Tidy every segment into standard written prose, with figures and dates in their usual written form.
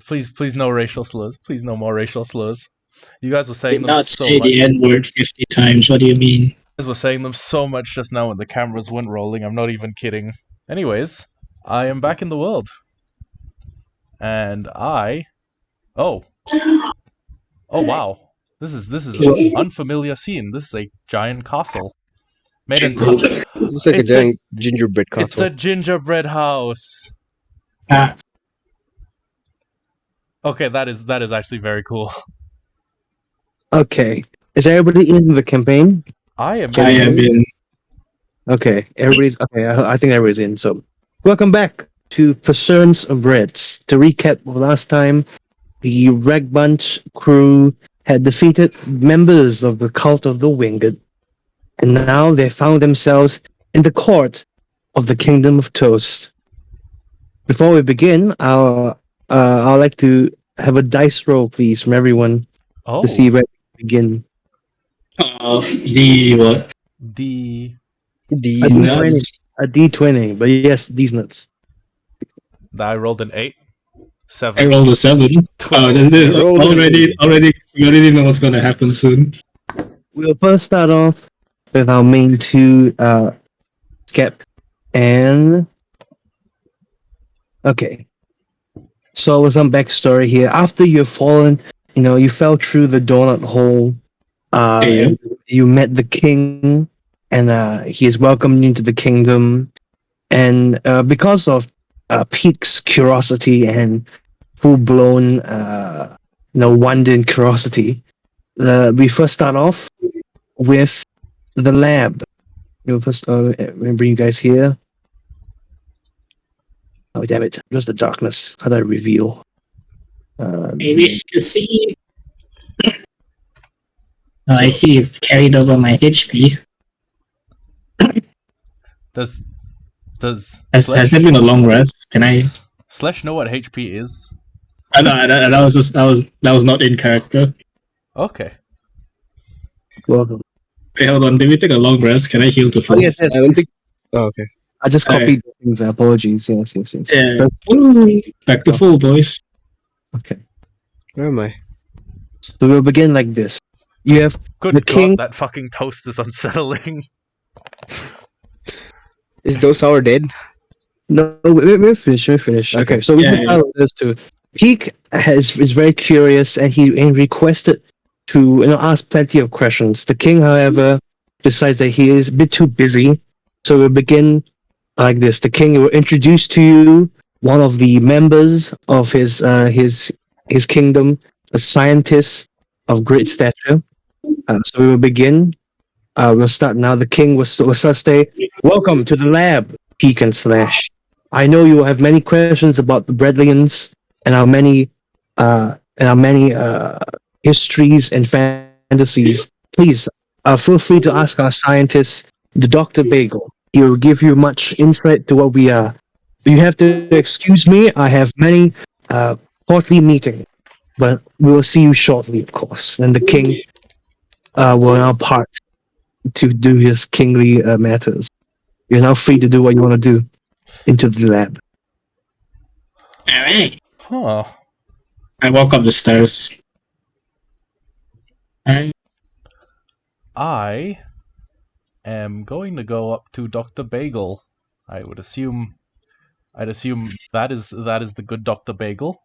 Please, no racial slurs. Please, no more racial slurs. You guys were saying Did them not so say the much. N word 50 times. What do you mean? You guys were saying them so much just now when the cameras weren't rolling. I'm not even kidding. Anyways, I am back in the world, and oh wow, this is an unfamiliar scene. This is a giant castle made entirely. It's like a It's a giant gingerbread it's castle. a gingerbread house. Ah, Okay, that is actually very cool. Okay. Is everybody in the campaign? I am I in. have been. Okay. Everybody's okay. I think everybody's in. So, welcome back to Pursuance of Reds. To recap, last time the Rag Bunch crew had defeated members of the Cult of the Winged, and now they found themselves in the court of the Kingdom of Toast. Before we begin, I'd like to have a dice roll, please, from everyone to see Oh, where we begin. The what? D. A These D20. Nuts. A D20, but yes, these nuts. I rolled an 8, I 7, rolled a 7. 12. This is I rolled a already. We already know what's gonna happen soon. We'll first start off with our main two, Scep and. Okay. So, with some backstory here, after you've fallen, you fell through the donut hole, Yeah. and you met the king, and he has welcomed you into the kingdom. And because of Pete's curiosity and full blown, wonder and curiosity, we first start off with the lab. First, remember you guys here. Oh damn it! Just the darkness. How do I reveal? Maybe you see. I see you've carried over my HP. Does Has there been a long rest? Can I? Slash know what HP is? I know that was not in character. Okay. Welcome. Wait, hold on. Did we take a long rest? Can I heal to Oh full? yes, yes. I don't think. Oh, okay. I just copied the things. Apologies. Yes. Yeah. Back to full, boys. Okay. Where am I? So we'll begin like this. You have Good the God, king. that fucking toast is unsettling. Is those sour dead? No, we're finished. We're finished. Okay, Okay. so we Yeah, can start with this too. Peak is very curious, and he requested to ask plenty of questions. The king, however, decides that he is a bit too busy, so we'll begin like this. The king will introduce to you one of the members of his kingdom, a scientist of great stature. So we will begin. We'll start now. The king will start say, "Welcome to the lab, Peak and Slash. I know you will have many questions about the Bredlians and our many histories and fantasies. Please, feel free to ask our scientist, the Doctor Bagel. He will give you much insight to what we are. You have to excuse me. I have many courtly meetings, but we will see you shortly, of course." And the king will now part to do his kingly matters. You're now free to do what you want to do into the lab. All right. Huh. I walk up the stairs. Alright. I am going to go up to Dr. Bagel. I'd assume that is the good Dr. Bagel.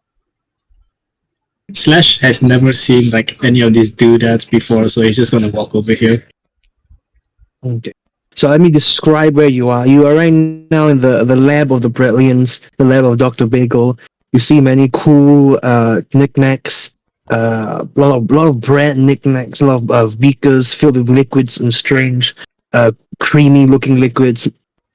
Slash has never seen like any of these doodads before, so he's just gonna walk over here. Okay. So let me describe where you are. You are right now in the lab of the Bretlians, the lab of Dr. Bagel. You see many cool knickknacks, a lot of bread knickknacks, a lot of beakers filled with liquids and strange, creamy looking liquids.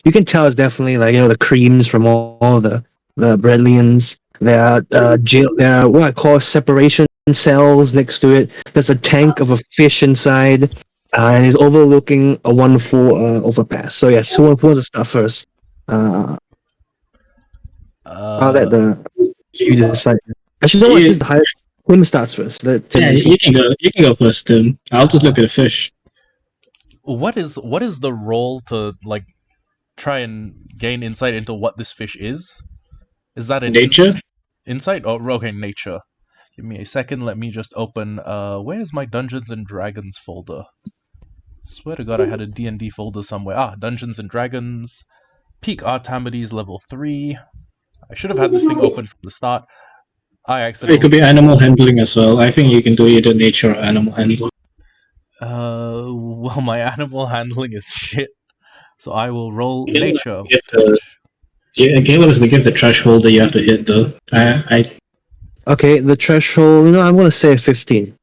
You can tell it's definitely like the creams from all the Bretlians. There are there are what I call separation cells next to it. There's a tank of a fish inside. And he's overlooking a wonderful overpass. So yes, who wants to start first? I'll let you decide. Actually, no, You- since the higher Tim starts first. Let Tim Yeah, you can go. You can go first, Tim. I'll just look at the fish. What is the role to like try and gain insight into what this fish is? Is that an Nature. insight? Oh, okay, nature. Give me a second. Let me just open. Where's my Dungeons and Dragons folder? Swear to God, I had a D&D folder somewhere. Ah, Dungeons and Dragons. Peak Artamides level 3. I should have had this thing open from the start. I It accidentally. could be animal handling as well. I think you can do either nature or animal handling. Well, my animal handling is shit. So I will roll Yeah, nature. you have to- Yeah, Caleb is to give the threshold that you have to hit though. Okay, the threshold. I'm gonna say 15.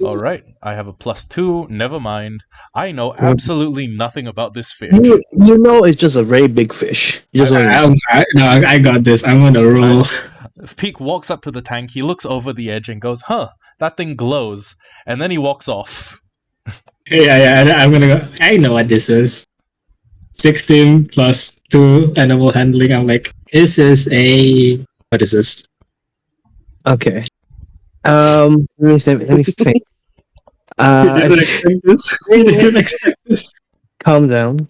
Alright, I have a +2. Never mind. I know absolutely nothing about this fish. You know it's just a very big fish. You just don't- I got this. I'm gonna roll. Peak walks up to the tank, he looks over the edge and goes, huh, that thing glows. And then he walks off. Yeah, I'm gonna go. I know what this is. 16 plus 2 animal handling. I'm like, this is a. What is this? Okay. Let me think. You didn't expect this? You didn't expect this? Calm down.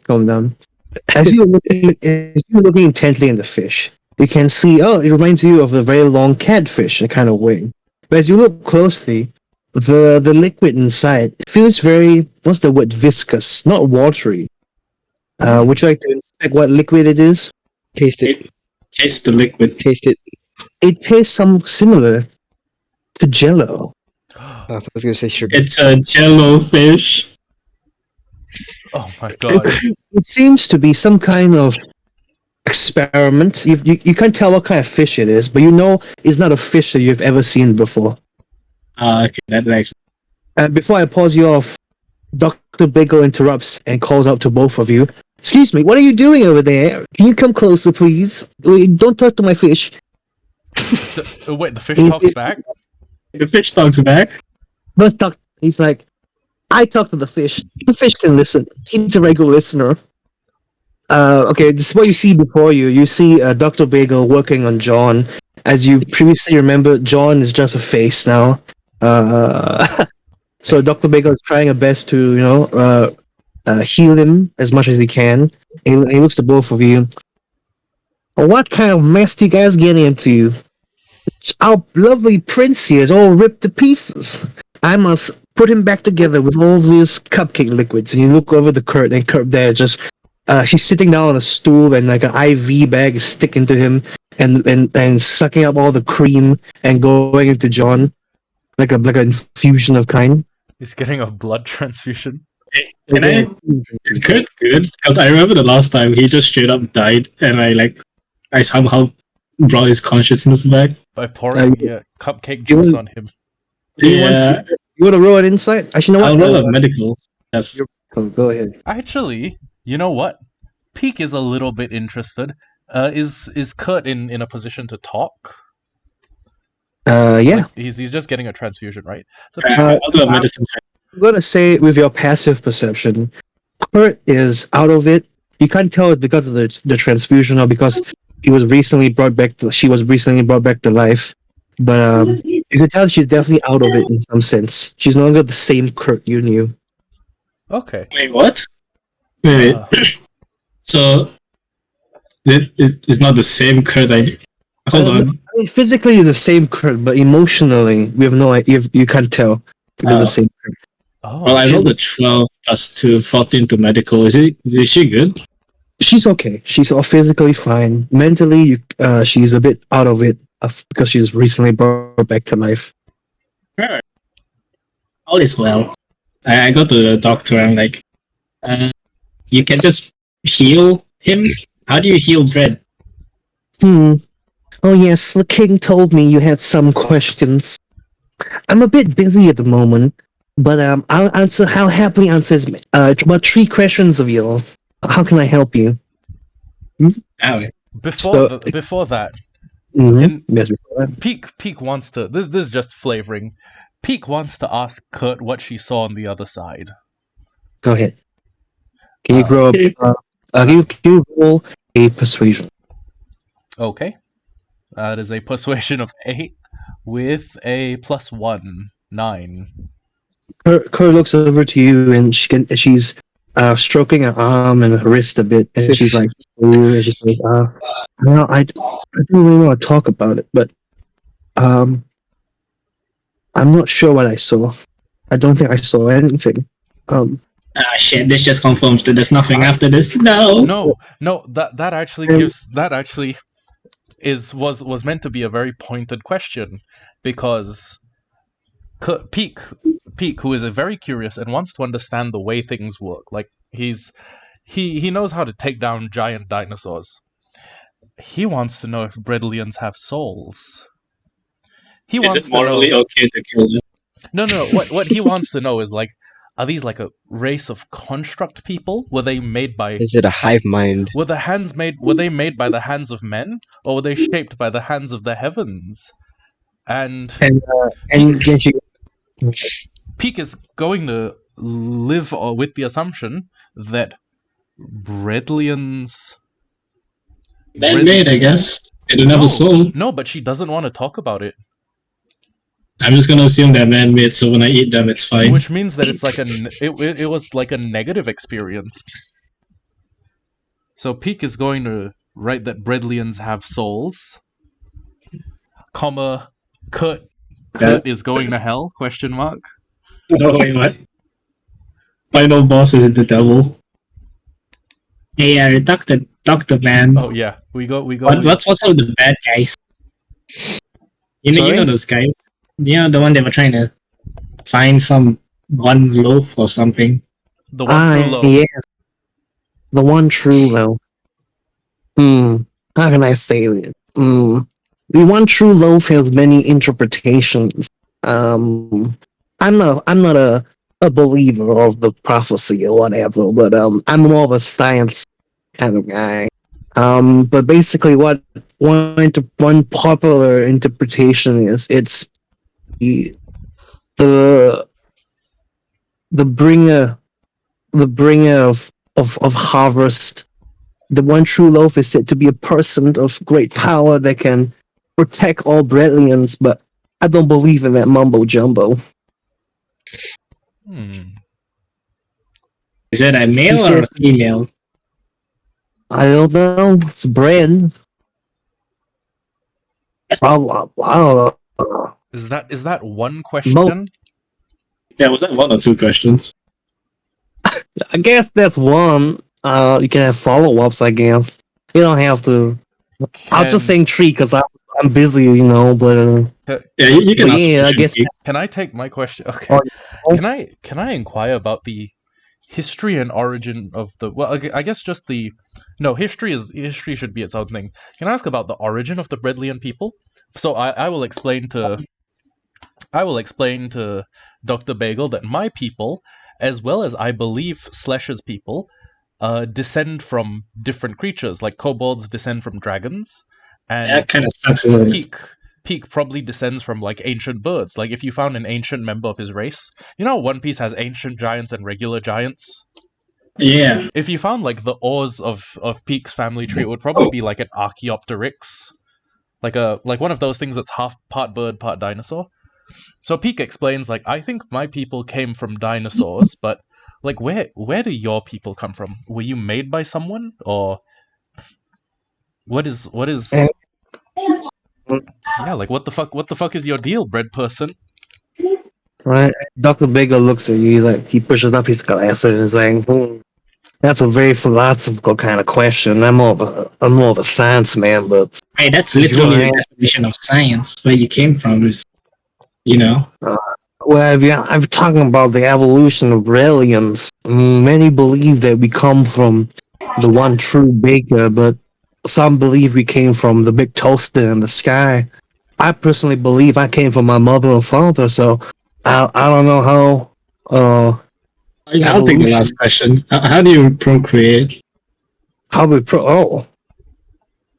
As you're looking intently in the fish, you can see. Oh, it reminds you of a very long catfish, a kind of way. But as you look closely, the liquid inside feels very. What's the word? Viscous, not watery. Would you like to inspect what liquid it is? Taste it. Taste the liquid. Taste it. It tastes some similar to Jello. Oh, I was gonna say sugar. It's a jello fish. Oh my god. It seems to be some kind of experiment. You can't tell what kind of fish it is, but you know it's not a fish that you've ever seen before. Okay, that makes. And before I pause you off, Dr. Bagel interrupts and calls out to both of you. Excuse me, what are you doing over there? Can you come closer, please? Don't talk to my fish. Wait, the fish talks back? The fish talks back. Let's talk. He's like, I talk to the fish. The fish can listen. He's a regular listener. Okay, this is what you see before you. You see Dr. Bagel working on John. As you previously remember, John is just a face now. So Dr. Bagel is trying her best to, heal him as much as he can. He looks to both of you. What kind of mess do you guys get into? Our lovely prince here is all ripped to pieces. I must put him back together with all these cupcake liquids. And you look over the Kurt, and Kurt there just she's sitting down on a stool, and like an IV bag is sticking to him, and sucking up all the cream and going into John, like an infusion of kind. He's getting a blood transfusion. Can I? It's good, because I remember the last time he just straight up died, and I somehow brought his consciousness back. By pouring cupcake juice on him. Yeah, You want to roll an insight? Actually, you know I'll what? roll a medical. Yes. Go ahead. Actually, you know what? Peak is a little bit interested. Is Kurt in a position to talk? Yeah. Like, he's just getting a transfusion, right? So I'll do a medicine check. I'm gonna say with your passive perception, Kurt is out of it. You can't tell it's because of the transfusion or because she was recently brought back to life. But you can tell she's definitely out of it in some sense. She's no longer the same Kurt you knew. Okay. Wait, what? Wait. So it's not the same Kurt. Hold on. I mean, physically the same Kurt, but emotionally we have no idea. You can't tell because the same Kurt. Oh, Well, I rolled a 12 plus 2, 14 to medical. Is she good? She's okay. She's all physically fine. Mentally, she's a bit out of it because she's recently brought back to life. Alright. All is well. I go to the doctor. I'm like, you can just heal him? How do you heal Dread? Oh yes, the king told me you had some questions. I'm a bit busy at the moment, but I'll happily answer about 3 questions of yours. How can I help you? Before that, Yes, Peak wants to. This is just flavoring. Peak wants to ask Kurt what she saw on the other side. go ahead. Can you grow up? Can you roll a persuasion? Okay. That is a persuasion of 8 with a +1, 9. Kurt looks over to you and she's stroking her arm and her wrist a bit, and she's like, "Ooh," and she says, "No, I don't really want to talk about it, but um, I'm not sure what I saw. I don't think I saw anything. Um, Ah, shit, this just confirms that there's nothing after this. No! No, that actually gives that actually was meant to be a very pointed question, because Peak, who is a very curious and wants to understand the way things work. Like he knows how to take down giant dinosaurs. He wants to know if Bredlians have souls. He Is wants it to morally know. okay to kill them? No. What he wants to know is like, are these like a race of construct people? Were they made by? Is it a hive mind? Were the hands made? Were they made by the hands of men, or were they shaped by the hands of the heavens? And and then she Peak is going to live with the assumption that Bredlians. Man-made, I guess. They don't have a soul. No, but she doesn't want to talk about it. I'm just gonna assume they're man-made, so when I eat them, it's fine. Which means that it's like it was like a negative experience. So Peak is going to write that Bredlians have souls, comma, Kurt is going to hell, question mark. Oh, wait, what? Final boss is the devil. Hey, Doctor Man. Oh yeah, we go. What's up with the bad guys? You know Sorry? those guys. You know the one they were trying to find some one loaf or something. The one true low. yes, the one true though. How can I say it? The one true loaf has many interpretations. I'm not a believer of the prophecy or whatever, but I'm more of a science kind of guy. But basically, what one popular interpretation is, it's the the the bringer of harvest. The one true loaf is said to be a person of great power that can protect all Bretlians, but I don't believe in that mumbo jumbo. Is it a male He or a says, female? I don't know. It's bread. I don't know. Is that one question? Yeah, was that one or two questions? I guess that's one. You can have follow-ups, I guess. You don't have to. I'll just say three because I'm busy, but Yeah, you can ask. yeah, I guess. Can I take my question? Okay. Can I inquire about the history and origin of the? Well, I guess just the. No, history should be its own thing. Can I ask about the origin of the Bredlian people? So I will explain to. I will explain to Dr. Bagel that my people, as well as I believe Slesh's people, descend from different creatures. Like kobolds descend from dragons, and That kind of sucks. Isn't it? Peak probably descends from like ancient birds. Like if you found an ancient member of his race, One Piece has ancient giants and regular giants. Yeah. If you found like the ores of Peak's family tree, it would probably be like an Archaeopteryx, like one of those things that's half part bird, part dinosaur. So Peak explains, like, I think my people came from dinosaurs, but like where do your people come from? Were you made by someone, or what is yeah, like what the fuck is your deal, bread person? Right. Dr. Bagel looks at you. He pushes up his glasses and is like, that's a very philosophical kind of question. I'm more of a science man, but Hey, that's if you literally wanna the definition of science. Where you came from is, well, if I'm talking about the evolution of Brilliance. Many believe that we come from the one true baker, but some believe we came from the big toaster in the sky. I personally believe I came from my mother and father, so I don't know how. I'll take the last question. How do you procreate? How we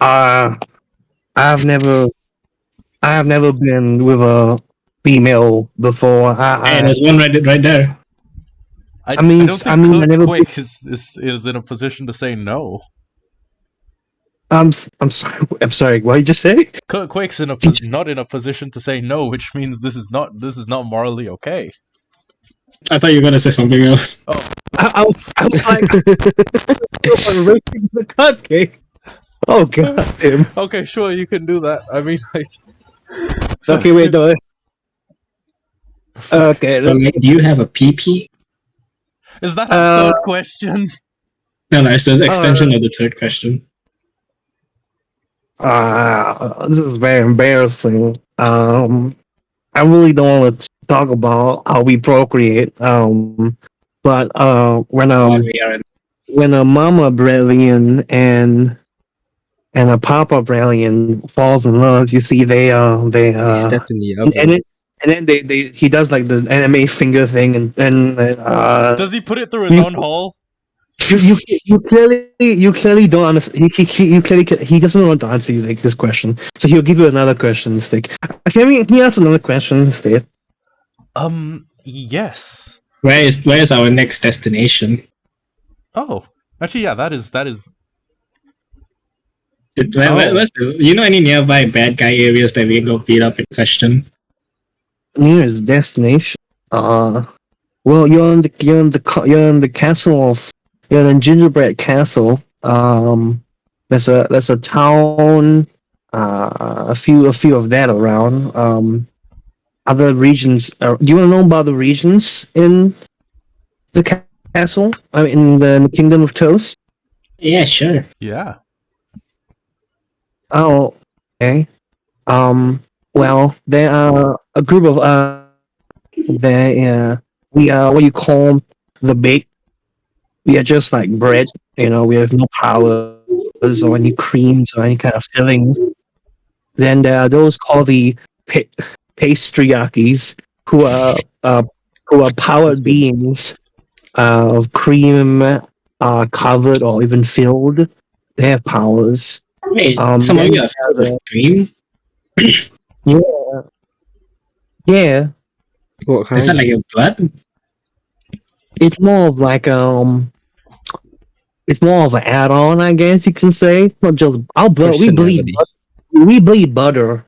I've never been with a female before. Hey, there's one right there. I mean, don't I think mean, I Kurt never. Quake is in a position to say no. I'm sorry. I'm sorry. What did you just say? Kurt Quake's not in a position to say no, which means this is not morally okay. I thought you were gonna say something else. I was like, raising the cupcake. Oh god, Tim. Okay, sure, you can do that. I mean, Okay, wait, no. Okay. But like, do you have a PP? Is that our Uh, third question? No, it's the extension of the third question. This is very embarrassing. I really don't want to talk about how we procreate. But when a mama brilliant and a papa brilliant falls in love, you see they He stepped in the and, oven. then they he does like the anime finger thing and then Does he put it through his own hole? you clearly don't understand. He doesn't want to answer you like this question, so he'll give you another question instead. Can you answer another question instead? Yes. Where is our next destination? Oh, actually, yeah, that is. You know any nearby bad guy areas that we can go beat up in question? Nearest destination. Well, you're in the castle of you're in Gingerbread Castle. There's a town. A few of that around. Other regions. Do you want to know about the regions in the castle? I mean, in the Kingdom of Toast. Yeah, sure. Yeah. Oh, okay. Well, there are a group of we are what you call the bake. We are just like bread. We have no powers or any creams or any kind of fillings. Then there are those called the patriarchies, who are powered beings of cream, covered or even filled. They have powers. Wait, some of Then you are filled with cream? yeah, yeah. What kind? Is that like your blood? It's more of like it's more of an add-on, I guess you can say. Not just our blood. Personality. We bleed butter.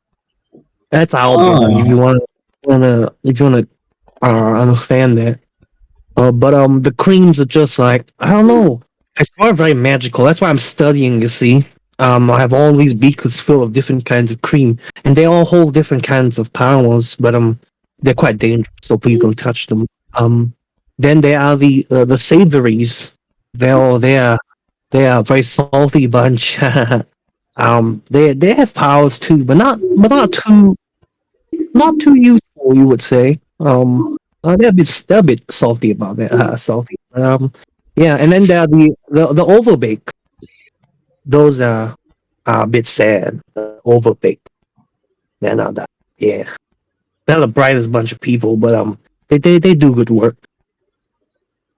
That's our blood. If you Oh, want to understand that. But the creams are just like I don't know. It's not very magical. That's why I'm studying. You see, I have all these beakers full of different kinds of cream, and they all hold different kinds of powers. But they're quite dangerous, so please don't touch them. Then there are the savories. They are a very salty bunch. They have powers too, but not too useful, you would say. They're a bit salty about it. Salty. Yeah, and then there are the overbaked. Those are a bit sad. Overbaked. They're not that. Yeah, they're the brightest bunch of people, but they do good work.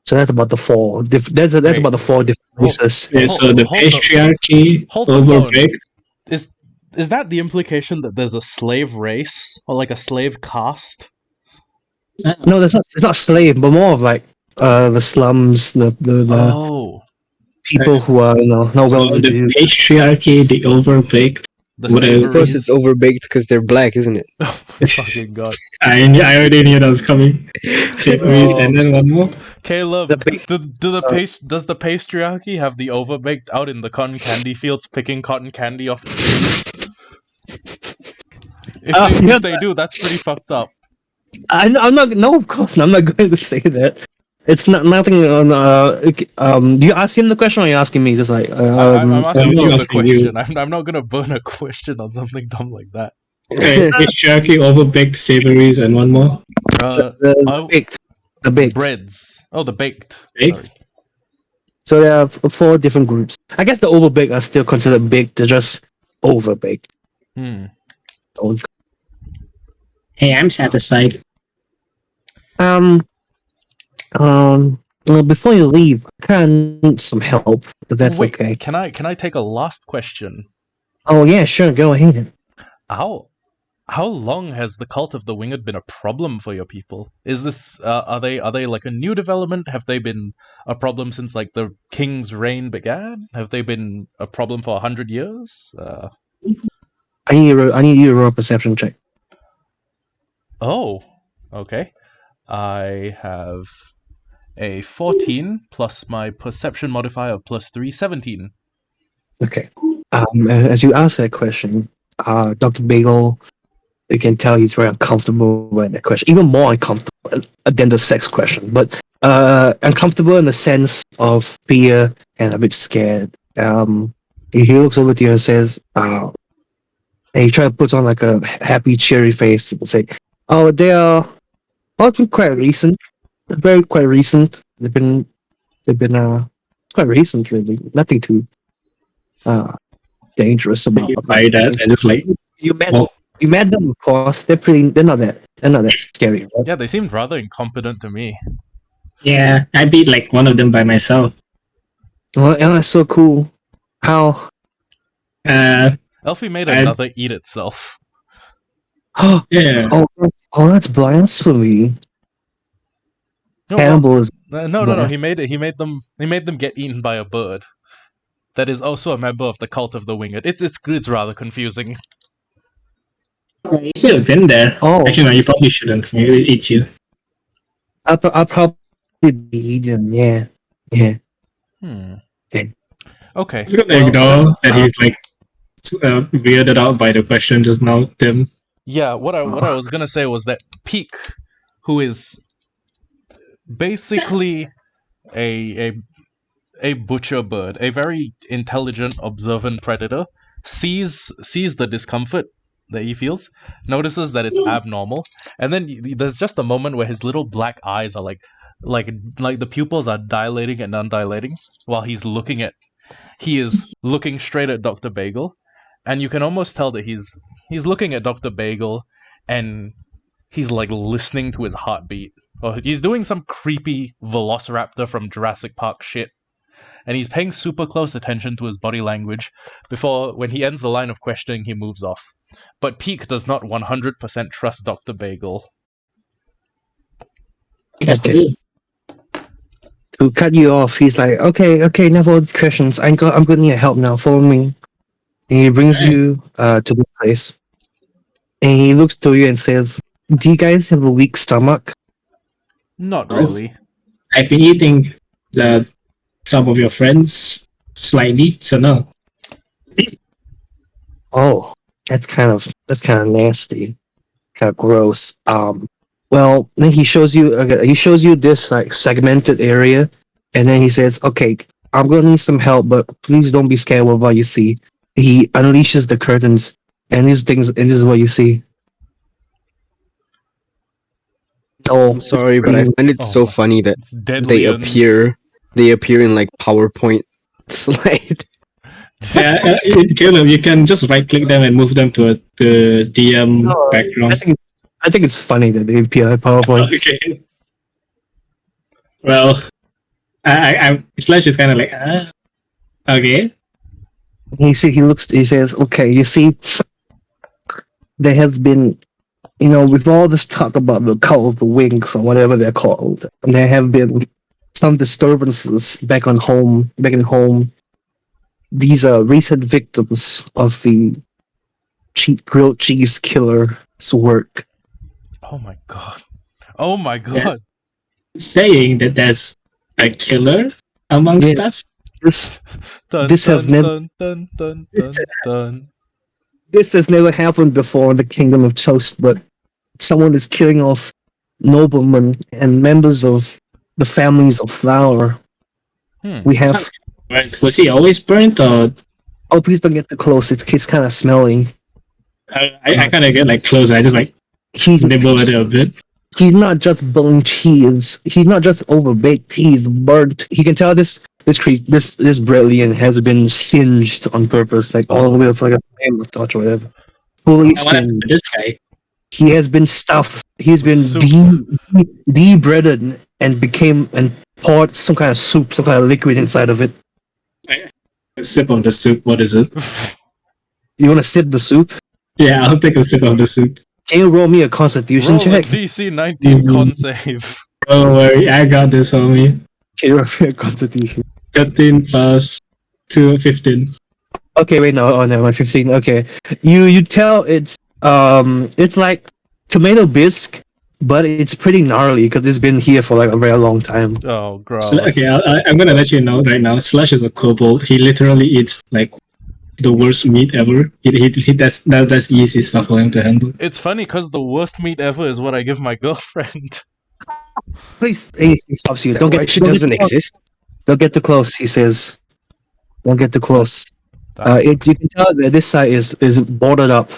So that's about the four. That's Wait. about the four different races. yeah, so the Hold the- patriarchy, hold the phone. overbaked. Is that the implication that there's a slave race or like a slave caste? No, that's not. It's not slave, but more of like the slums, the Oh, people who are not So well to the do. patriarchy, the overbaked. the What Of course, it's savories. overbaked because they're black, isn't it? Oh fucking god. I already knew that was coming. Savories, and then one more. Caleb, The big- does the patriarchy have the overbaked out in the cotton candy fields picking cotton candy off the trees? If they do, that's pretty fucked up. I'm not. No, of course, not. I'm not going to say that. It's not nothing on. Do you ask him the question, or are you asking me? Just like I'm asking I'm you the asking you. question. I'm not gonna burn a question on something dumb like that. Okay, patriarchy, overbaked, savories, and one more. the baked, the baked. Breads. Oh, the baked. Baked? Sorry. So there are four different groups. I guess the overbaked are still considered baked. They're just overbaked. Hmm. Hey, I'm satisfied. Well, before you leave, I kind of need some help. If that's Wait, okay. can I take a last question? Oh yeah, sure. Go ahead. How long has the cult of the winged been a problem for your people? Is this are they like a new development? Have they been a problem since like the king's reign began? Have they been a problem for 100 years? I need you to roll a perception check. Oh, okay. I have a 14 plus my perception modifier of +3, 17. Okay. As you ask that question, Dr. Bagel, you can tell he's very uncomfortable with that question, even more uncomfortable than the sex question, but uncomfortable in the sense of fear and a bit scared. He looks over to you and says, and he tries to put on like a happy, cheery face and say, "Oh, they are all been quite recent, very quite recent. They've been quite recent, really. Nothing too dangerous about By that, and just like you met walk. you met them, of course. They're not that scary, right? Yeah, they seemed rather incompetent to me. Yeah, I beat like one of them by myself. Well, yeah, that's so cool. How? Uh, Elfi made I another eat itself. Oh, yeah. that's blasphemy. No, well, Cannibal is no. He blasphemy. made them get eaten by a bird that is also a member of the cult of the winged. It's rather confusing. You should have been there. Oh, Actually, no, you probably shouldn't. Maybe it'll eat you. I'll probably be eaten. Yeah, yeah. Hmm. Okay. Okay. I'm gonna Well, that's ignore that he's like weirded out by the question just now, Tim. yeah. What I was gonna say was that Peak, who is basically a a a butcher bird, a very intelligent, observant predator, sees the discomfort that he feels, notices that it's abnormal, and then there's just a moment where his little black eyes are like the pupils are dilating and undilating while he is looking straight at Dr. Bagel, and you can almost tell that he's looking at Dr. Bagel and he's like listening to his heartbeat. Or he's doing some creepy velociraptor from Jurassic Park shit, and he's paying super close attention to his body language before, when he ends the line of questioning, he moves off. But Peak does not 100% trust Dr. Bagel. Yes, Okay. dude. To cut you off, he's like, okay, enough of these questions. I'm gonna need help now. Follow me. And he brings Alright. you to this place. And he looks to you and says, "Do you guys have a weak stomach?" Not Oh, really. I've been eating some of your friends slightly, so no. Oh, that's kind of nasty, kind of gross. Well, then he shows you this like segmented area, and then he says, "Okay, I'm gonna need some help, but please don't be scared of what you see." He unleashes the curtains, and this is what you see. Oh, I'm sorry, but I find it Oh so my. funny that It's they deadlians. appear in like PowerPoint slide. Yeah, Caleb, you can just right click them and move them to the DM no, background. I think it's funny that they appear in PowerPoint. Okay. Well, I Slash is kind of like, okay. He says, "Okay, you see, there has been, with all this talk about the cult of the wings or whatever they're called, there have been some disturbances back in home. These are recent victims of the grilled cheese killer's work." Oh my god. Oh my Yeah. god. Saying that there's a killer amongst Yeah, us. this Dun this has dun never dun dun dun dun dun. this has never happened before in the Kingdom of Toast, but someone is killing off noblemen and members of the families of Flower. Hmm. We have. Sounds burnt. Was he always burnt, or Oh, please don't get too close. It's kind of smelly. I kind of get like close. I just like He's nibble at it a bit. he's not just burnt cheese. He's not just overbaked. He's burnt. He can tell this brilliant has been singed on purpose, like all the way with like a flame of torch or whatever. Fully I want to singed. this guy. He has been stuffed. He's With been soup. debreaded and poured some kind of soup, some kind of liquid inside of it. A sip of the soup. What is it? You want to sip the soup? Yeah, I'll take a sip of the soup. Can you roll me a Constitution Roll a check? DC 19 con save. Don't worry, I got this, homie. Can you roll me a Constitution? 13 plus 2, 15. Okay, wait, no, oh no, my 15. Okay, you tell it's like tomato bisque, but it's pretty gnarly because it's been here for like a very long time. Oh, gross. Okay, I'm gonna let you know right now. Slash is a kobold. He literally eats like the worst meat ever. That's easy stuff for him to handle. It's funny because the worst meat ever is what I give my girlfriend. Please, he stops you. That Don't why get. she don't doesn't get too close. exist. Don't get too close. He says. Don't get too close. That- You can tell that this side is boarded up.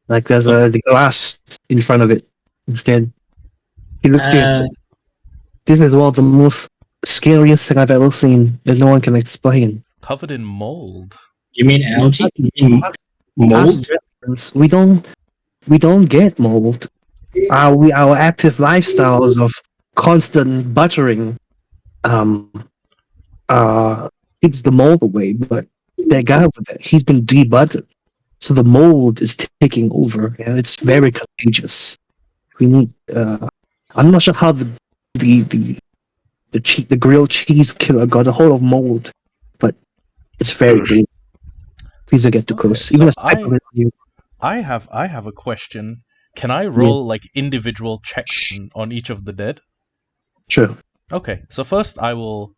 Like there's the glass in front of it. Instead, he looks to you. This is one of the most scariest thing I've ever seen that no one can explain. Covered in mold. You mean algae? You mean mold? Us, we don't get mold. Our active lifestyles of constant buttering keeps the mold away, but that guy over there, he's been debuttered. So the mold is taking over, and it's very contagious. We need I'm not sure how the grilled cheese killer got a hold of mold, but it's very dangerous. Please don't get too close. Okay, Even so a speck of it on you. I have a question. Can I roll like individual checks on each of the dead? Sure. Okay, so first I will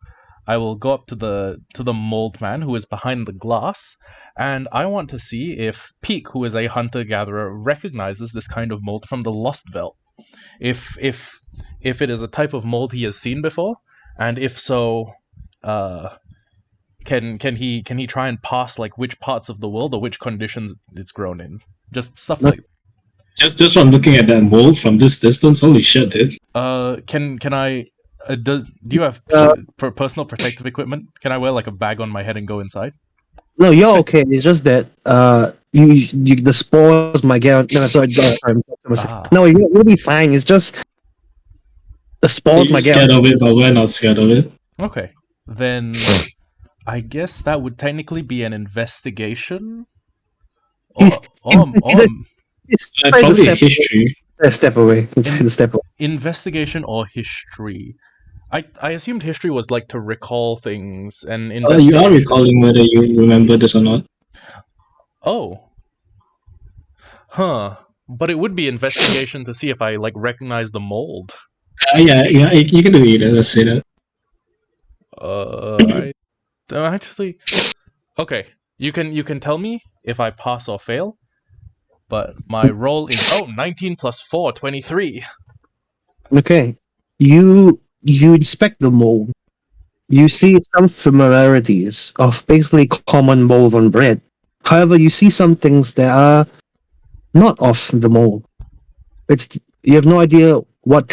go up to the mold man who is behind the glass, and I want to see if Peak, who is a hunter gatherer, recognizes this kind of mold from the Lost Veld. If it is a type of mold he has seen before, and if so, can he try and pass like which parts of the world or which conditions it's grown in? Just stuff No. like. Just from looking at that mold from this distance, holy shit, dude. Can I? Do you have for personal protective equipment? Can I wear like a bag on my head and go inside? No, you're okay. It's just that you the spores might get out. No, sorry. No, you'll be fine. It's just the So spores you're might get scared out. of it, but we're not scared of it. Okay, then I guess that would technically be an investigation. It's Probably a history. A step away. It's a step away. Investigation or history. I assumed history was like to recall things and You investigation. are recalling whether you remember this or not. Oh. Huh. But it would be investigation to see if I like recognize the mold. Yeah, you can do either. Let's say that. I don't actually. Okay, you can tell me if I pass or fail. But my roll is 19 plus 4, 23. Okay. You inspect the mold. You see some similarities of basically common mold on bread. However, you see some things that are not of the mold. You have no idea what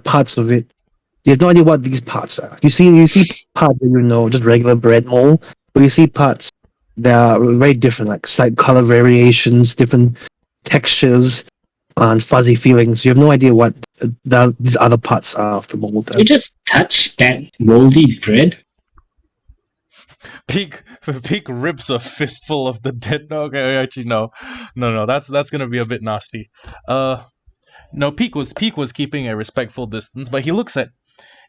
parts of it. You have no idea what these parts are. You see parts that you know, just regular bread mold, but you see parts that are very different, like slight color variations, different textures, and fuzzy feelings. You have no idea what these other parts are of the mold. You just touch that moldy bread. Peak rips a fistful of the dead. Okay, actually no, that's gonna be a bit nasty. No, Peak was keeping a respectful distance, but he looks at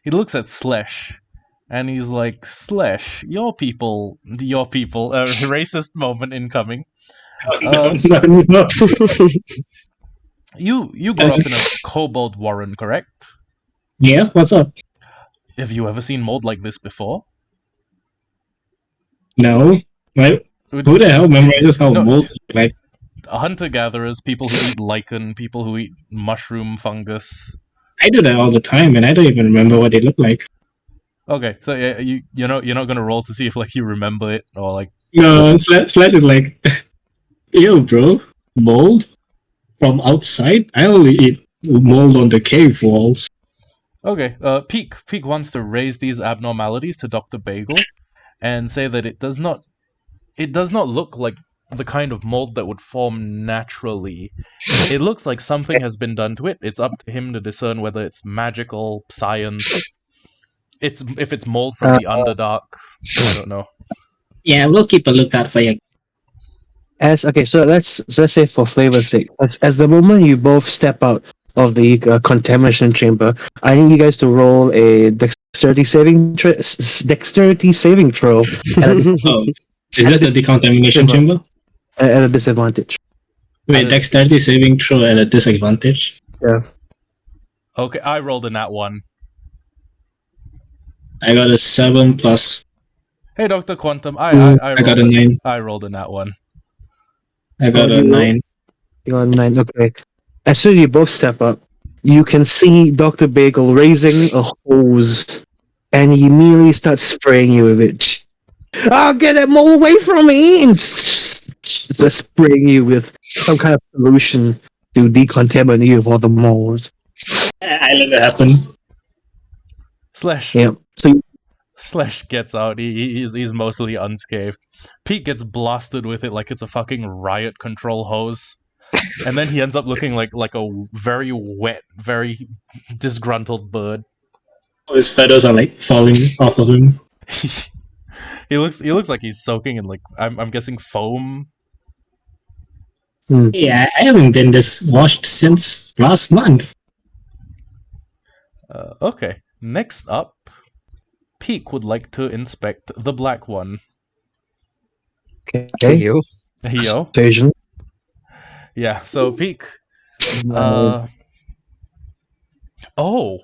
Slesh, and he's like, Slesh, your people, racist moment incoming. You grew up in a kobold warren, correct? Yeah, what's up? Have you ever seen mold like this before? No. Right? Who the hell memorizes how mold like? Hunter-gatherers, people who eat lichen, people who eat mushroom fungus. I do that all the time, and I don't even remember what they look like. Okay, so you're not gonna roll to see if like you remember it or like. No, Slash is like, yo, bro, mold from outside. I only eat mold on the cave walls. Okay, Peak wants to raise these abnormalities to Dr. Bagel and say that it does not look like the kind of mold that would form naturally. It looks like something has been done to it. It's up to him to discern whether it's magical, science. If it's mold from the Underdark. I don't know. Yeah, we'll keep a lookout for you. So let's say for flavor's sake, as the moment you both step out of the contamination chamber, I need you guys to roll a dexterity saving throw. Is this the decontamination chamber? At a disadvantage. Wait, dexterity saving throw at a disadvantage? Yeah. Okay, I rolled a nat 1. I got a 7 plus. Hey, Dr. Quantum, I, Ooh, I, I I got rolled a 9. I rolled a nat 1. I got a you roll? 9. You got a 9. Okay. As soon as you both step up, you can see Dr. Bagel raising a hose, and he immediately starts spraying you with it. I'll get that mole away from me! And just spraying you with some kind of solution to decontaminate you of all the moles. I let it happen. Slash Yeah. So Slash gets out. He's mostly unscathed. Pete gets blasted with it like it's a fucking riot control hose, and then he ends up looking like a very wet, very disgruntled bird. His feathers are like falling off of him. He looks like he's soaking in like I'm guessing foam. Yeah, I haven't been this washed since last month. Okay, next up, Peak would like to inspect the black one. okay. KO. Yo, Persuasion. yeah. So Peak. No. Oh,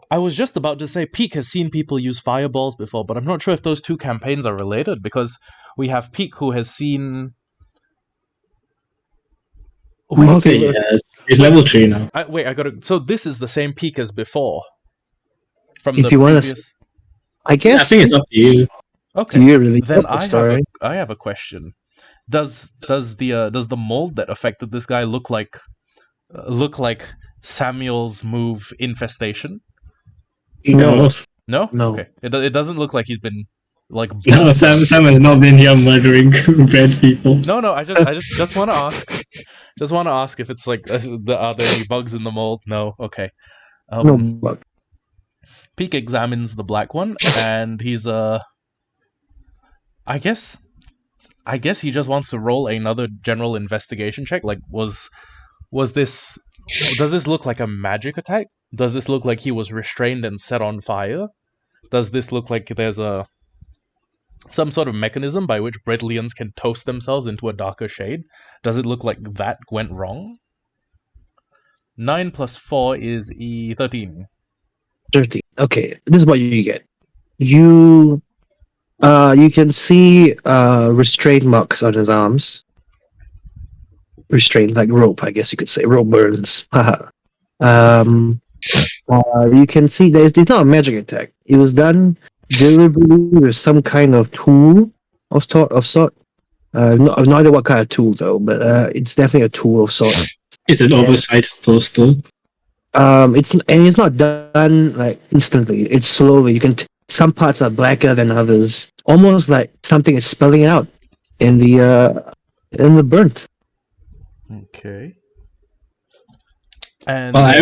I was just about to say Peak has seen people use fireballs before, but I'm not sure if those two campaigns are related because we have Peak who has seen. Wait, Okay, yes. He's wait, level 3 now. I gotta. So this is the same Peak as before from the If you want to, previous. I I guess think it's up to you. Okay, you really then got the story. I have a question. Does the mold that affected this guy look like Samuel's move Infestation? No, No, No. no. Okay. It doesn't look like he's been like no, burnt or. Sam has not been here murdering red people. No. I just want to ask. Just want to ask if it's like are there any bugs in the mold? No. Okay. No Um. bug. Peak examines the black one, and he's I guess he just wants to roll another general investigation check. Like, was this? Does this look like a magic attack? Does this look like he was restrained and set on fire? Does this look like there's some sort of mechanism by which Bredlians can toast themselves into a darker shade? Does it look like that went wrong? 9 plus 4 is 13. 13. Okay, this is what you get. You you can see restraint marks on his arms. Restraint like rope, I guess you could say. Rope burns. Haha. um you can see it's not a magic attack. It was done deliberately with some kind of tool of sort. Not idea what kind of tool though, but it's definitely a tool of sort. It's an oversized toaster. It's not done like instantly. It's slowly. Some parts are blacker than others, almost like something is spelling out in the burnt. Okay. And Well, I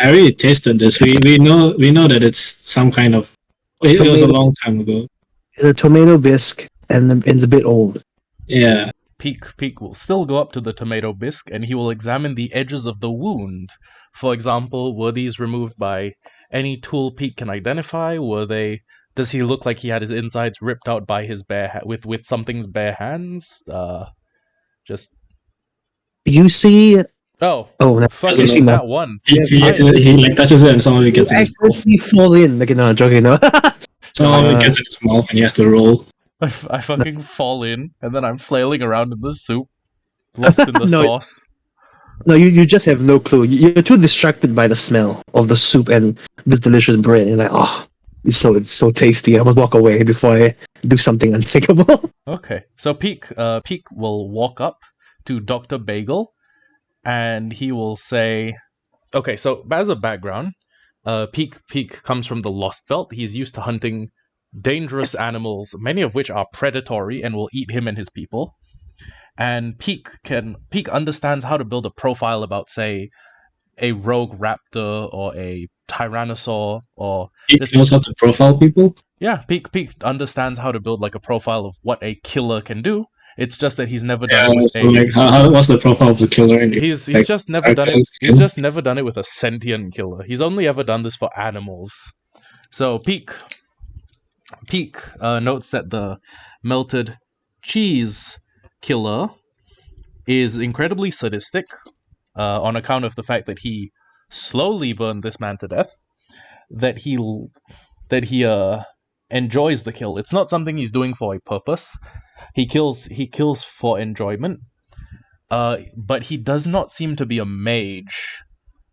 already tasted this. We know that it's some kind of. It was a Tomato, long time ago. it's a tomato bisque, and it's a bit old. Yeah, Peak will still go up to the tomato bisque and he will examine the edges of the wound. For example, were these removed by any tool Peak can identify? Does he look like he had his insides ripped out by his with something's bare hands? Just You see? oh, Oh, no, you see fucking more. that one. he like touches it and some of it You gets in his mouth. actually fall in. Like no, I'm joking. No. Some of it gets in his mouth and he has to roll. I fucking fall in and then I'm flailing around in the soup, lost in the No, sauce. no, you just have no clue. You're too distracted by the smell of the soup and this delicious bread. You're like, oh, it's so tasty. I must walk away before I do something unthinkable. Okay, so Peak will walk up to Dr. Bagel and he will say, okay, so as a background, Peak comes from the Lost Belt. He's used to hunting dangerous animals, many of which are predatory and will eat him and his people. And Peak understands how to build a profile about, say, a rogue raptor or a tyrannosaur or He just knows how to profile people. yeah. Peak understands how to build like a profile of what a killer can do. It's just that he's never done Yeah, it with so like what's the profile of the killer? Anyway? he's Like, just never done it. He's just never done it with a sentient killer. He's only ever done this for animals. So Peak notes that the melted cheese killer is incredibly sadistic on account of the fact that he slowly burn this man to death, that he enjoys the kill. It's not something he's doing for a purpose. He kills for enjoyment. But he does not seem to be a mage.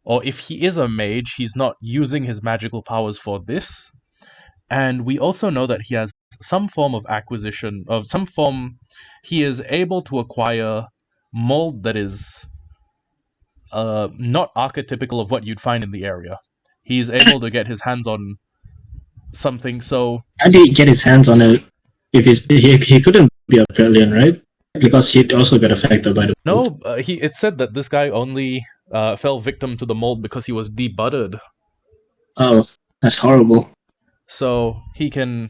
Or if he is a mage, he's not using his magical powers for this. And we also know that he has some form of acquisition, of some form. He is able to acquire mold that is not archetypical of what you'd find in the area. He's able to get his hands on something. So How did he get his hands on it? If he couldn't be a brilliant, right? Because he'd also got affected by the move. no, it said that this guy only fell victim to the mold because he was debudded. Oh, that's horrible. So he can.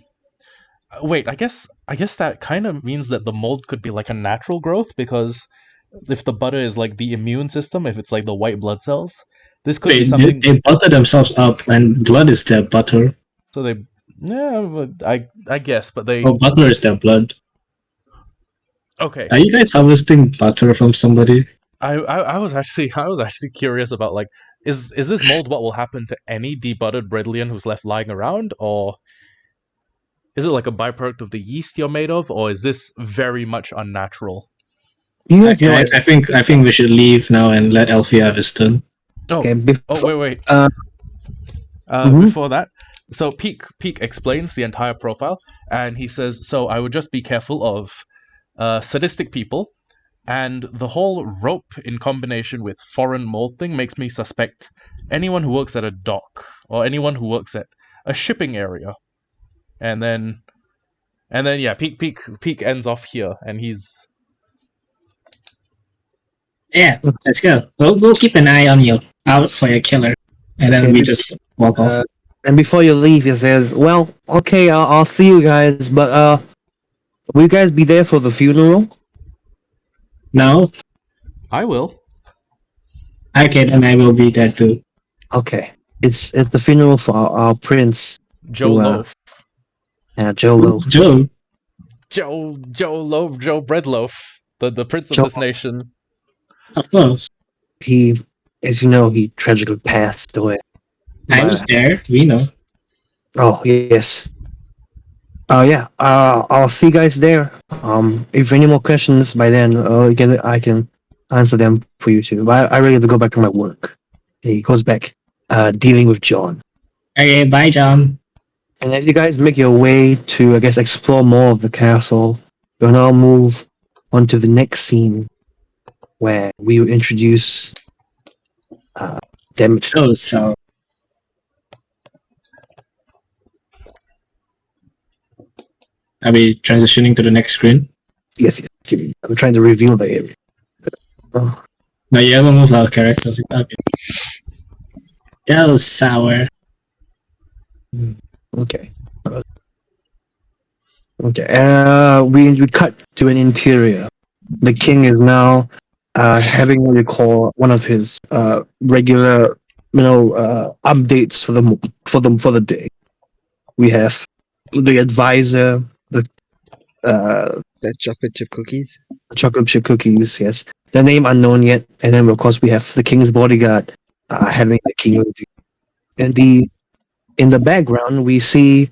Wait, I guess that kind of means that the mold could be like a natural growth, because if the butter is like the immune system, if it's like the white blood cells, this could be Wait, something. they butter themselves up, and blood is their butter. So they, yeah, but I guess, but they. Oh, butter is their blood. Okay, Are you guys harvesting butter from somebody? I was actually curious about, like, is this mold what will happen to any debutted Bredlian who's left lying around, or is it like a byproduct of the yeast you're made of, or is this very much unnatural? You guys know, I think we should leave now and let Elfi have his turn. Oh, okay, wait. Mhm. Before that, so Peak explains the entire profile, and he says, so I would just be careful of sadistic people, and the whole rope in combination with foreign mold thing makes me suspect anyone who works at a dock, or anyone who works at a shipping area. And then yeah, Peak ends off here, and he's. Yeah, let's go. We'll keep an eye on you, out for your killer, and then Okay, we just walk off. and before you leave, he says, "Well, okay, I'll see you guys, but will you guys be there for the funeral?" No? I will. Okay, then I will be there too. Okay, it's the funeral for our prince, Joe Who, Loaf. Joe Who's Loaf. Joe? Joe Loaf, Joe Breadloaf, the prince of Joe- this nation. Of course. He, as you know, he tragically passed away. I was there, we know. Oh yes. Yeah. I'll see you guys there. If any more questions by then, I can answer them for you too. But I really have to go back to my work. He goes back, dealing with John. Okay, bye, John. And as you guys make your way to, I guess, explore more of the castle, you'll now move on to the next scene, where we will introduce Damage. Oh, so are we transitioning to the next screen? Yes. Give me. I'm trying to reveal the area. Oh, No, you haven't moved our characters. Okay. That was sour. okay. Okay. We cut to an interior. The king is now having what you call one of his regular, updates for the day. We have the advisor, the That chocolate chip cookies. chocolate chip cookies. Yes, their name unknown yet. And then of course we have the king's bodyguard having the king. And in the background we see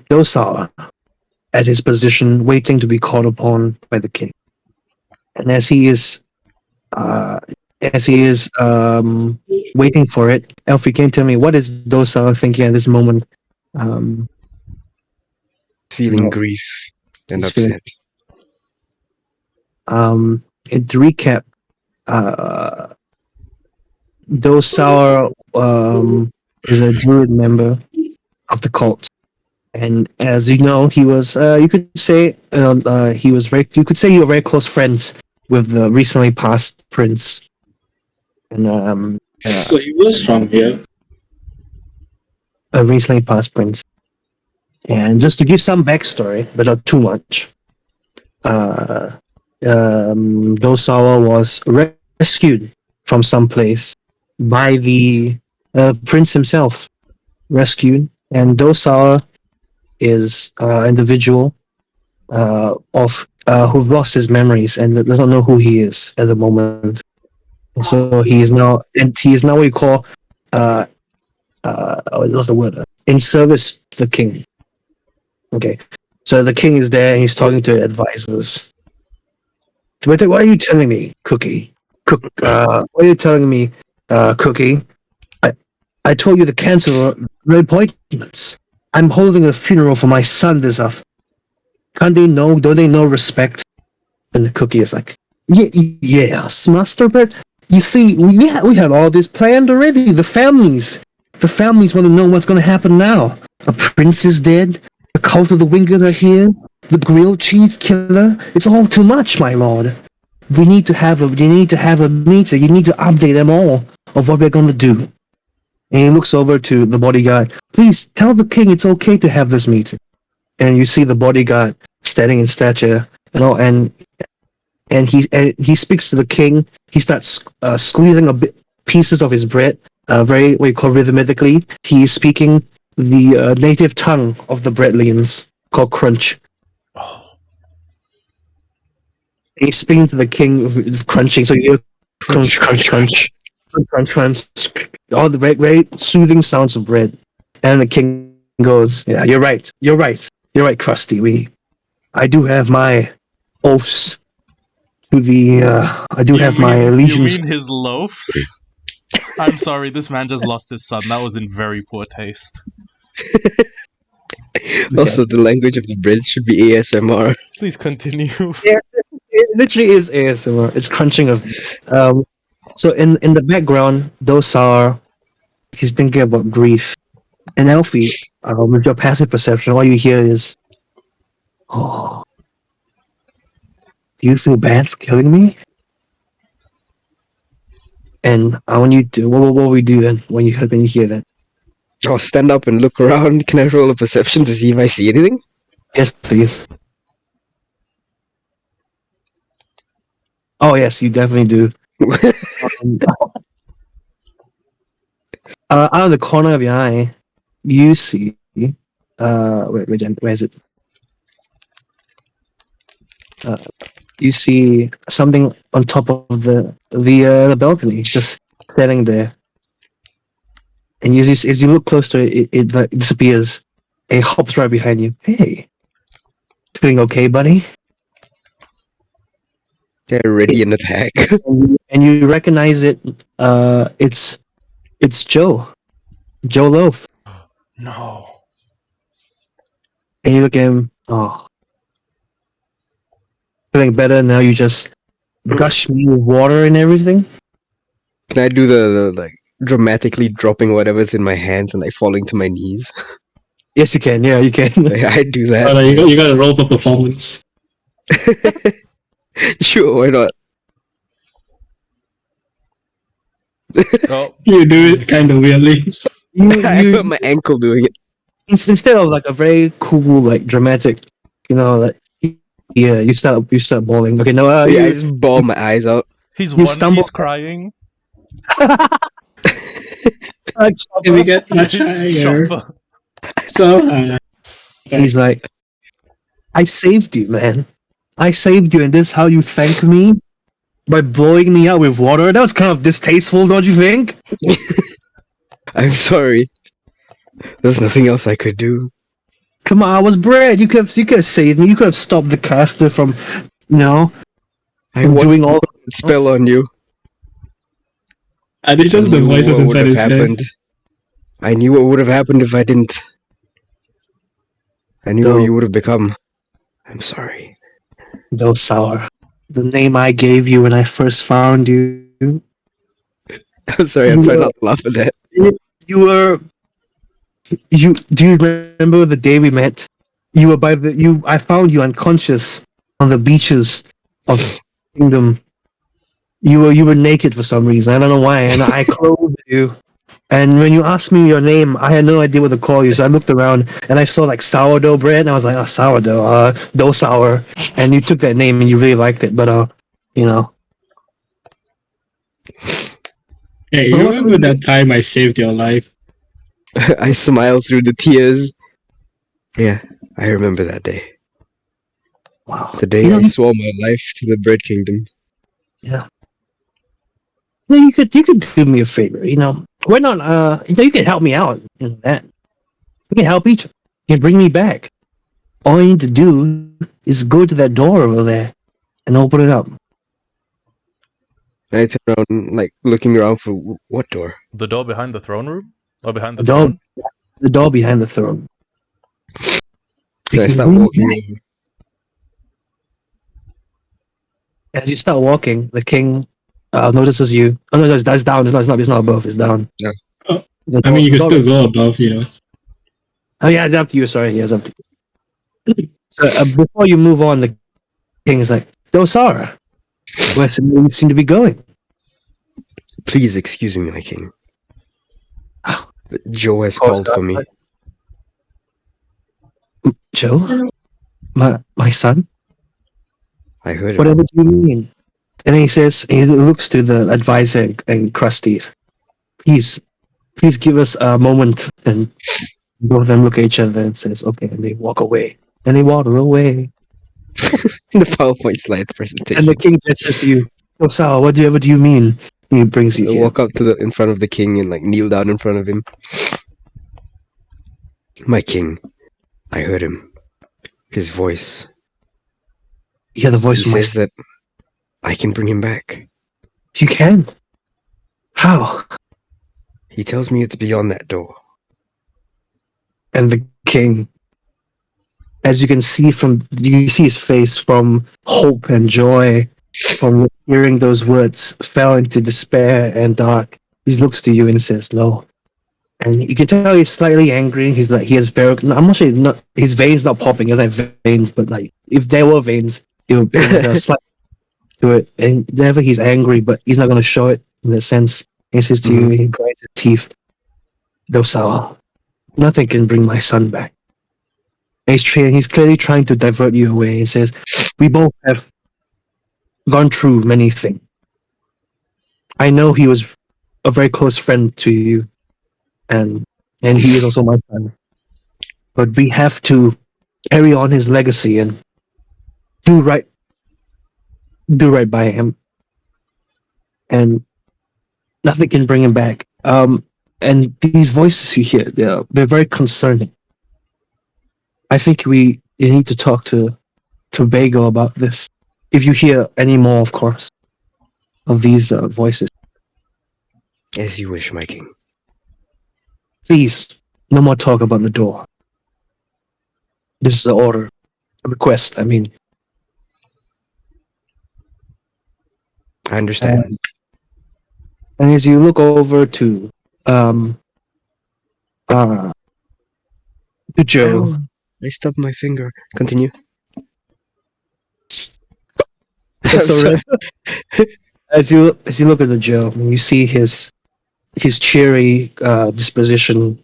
Dosar at his position, waiting to be called upon by the king. And as he is waiting for it, Elfi, can you tell me what is Dosar thinking at this moment? Feeling No. grief and He's upset. And to recap, Dosar is a druid member of the cult, and as you know, he was you could say you could say you were very close friends with the recently passed prince, and So he was from here. a recently passed prince. And just to give some backstory, but not too much, Dosawa was rescued from some place by the prince himself. Rescued, and Dosawa is an individual who lost his memories and doesn't know who he is at the moment. So he is now what you call uh what's the word? In service to the king. Okay. So the king is there and he's talking to advisors. What are you telling me, Cookie? What are you telling me, Cookie? I, I told you the cancer were appointments. I'm holding a funeral for my son this afternoon. Can't they know? Don't they know respect? And the Cookie is like, yes, Master, but you see, we had all this planned already. The families want to know what's going to happen now. A prince is dead. The cult of the Winged are here. The grilled cheese killer. It's all too much, my lord. You need to have a meeting. You need to update them all of what we're going to do. And he looks over to the bodyguard. Please tell the king it's okay to have this meeting. And you see the bodyguard standing in stature, and he speaks to the king. He starts squeezing pieces of his bread, very what you call rhythmically. He is speaking the native tongue of the Breadlians called Crunch. Oh, He's speaking to the king of crunching, so you hear crunch, crunch, crunch, crunch, crunch, all the very soothing sounds of bread. And the king goes, "Yeah, you're right. You're right. You're right, Krusty. I do have my oaths to the. I do have my you allegiance." mean his loafs? I'm sorry, this man just lost his son. That was in very poor taste. Also, the language of the bread should be ASMR. Please continue. Yeah, it literally is ASMR. It's crunching of. So in the background, those are he's thinking about grief. And Elfi, with your passive perception, all you hear is, "Oh, do you feel bad for killing me?" And I want you to what will we do then when you hear that? I'll stand up and look around. Can I roll a perception to see if I see anything? Yes, please. Oh yes, you definitely do. Um, out of the corner of your eye, you see. Where is it? You see something on top of the balcony, just standing there. And as you look close to it, it like disappears. It hops right behind you. Hey, feeling okay, buddy? They're ready an attack. And you recognize it. It's Joe Loaf. No. And you look at him. Oh, feeling better now. You just gush me with water and everything. Can I do the like dramatically dropping whatever's in my hands and like falling to my knees? Yes, you can. Yeah, you can. I do But that. you got to roll for performance. Sure, why not? Oh, You do it kind of weirdly. I hurt my ankle doing it. Instead of like a very cool, like dramatic, like yeah, you start bawling. Okay, no, Yeah, I just bawl my eyes out. he's You One stumble- Piece crying. Can we get much He's higher? Chopper. So, He's like, I saved you, man. I saved you, and this is how you thank me? By blowing me out with water? That was kind of distasteful, don't you think? I'm sorry. There's nothing else I could do. Come on, I was bread. You could have saved me. You could have stopped the caster from, I from want doing all. to spell on you. and it's just the knew voices what would inside have his head. happened. I knew what would have happened if I didn't. I knew what you would have become. I'm sorry. Though sour. The name I gave you when I first found you. I'm sorry. I'm trying not to laugh at that. You were. Do you remember the day we met? You were I found you unconscious on the beaches of Kingdom. You were naked for some reason. I don't know why, and I clothed you. And when you asked me your name, I had no idea what to call you. So I looked around and I saw like sourdough bread, and I was like, "Oh, sourdough, dough sour." And you took that name and you really liked it, but you know. Hey, So you what's remember that time I saved your life? I smiled through the tears. Yeah, I remember that day. Wow. The day I swore my life to the Bread Kingdom. Yeah. you could do me a favor. Why not? You can help me out in that. We can help each other. You can bring me back. All you need to do is go to that door over there and open it up. I turn around, like looking around for what door? The door behind the throne room? Or behind The the door, throne? the door behind the throne. And I You can start bring me walking. back. As you start walking, the king notices you. Oh no, that's down. It's not above. It's down. Yeah. Oh, The I mean, you the can still go above, you know. Oh yeah, it's up to you. Sorry, yeah, it's up to you. So before you move on, the king is like, Dosara, where you seem to be going? Please excuse me, my king. But Joe has Of course called for me. Joe, my son. I heard him. Whatever do you mean? And he says, he looks to the advisor and Krusty. Please give us a moment. And both of them look at each other and says, okay, and they walk away. And they waddle away. The PowerPoint slide And presentation. the king gestures to you, Dosara, whatever do you mean? And he brings you I here. walk up to the in front of the king and like kneel down in front of him. My king, I heard him. His voice. You hear the voice He of my says son. that I can bring him back. You can? How? He tells me it's beyond that door. And the king, as you can see you see his face from hope and joy, from hearing those words, fell into despair and dark. He looks to you and says, no. And you can tell he's slightly angry. He's like, he has very, I'm not sure, his veins not popping, he doesn't have veins, but like, if there were veins, it would have a slight to it. And whenever he's angry, but he's not going to show it in that sense. He says to you, he grinds his teeth, Dosal, nothing can bring my son back. And he's clearly trying to divert you away. He says, we both have gone through many things. I know he was a very close friend to you, and he is also my son. But we have to carry on his legacy and do right by him, and nothing can bring him back. And these voices you hear, they're very concerning. I think you need to talk to Bagel about this. If you hear any more, of course, of these voices, As you wish, my king. please, no more talk about the door. This is an order, a request. I mean, I understand. and as you look over to um uh to Joe, Ow, I stubbed my finger. Continue. I'm so sorry. as you look at the Joe, and you see his cheery disposition,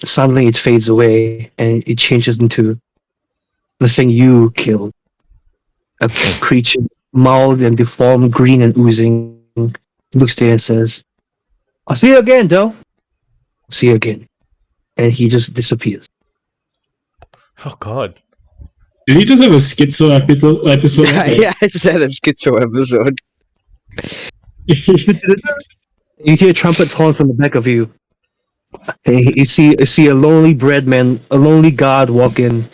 suddenly it fades away and it changes into the thing you killed, a creature mauled and deformed, green and oozing. Looks there and says, "I'll see you again, Joe. See you again," and he just disappears. Oh god. Did he just have a schizo episode? Yeah, I just had a schizo episode. You hear trumpets horn from the back of you. And you see a lonely breadman, a lonely god walk in.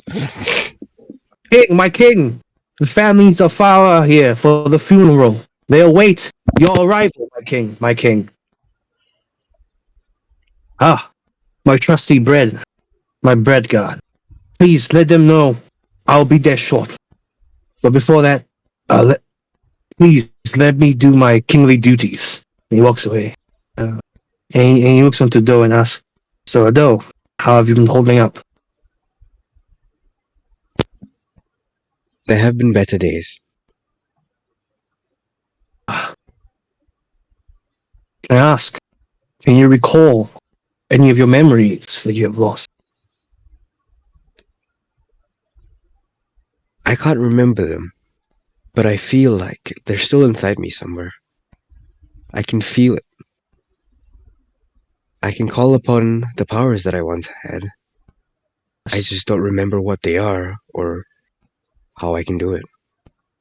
King, my king, the families of Fala are here for the funeral. They await your arrival, my king, my king. Ah, my trusty my bread god. Please let them know I'll be there shortly. But before that, please let me do my kingly duties. And he walks away. And he looks onto Doe and asks, so Doe, how have you been holding up? There have been better days. Can I ask, can you recall any of your memories that you have lost? I can't remember them, but I feel like they're still inside me somewhere. I can feel it. I can call upon the powers that I once had. I just don't remember what they are or how I can do it.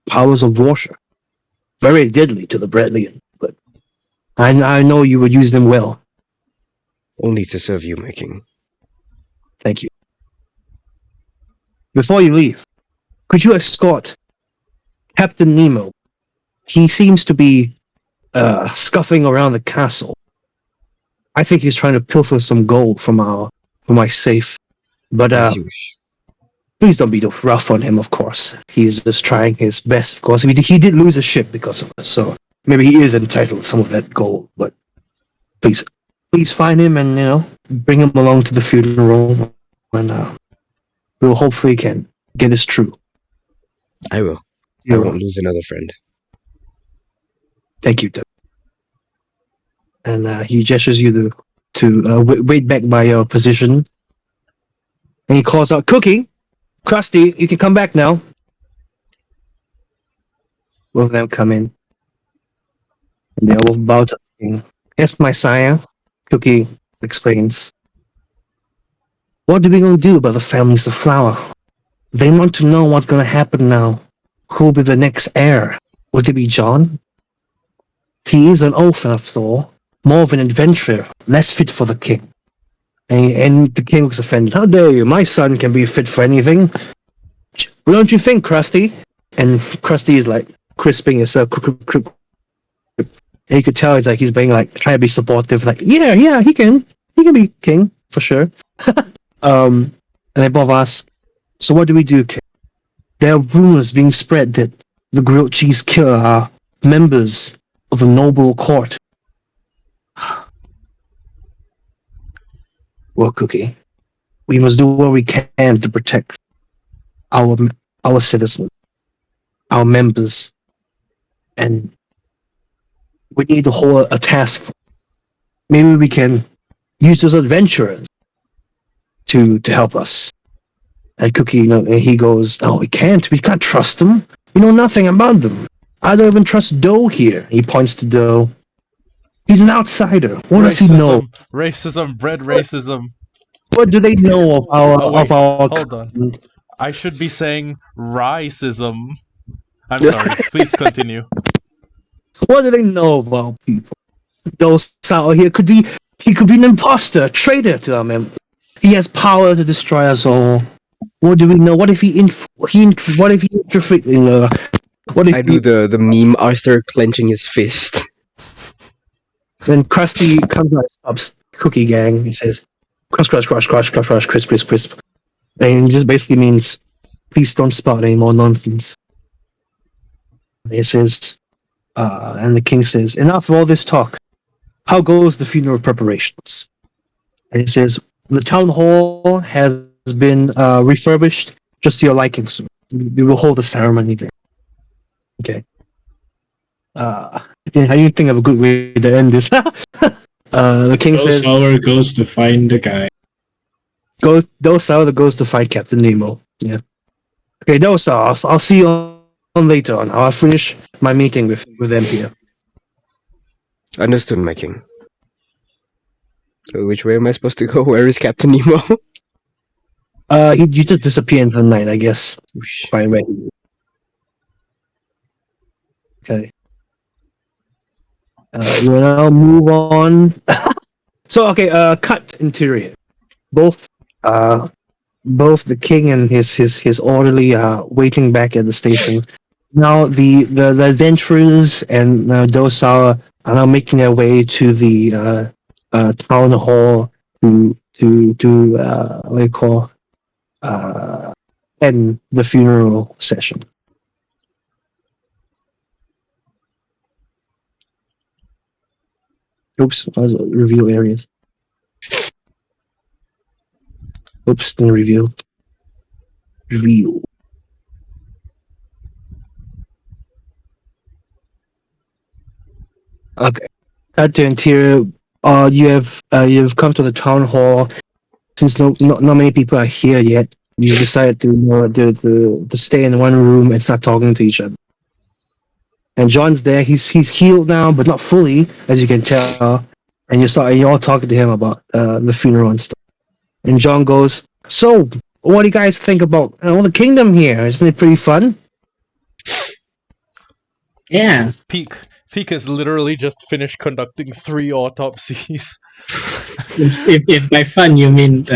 Powers of worship. Very deadly to the Bradleyan, but I know you would use them well. Only to serve you, my king. Thank you. Before you leave, could you escort Captain Nemo? He seems to be scuffing around the castle. I think he's trying to pilfer some gold from my safe. But As you wish. please don't be too rough on him, of course. He's just trying his best, of course. He did lose a ship because of us, so maybe he is entitled to some of that gold. But please find him and bring him along to the funeral, and we'll hopefully can get this true. I will. I You're won't lose another friend. Thank you, Doug. And he gestures you to wait back by your position. And he calls out, Cookie, Krusty, you can come back now. Both of them come in. And they all bow to the king. Yes, my sire, Cookie explains. What are we going to do about the families of Flower? They want to know what's going to happen now. Who will be the next heir? Would it be John? He is an oaf after all. More of an adventurer, less fit for the king. And the king looks offended. How dare you? My son can be fit for anything. Well, don't you think, Krusty? And Krusty is like crisping himself. And you could tell he's being like trying to be supportive. Like, yeah, he can be king for sure. And they both ask, so what do we do, king? There are rumors being spread that the grilled cheese killer are members of the noble court. Well, Cookie, we must do what we can to protect our citizens, our members, and we need to hold a task force. Maybe we can use those adventurers to help us. And Cookie, he goes, "No, we can't. We can't trust them. We know nothing about them. I don't even trust Doe here." He points to Doe. He's an outsider. What does he know? Racism, bred racism. What do they know of our Oh, wait, of our? hold on. I should be saying racism. I'm sorry. Please continue. What do they know about people? Those out here he could be an imposter, a traitor to our members. He has power to destroy us all. What do we know? What if he interfered? What if I do the meme Arthur clenching his fist. Then Krusty comes out and stops Cookie Gang. He says, "Crush, crush, crush, crush, crush, crush, crisp, crisp, crisp," and it just basically means, "Please don't spout any more nonsense." He says, and the king says, "Enough of all this talk. How goes the funeral preparations?" And he says, "The town hall has been refurbished just to your liking, sir. We will hold a ceremony there." Okay. I didn't think of a good way to end this. The king says, Sour goes to find the guy. Sour goes to fight Captain Nemo. Yeah. Okay, Sour, I'll see you on later on. I'll finish my meeting with them here. Understood, my king. Which way am I supposed to go? Where is Captain Nemo? You just disappear into the night, I guess. Whoosh. Fine, right. Okay. We'll now move on. So, okay, cut interior. Both the king and his orderly are waiting back at the station. Now the adventurers and Dosala are now making their way to the town hall to what do you call end the funeral session. Oops, I was reveal areas. Oops, didn't reveal. Reveal. Okay. At the interior, you've come to the town hall. Since not many people are here yet, you decided to stay in one room and start talking to each other. And John's there. He's healed now, but not fully, as you can tell. And you're all talking to him about the funeral and stuff. And John goes, "So, what do you guys think about the kingdom here? Isn't it pretty fun?" Yeah. Peak has literally just finished conducting 3 autopsies. If by fun you mean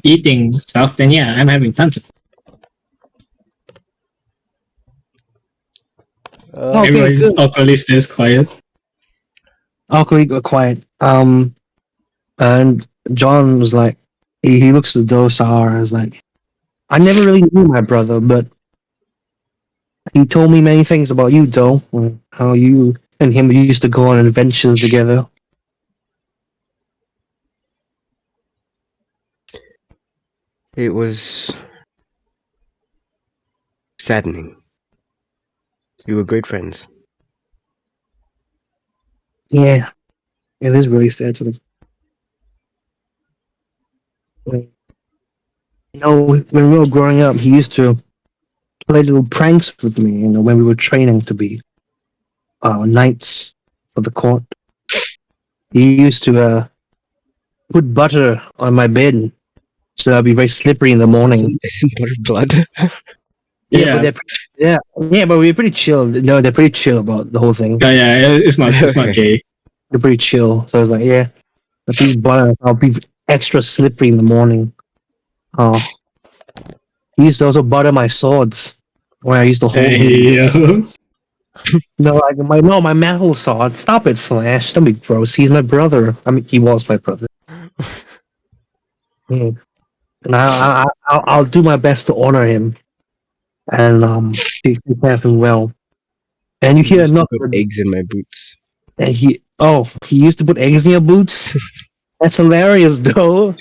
eating stuff, then yeah, I'm having tons of. Okay, Everybody just good. awkwardly stays quiet. Awkwardly got quiet. And John was like, he looks at those sour and is like, I never really knew my brother, but he told me many things about you, though, and how you and him used to go on adventures together. It was saddening. We were great friends. Yeah, it is really sad to them. You know, when we were growing up, he used to play little pranks with me, you know, when we were training to be knights for the court. He used to put butter on my bed so I'd be very slippery in the morning. Isn't butter blood? Yeah. But but we're pretty chill. No, they're pretty chill about the whole thing. Yeah, it's not Okay. gay. They're pretty chill. So I was like, yeah, if you butter, I'll be extra slippery in the morning. Oh, he used to also butter my swords when I used to hold him. Yeah. No, like my metal sword. Stop it, Slash. Don't be gross. He's my brother. I mean, he was my brother. Mm. And I'll do my best to honor him and take care of him well. And you He hear a used to knock, put eggs in my boots. and he used to put eggs in your boots. That's hilarious, though.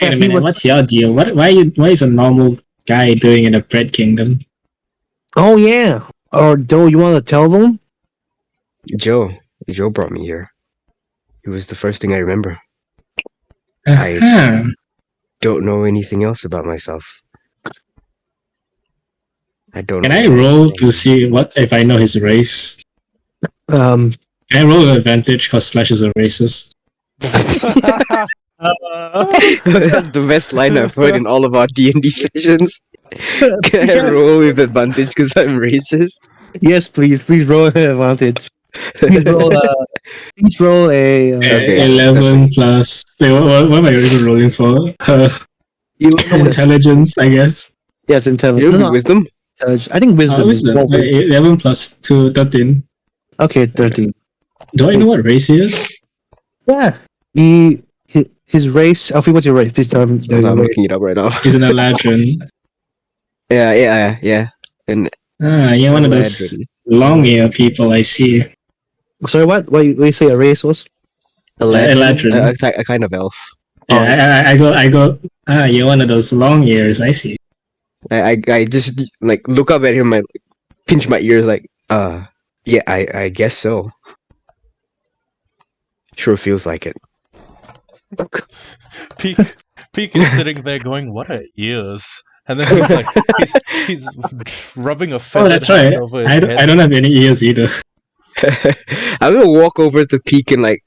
Wait a He minute, was- what's your deal? Why is a normal guy doing in a bread kingdom? Oh yeah. Or Joe, you want to tell them? Joe brought me here. It was the first thing I remember. Uh-huh. Don't know anything else about myself. I don't. Can know I roll to see what if I know his race? Um. Can I roll an advantage because Slash is a racist? That's the best line I've heard in all of our D&D sessions. Can I roll with advantage because I'm racist? Yes, please roll an advantage. Please roll. Please roll a. Okay, 11 definitely. plus. Wait, what am I even rolling for? Intelligence, I guess. Yes, intelligence. It'll be wisdom. I think wisdom. Wisdom. Roll So wisdom. 11 plus 2, 13. Okay, 13. Do I know what race he is? Yeah. His race. Elfi, what's your race? Please tell him. Hold on, I'm looking it up right now. He's an Eladrin. Yeah. And You're one of those Eladrin. long ear people I see. Sorry, what? What you say a race was? Eladrin. A kind of elf. Yeah, I go. You're one of those long ears. I see. I just like look up at him and pinch my ears like, yeah, I guess so. Sure feels like it. Peak is sitting there going, "What are ears?" And then he's like, he's rubbing a feather. Oh, that's right. Over his I head. don't have any ears either. I'm gonna walk over to Peak and like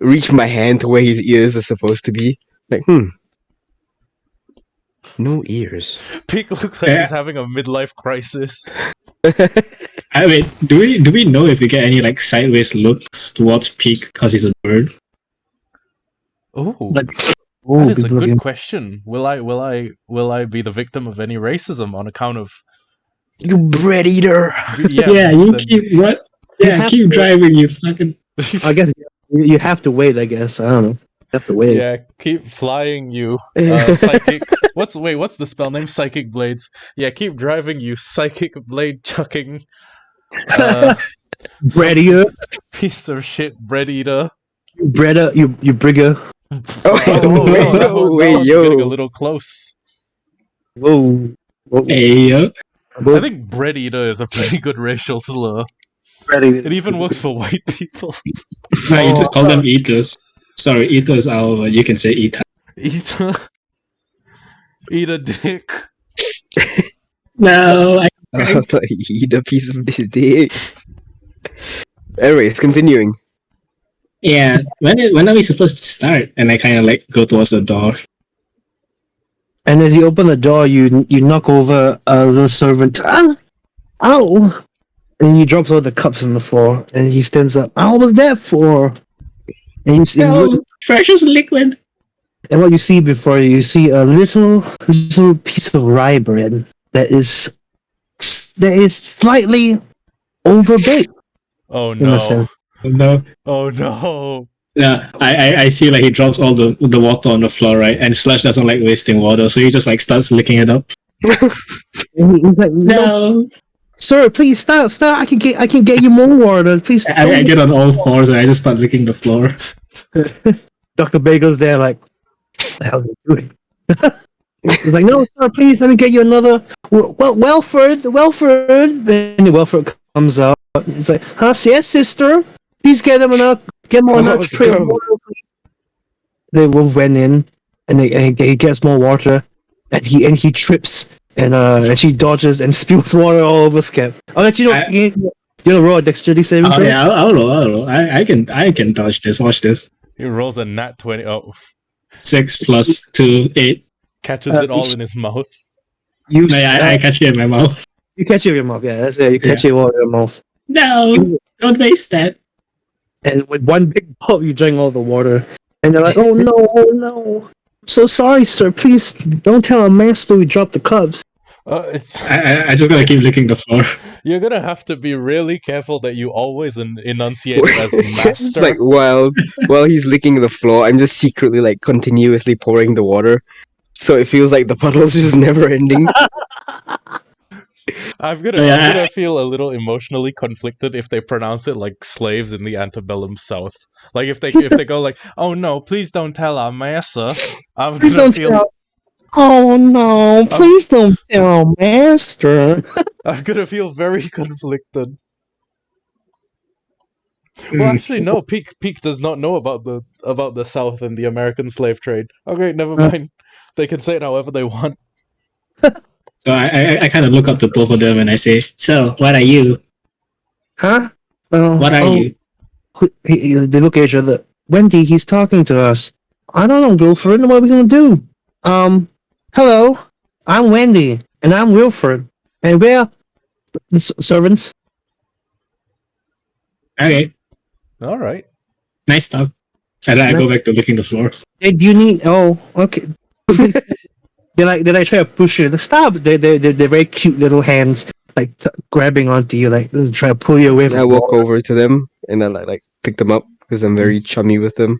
reach my hand to where his ears are supposed to be. Like, no ears. Peak looks like he's having a midlife crisis. I mean, do we know if we get any like sideways looks towards Peak because he's a bird? Oh, Like, that is a people good looking- question. Will I be the victim of any racism on account of? You bread eater. Yeah, you then- keep what? You Yeah, have keep to- driving, you fucking. I guess you have to wait. I guess I don't know. You have to wait. Yeah, keep flying, you psychic. What's the spell name? Psychic blades. Yeah, keep driving, you psychic blade chucking. Bread eater, Piece of shit, bread eater. breader, you brigger. Whoa, wait, getting a little close. Whoa. Hey, I think bread eater is a pretty good racial slur. Bread eater. It even works for white people. no, you just call them eaters. Sorry, eaters are. You can say eater. Eater. Eat a dick. No, I thought he eat a piece of this dick. Anyways, continuing. yeah. When are we supposed to start? And I kind of like go towards the door. And as you open the door, you knock over a little servant. Ow! And he drops all the cups on the floor, and he stands up. How was that for? And No, precious liquid. and what you see before you see a little piece of rye bread that is slightly overbaked Oh in a no. sense. No. Oh no. Yeah, I see like he drops all the water on the floor, right? And Slush doesn't like wasting water, so he just like starts licking it up. And he's like, No. sir, please stop. I can get you more water. Please. I get on all fours and I just start licking the floor. Dr. Bagel's there, like, what the hell are you doing? He's like, no, sir, please, let me get you another. Well, Welford. Then Welford comes out. He's like, huh, yes, sister. Please get him another Let's tray of go. water. They both went in, and he gets more water, and he trips, and she dodges and spills water all over Scep. I'll let you know. You roll a dexterity saving Oh throw? yeah, I'll roll. I can dodge this. Watch this. He rolls a nat 20. Oh, 6 plus 2, 8. catches it all in his mouth. You No, yeah, I catch it in my mouth. you catch it with your mouth. Yeah, that's it. You catch it with your mouth. No, don't waste that. And with one big gulp, you drink all the water. And they're like, oh no. I'm so sorry, sir. Please don't tell our master we dropped the cups. It's I just gotta keep licking the floor. You're gonna have to be really careful that you always enunciate it as It's master. like while he's licking the floor, I'm just secretly like continuously pouring the water, so it feels like the puddle's just never ending. I'm gonna Yeah. I'm gonna feel a little emotionally conflicted if they pronounce it like slaves in the antebellum South. Like if they go like, oh no, please don't tell our master. I'm Please gonna don't feel tell. Oh no! Please don't tell master. I'm gonna feel very conflicted. Well, actually, no. Peak does not know about the South and the American slave trade. Okay, never mind. They can say it however they want. So I kind of look up to both of them and I say, so, what are you? Huh? Well, What are you? They look at each other. Wendy, he's talking to us. I don't know, Wilford. What are we gonna do? Hello. I'm Wendy, and I'm Wilford, and we're the servants. Okay, All right. nice talk. And then I go back to licking the floor. Hey, do you need? Oh, okay. They like try to push you. Stop! They're very cute little hands, like grabbing onto you, like try to pull you away from. I walk over to them and I like pick them up because I'm very chummy with them.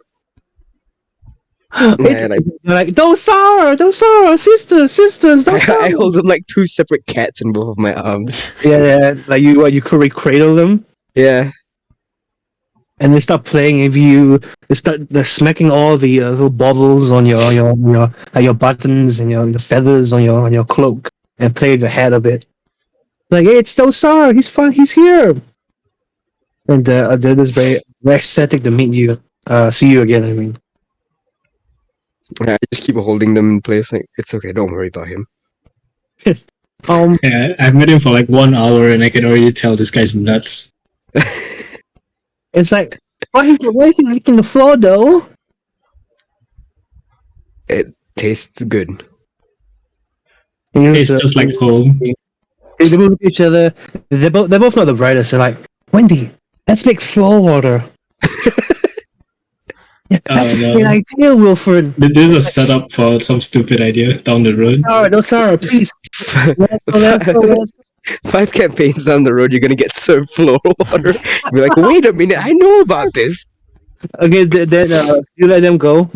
They're And like, Dosara, sisters, I Dosara. hold them like two separate cats in both of my arms. Yeah, like you could cradle them, Yeah. and they start playing with you. They're smacking all the little baubles on your buttons and your feathers on your cloak, and play with your head a bit. Like, hey, it's Dosara. He's fun. He's here. And they're just very ecstatic to meet you. See you again. I mean. I just keep holding them in place. Like, it's okay. Don't worry about him. Yeah, I've met him for like 1 hour and I can already tell this guy's nuts. It's like, why is he licking the floor though? It tastes good. It's just like home. They both look at each other. They're both not the brightest. They're like, Wendy, let's make floor water. Yeah, that's a great idea, Wilford. This is a setup for some stupid idea down the road. Sarah, please. Let's go. 5 campaigns down the road, you're gonna get served floor water. Be like, wait a minute, I know about this. Okay, then you let them go.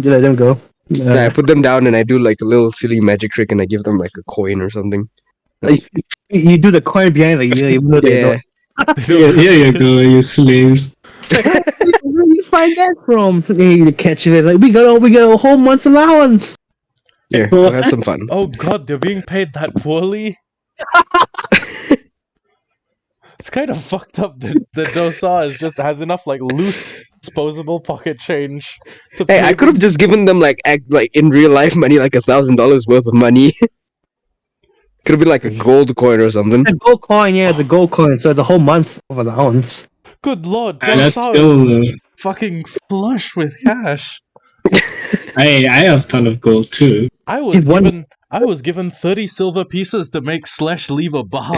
I put them down and I do like a little silly magic trick and I give them like a coin or something. You do the coin behind the ear, even though they Yeah. Here you go, you slaves. Where did you find that from? You catch it. Like we got a whole month's allowance. Here. We'll have some fun. Oh god, they're being paid that poorly? It's kind of fucked up that Dosa has enough like loose disposable pocket change to Hey, pay I could have just given them like in real life money, like $1,000 worth of money. Could have been like a gold coin or something. A gold coin, yeah, it's a gold coin, so it's a whole month of allowance. Good lord, That's Dosa still. is fucking flush with cash. I have a ton of gold too. I was given 30 silver pieces to make Slash leave a bar.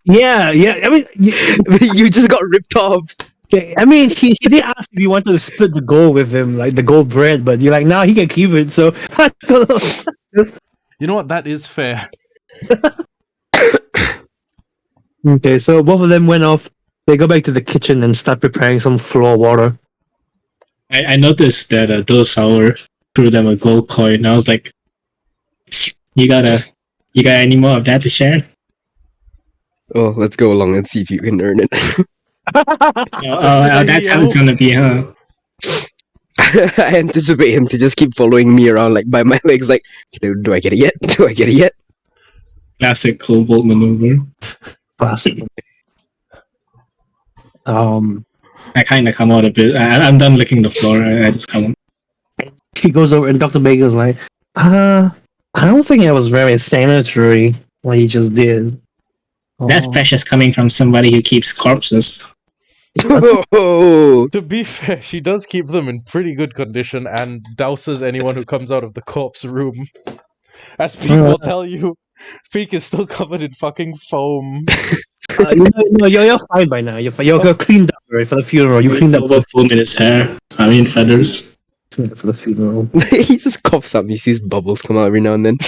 Yeah, yeah. I mean, You just got ripped off. he did ask if you wanted to split the gold with him, like the gold bread, but you're like, nah, he can keep it. So I don't know. You know what? That is fair. Okay, so both of them went off. They go back to the kitchen and start preparing some floor water. I noticed that those sour threw them a gold coin. I was like, you got any more of that to share? Oh, let's go along and see if you can earn it. That's how it's gonna be, huh? I anticipate him to just keep following me around, like by my legs. Like, do I get it yet? Do I get it yet? Classic kobold maneuver. Classic. I kind of come out a bit. I'm done licking the floor. I just come. He goes over and Dr. Baker's like, I don't think it was very sanitary what he just did. That's precious coming from somebody who keeps corpses. Oh, To be fair, she does keep them in pretty good condition and douses anyone who comes out of the corpse room. As Peak will tell you, Peak is still covered in fucking foam. You're fine by now. You're cleaned up, right, for the funeral. You cleaned up Over foam in his hair. I mean feathers. for the funeral. he just coughs up. He sees bubbles come out every now and then.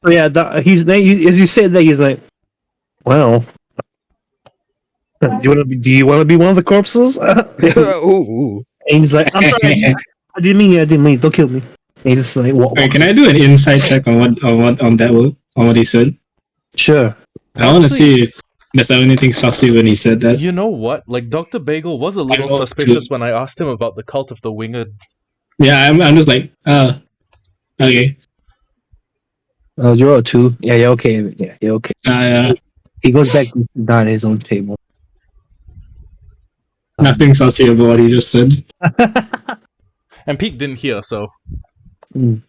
So yeah, as you said that, he's like, well, do you want to be one of the corpses? And Ooh. he's like, I'm sorry, I didn't mean, don't kill me. And he just like, Wait, can I do an inside check on what he said? Sure. I want to see if there's anything saucy when he said that. You know what? Like, Dr. Bagel was a little know, suspicious too. when I asked him about the cult of the winged. Yeah, I'm just like, okay. Oh, you're a 2. Yeah, you're okay. Yeah, you're okay. He goes back to down at his own table. Nothing saucy about what he just said. And Peak didn't hear, so. And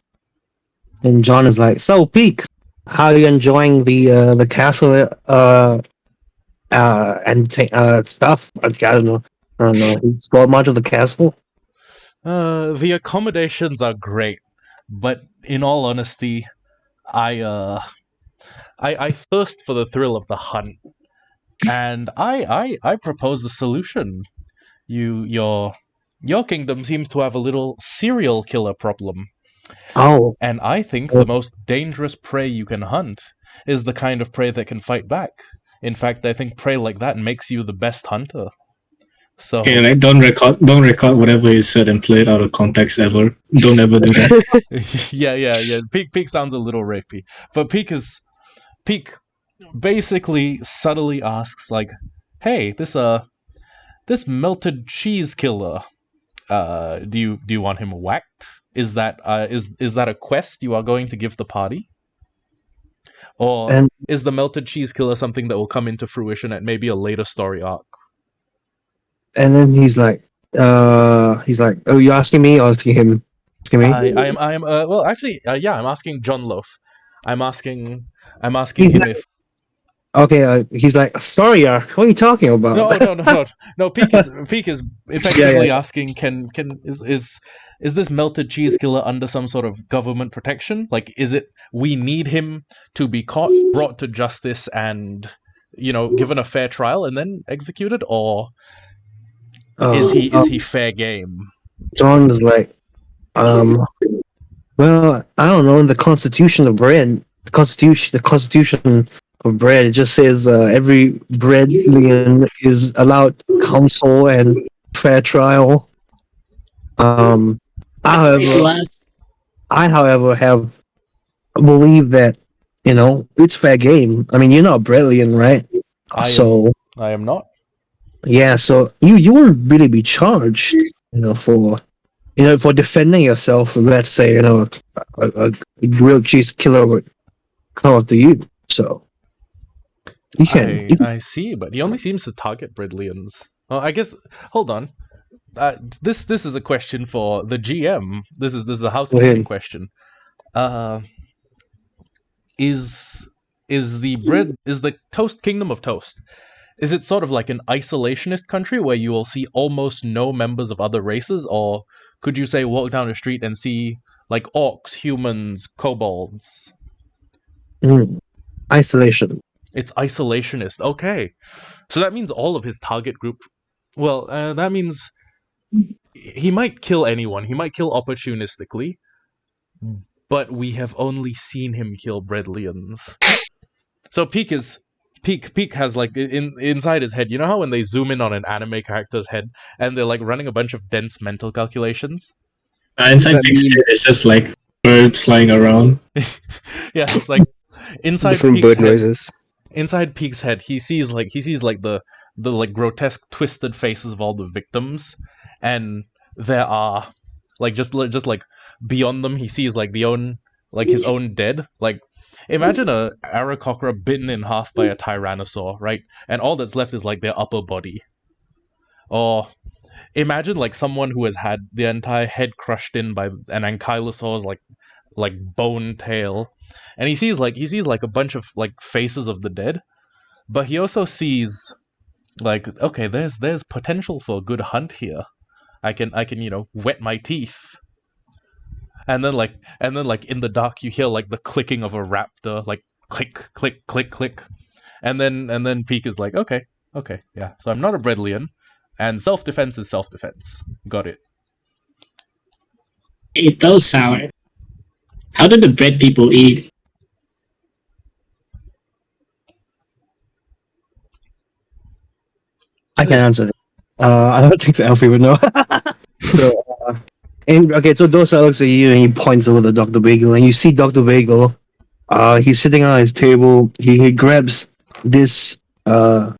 John is like, so Peak, how are you enjoying the castle and stuff? I don't know. You explored much of the castle? The accommodations are great, but in all honesty, I thirst for the thrill of the hunt, and I propose a solution. Your kingdom seems to have a little serial killer problem, Oh, and I think the most dangerous prey you can hunt is the kind of prey that can fight back. In fact, I think prey like that makes you the best hunter. So Okay, like don't record whatever he said and play it out of context ever. Don't ever do that. yeah. Peak sounds a little rapey, but Peak basically subtly asks like, "Hey, this melted cheese killer, do you want him whacked? Is that a quest you are going to give the party, or and is the melted cheese killer something that will come into fruition at maybe a later story arc?" then he's like, oh, you asking me or asking him? Asking me? I am well actually yeah, I'm asking John Loaf. I'm asking He's him not- if Okay, he's like, story arc. What are you talking about? no. Peak is effectively asking, can is this melted cheese killer under some sort of government protection? Like, is it we need him to be caught, brought to justice, and given a fair trial and then executed, or is he fair game? John was like, well, I don't know. In the Constitution of Bread, the Constitution of Bread, it just says every breadlian is allowed counsel and fair trial. However, however, have believe that it's fair game. I mean, you're not Breadlian, right? I am not. Yeah, so you wouldn't really be charged, for defending yourself. Let's say a grilled cheese killer would come up to you. So you can. I see, but he only seems to target Bridlians. Oh, I guess. Hold on. This is a question for the GM. This is a housekeeping question. Is the Toast Kingdom of Toast? Is it sort of like an isolationist country where you will see almost no members of other races, or could you say walk down the street and see like orcs, humans, kobolds? Mm. Isolation. It's isolationist. Okay. So that means all of his target group. Well, that means he might kill anyone. He might kill opportunistically, but we have only seen him kill Bredlians. So Peak has like inside his head. You know how when they zoom in on an anime character's head and they're like running a bunch of dense mental calculations? Inside that Peak's mean? head, it's just like birds flying around. Yeah, it's like inside Different Peak's bird head. noises. Inside Peak's head, he sees like the like grotesque twisted faces of all the victims, and there are like just like beyond them, he sees like his own dead. Like imagine a Aarakocra bitten in half by a Tyrannosaur, right? And all that's left is like their upper body. Or imagine like someone who has had the entire head crushed in by an Ankylosaur's like bone tail, and he sees like a bunch of like faces of the dead, but he also sees like, okay, there's potential for a good hunt here. I can wet my teeth. And then in the dark you hear like the clicking of a raptor, like click click click click. And then Peak is like, okay, yeah. So I'm not a Bredlian, and self-defense is self-defense. Got it. It does sour. How did the bread people eat? I can answer that. I don't think Elfi would know. So, and okay, so Dosa looks at you and he points over to Dr. Bagel, and you see Dr. Bagel. He's sitting on his table. He grabs this uh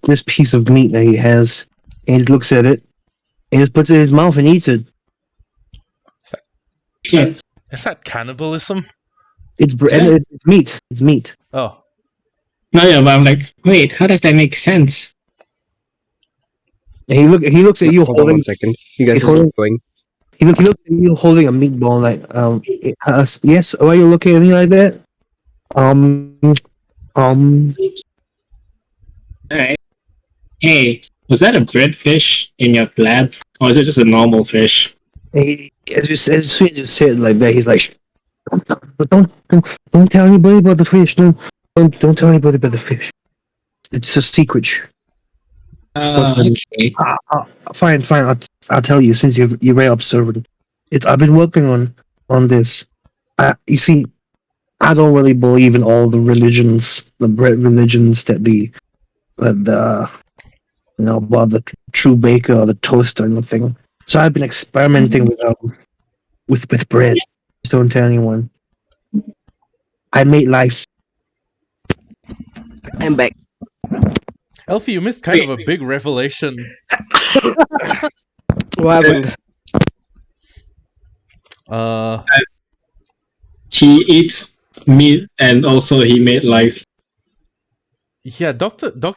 this piece of meat that he has, and he looks at it, and just puts it in his mouth and eats it. Yes. Is that cannibalism? It's meat. It's meat. Oh, No, yeah, but I'm like, wait, how does that make sense? And he looks at you Hold on holding. 1 second. You guys He's just keep holding. going. He looks at you holding a meatball. Like yes. Why are you looking at me like that? Um. Alright. Hey, was that a breadfish in your lab? Or is it just a normal fish? As soon as you say it like that, he's like, don't tell anybody about the fish. Don't tell anybody about the fish. It's a secret. Okay. Fine. I'll tell you since you're very observant. I've been working on this. You see, I don't really believe in all the religions, the bread religions that about the true baker or the toaster and the thing. So I've been experimenting with bread. Just don't tell anyone. I made life. I'm back. Elfi, you missed kind of a big revelation. What happened? He eats meat and also he made life. Yeah, Doctor Did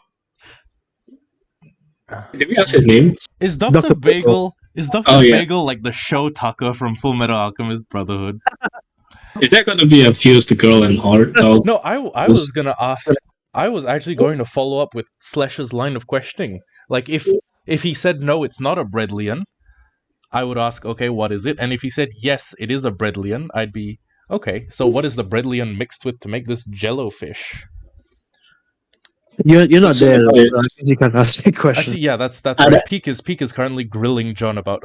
we ask his name? is Doctor Dr. Bagel is Doctor Oh, yeah. Bagel like the show Tucker from Full Metal Alchemist Brotherhood? Is that going to be a fuse to girl and heart dog? No, I was gonna ask. I was actually going to follow up with Slash's line of questioning. Like if he said no, it's not a Bredlian, I would ask, okay, what is it? And if he said yes, it is a Bredlian, I'd be okay. So what is the Bredlian mixed with to make this Jello fish? You're not there. It's- You can ask a question. Actually, yeah, that's right. Peak is currently grilling John about.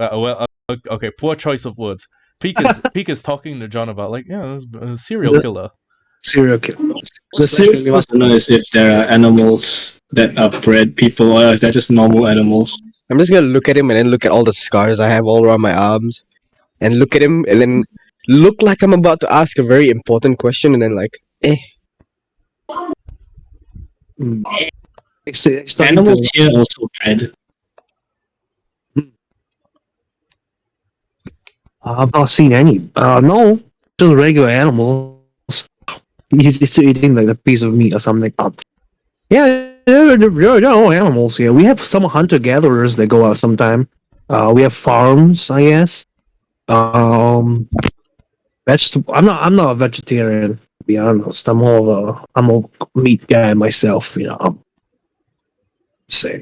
Okay, poor choice of words. Peak is talking to John about like, yeah, this a serial killer. Serial killer. What Slash really wants to know is if there are animals that are bred people or if they're just normal animals. I'm just gonna look at him and then look at all the scars I have all around my arms, and look at him and then look like I'm about to ask a very important question, and then like, Animals here also bred. I've not seen any. No, just regular animals. He's still eating like a piece of meat or something. Yeah, there are animals here. We have some hunter gatherers that go out sometime. We have farms, I guess. Vegetable. I'm not a vegetarian, to be honest. I'm a meat guy myself. Say.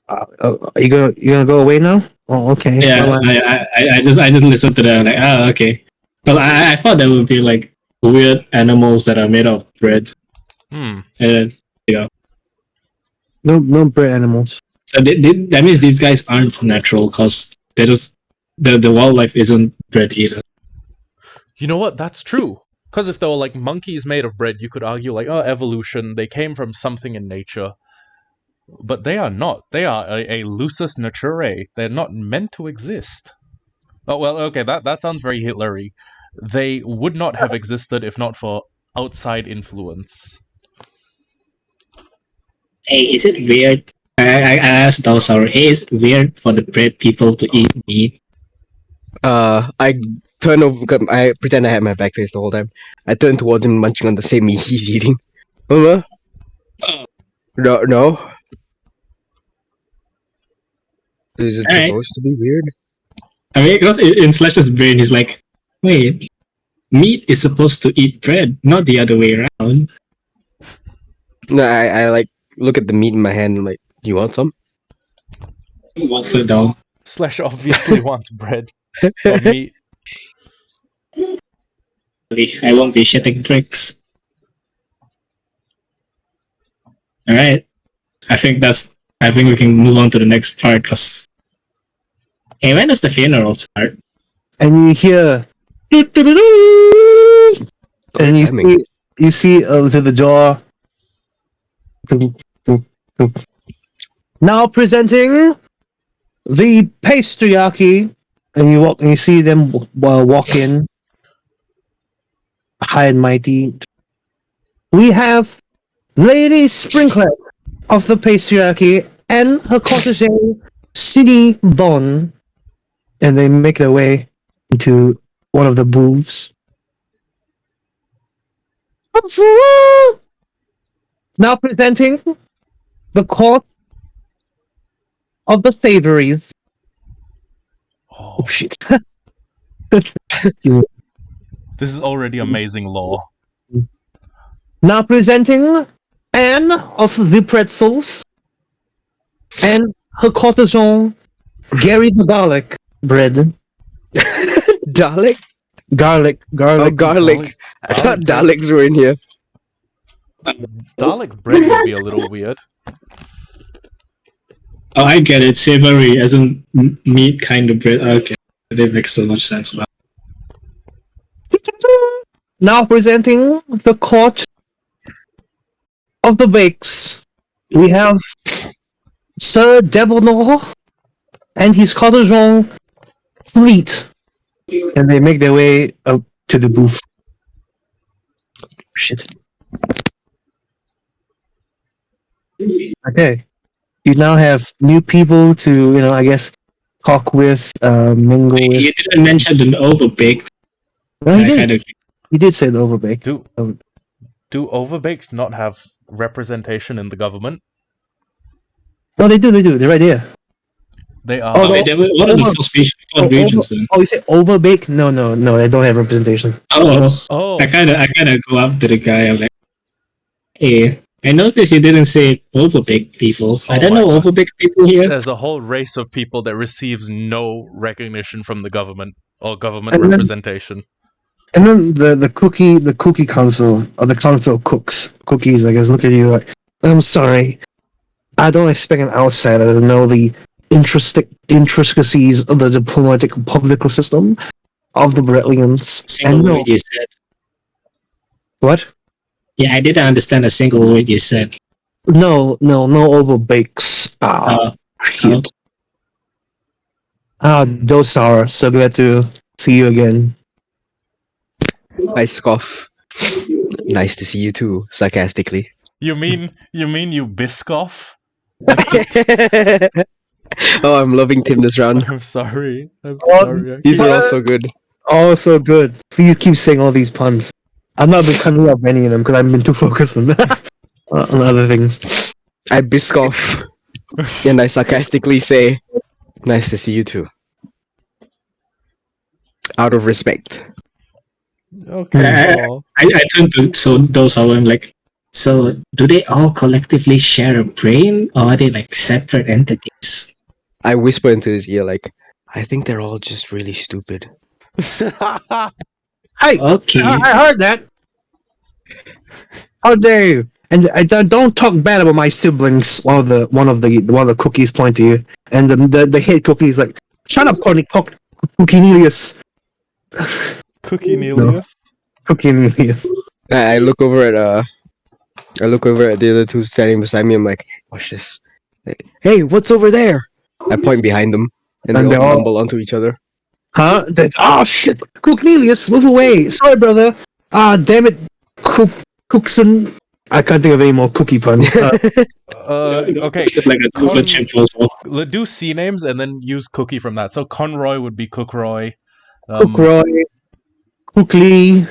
Are you gonna go away now? Oh, okay. Yeah, Well, I just listen to that. I'm like, okay. Well, I thought there would be like weird animals that are made of bread. Hmm. And No bread animals. so that means these guys aren't natural because they just the wildlife isn't bred either. You know what? That's true. Because if they were like monkeys made of bread, you could argue like, oh, evolution. They came from something in nature. But they are not. They are a lusus naturae. They're not meant to exist. Oh well, okay. That sounds very Hitlery. They would not have existed if not for outside influence. Hey, is it weird? I asked Dawsar, hey, is it weird for the bread people to eat meat? I turn over. I pretend I had my back face the whole time. I turn towards him, munching on the same meat he's eating. No. Is it Alright. supposed to be weird? I mean, because in Slash's brain, he's like, wait, meat is supposed to eat bread, not the other way around. No, I like look at the meat in my hand and like, do you want some? What's it down? Slash obviously wants bread, not meat. I won't be shitting tricks. Alright. I think we can move on to the next part because. Hey, when does the funeral start? And you hear, and you see to the door. Now presenting the patriarchy, and you see them walk in, high and mighty. We have Lady Sprinkler of the patriarchy and her courtesy, City Bon, and they make their way into one of the booths. Now presenting the court of the Savories. Oh, Oh shit. this is already amazing lore. Now presenting Anne of the Pretzels and her courtesan, Gary the Garlic Bread. Dalek? Garlic. Oh, garlic. I thought Daleks were in here. Dalek bread would be a little weird. Oh, I get it. Savory as in meat kind of bread. Okay. That makes so much sense now. Now presenting the court of the Bakes. We have Sir Devilnor and his courtesan, Fleet. And they make their way up to the booth. Shit. Okay. You now have new people to, I guess, talk with, mingle with. You didn't mention the overbaked. No, he did say the overbaked. Do overbaked not have representation in the government? No, they do. They're right here. They are. What are the four regions then? Oh, you say overbaked? No, they don't have representation. Oh. I kind of go up to the guy. I'm like, hey, I noticed you didn't say overbaked people. I don't know overbaked people here. There's a whole race of people that receives no recognition from the government or government representation. And then the cookie council, or the council of cookies, I guess, look at you like, I'm sorry, I don't expect an outsider to know the intricacies of the diplomatic political system of the Bretlians. Single word you said. What? Yeah, I didn't understand a single word you said. No overbakes. Cute. Those are so glad to see you again. I scoff. Nice to see you too, sarcastically. You mean you Biscoff? Oh, I'm loving Tim this round. I'm sorry. These are all so good. Oh, so good. Please keep saying all these puns. I've not been coming up many of them because I've been too focused on on other things. I biscoff. And I sarcastically say, nice to see you too. Out of respect. Okay. I turn to those how I'm like, so do they all collectively share a brain or are they like separate entities? I whisper into his ear like, I think they're all just really stupid. Hey, Okay. I heard that. How dare you? And don't talk bad about my siblings. One of the cookies point to you, and the head cookie is like, "Shut up, Cookie Nelius." Cookie No, Nelius. Cookie Nelius. I look over at the other two standing beside me. I'm like, watch this. Hey, what's over there? I point behind them, and they And all they're all, mumble onto each other. huh? That's shit. Cornelius, move away. Sorry, brother. Damn it, Cookson. I can't think of any more cookie puns. Okay. It's just like a Con- chip also. Do C names and then use Cookie from that. So Conroy would be Cookroy. Cookroy, Cookley,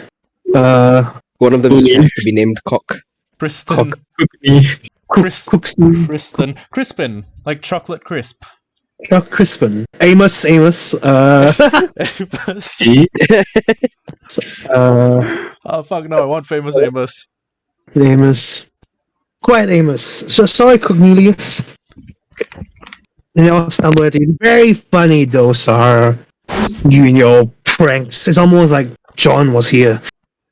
One of them just Cookie. has to be named Cock. Kristen. Cookie. Cookson, Crispin. Like chocolate crisp. Chuck Crispin, Amos, See? Oh fuck no! I want famous Amos. Amos, quiet Amos. So sorry, Cornelius. They all stumble at you. Very funny though, Sar. You and your pranks. It's almost like John was here.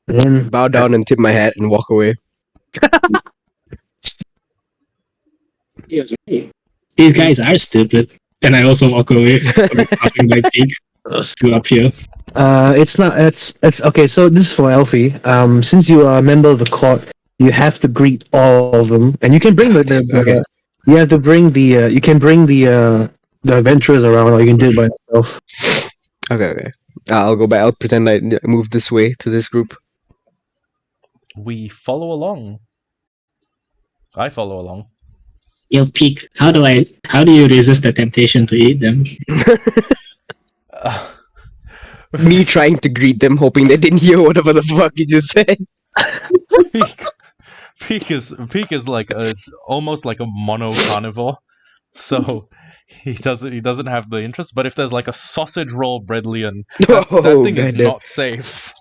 And then Bow down and tip my hat and walk away. These guys are stupid. And I also walk away from crossing my peak to up here. it's not. It's okay. So this is for Elfi. Since you are a member of the court, you have to greet all of them, and you can bring Okay. you have to bring the. You can bring the adventurers around, or you can do it by yourself. Okay. I'll go back. I'll pretend I move this way to this group. We follow along. I follow along. Yo, Peak, how do you resist the temptation to eat them? Me trying to greet them, hoping they didn't hear whatever the fuck you just said. Peak is like almost like a mono carnivore, so he doesn't have the interest. But if there's like a sausage roll Bredlian, that thing is goddamn. not safe.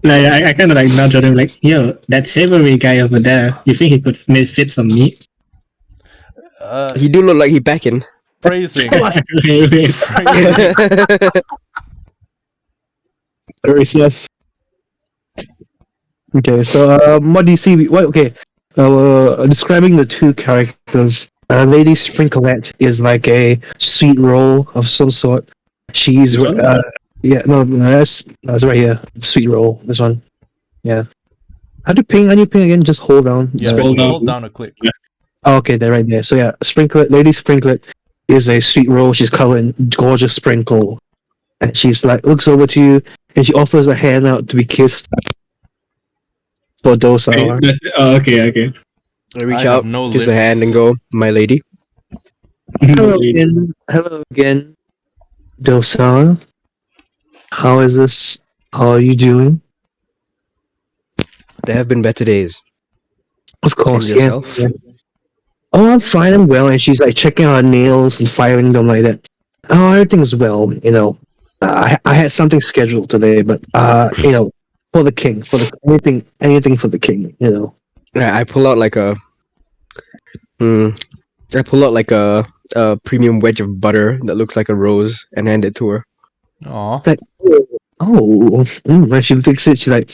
Like I kind of like nudge at him, like, yo, that savory guy over there. You think he could fit some meat? He do look like he packing. Phrasing. Wait. Yes. Okay, so what do you see? What? Okay, describing the two characters. Lady Sprinklet is like a sweet roll of some sort. She's This one? yeah, no, that's right here. Sweet roll. This one. Yeah. How do you ping again? Just hold down. Yeah, Scroll down. hold down a click. Oh, okay, they're right there. So yeah, Sprinklet, Lady Sprinklet is a sweet roll. She's covered in gorgeous sprinkle, and she's like looks over to you and she offers a hand out to be kissed. For docile. Oh, okay. I reach I have out, no kiss the lips. hand, and go, my lady. Hello again, docile. How is this? How are you doing? There have been better days. Of course, And yeah. yourself? yeah. Oh, I'm fine. I'm well. And she's like checking out her nails and filing them like that. Oh, everything's well. You know, I had something scheduled today, but you know, for the king, anything for the king. You know. I pull out like a premium wedge of butter that looks like a rose and hand it to her. Aw. When she takes it, she's like,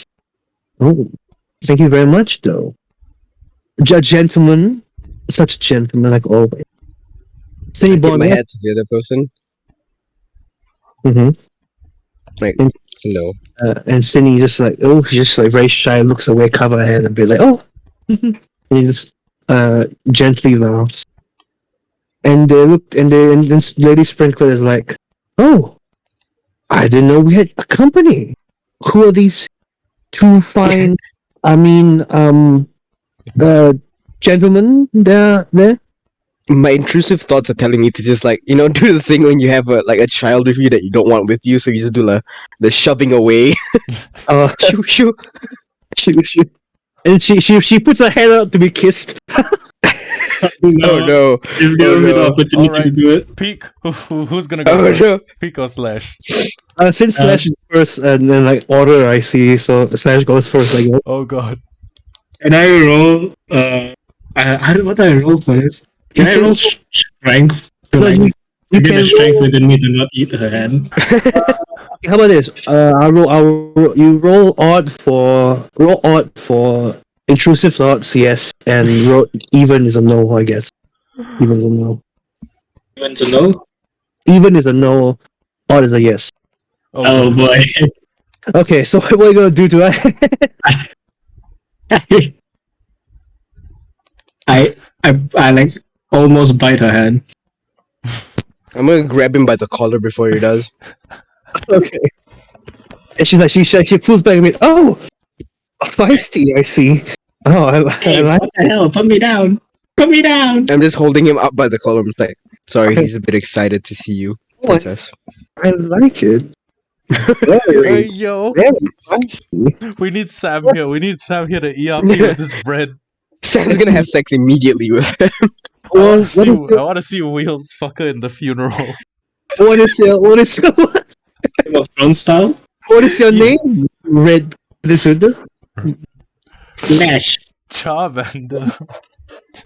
"Oh, thank you very much, though, gentleman, such a gentleman, like always." I tip my hat to the other person. Mm-hmm. Like, And- hello. And Cindy just like, she's just like very shy, looks away, cover her head, and be like, "Oh," and he just gently laughs. And they look, and then Lady Sprinkler is like, "Oh, I didn't know we had a company. Who are these two fine? Gentlemen there?" My intrusive thoughts are telling me to just like, do the thing when you have a child with you that you don't want with you, so you just do the shoving away. Shoo, shoo. She, and she puts her hand out to be kissed. Oh no. You've given me the no. opportunity to Alright. do it. Peak. Who's gonna go Oh first? no. Peak or Slash? Since Slash is first, and then like order I see, so Slash goes first. Like, Oh god. Can I roll? What do I roll for this? Can I roll strength to no, like? You get can the strength roll- within me to not eat her hand. How about this? You roll odd for intrusive thoughts, yes, and roll even is a no, I guess. Even is a no. You want to know? Even is a no. Odd is a yes. Oh goodness. boy. Okay, so what are you gonna do to that? I like almost bite her hand. I'm gonna grab him by the collar before he does. Okay. And she pulls back a bit. Oh, feisty. I see. Oh, I Hey, like. what the hell? Put me down! Put me down! I'm just holding him up by the collar. I'm like, sorry, he's a bit excited to see you, princess. I like it. Hey, Very, yo, very feisty. we need Sam here. We need Sam here to ERP with this bread. Sam's gonna have sex immediately with her. I What is want to see Wheels fuck her in the funeral. what is your Game of Thrones style? what is your Yeah. name? RedLisuda? Lash. Charmander.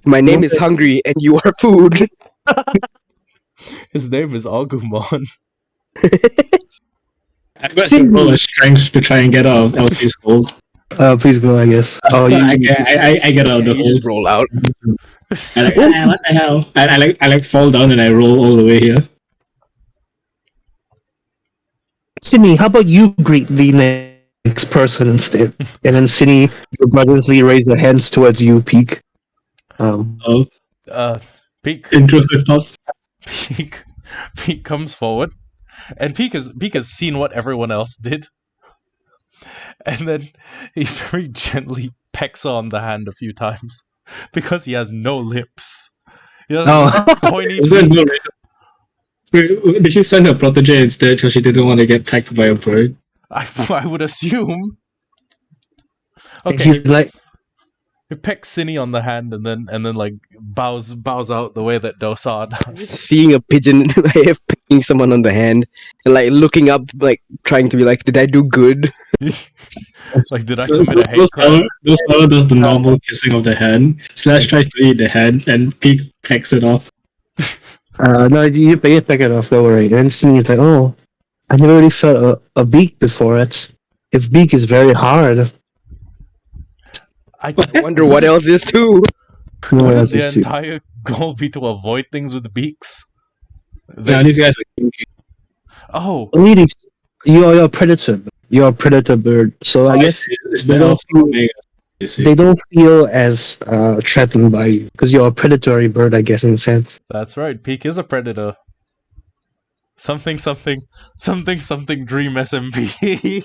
My name is Hungry, and you are food. His name is Agumon. I'm going to roll a strength to try and get out of Elfi's hold. Please go. I guess. Oh, you. I get out of the You hold. just roll out. I like, what the hell? I like fall down and I roll all the way here. Sydney, how about you greet the next person instead? And then Sydney, you grudgingly raise your hands towards you, Peak. Oh, Peak, intrusive thoughts. Peak comes forward, and Peak has seen what everyone else did, and then he very gently pecks her on the hand a few times because he has no lips. He has pointy Is there teeth. no reason? Wait, did she send her protege instead because she didn't want to get pecked by a bird? I would assume. And Okay, she's like, he pecks Cinny on the hand and then like bows out the way that Dosar does. Seeing a pigeon picking someone on the hand and like looking up, like trying to be like, did I do good? Like, did I commit a hate Those crime? does the normal kissing of the hand. Slash tries to eat the hand and Pig pecks it off. no, you pick it off, don't worry. And Sydney's like, oh, I never really felt a beak before. If beak is very hard. I Wonder what else is too. No, Wouldn't that's the just too. entire goal be to avoid things with beaks? Yeah, these guys are kinky. Oh, Ladies, you're a predator. You're a predator bird. So I guess it's they the don't Alpha feel- Omega. You see. they don't feel as threatened by you because you're a predatory bird, I guess, in a sense. that's right. Peak is a predator. Something dream SMP.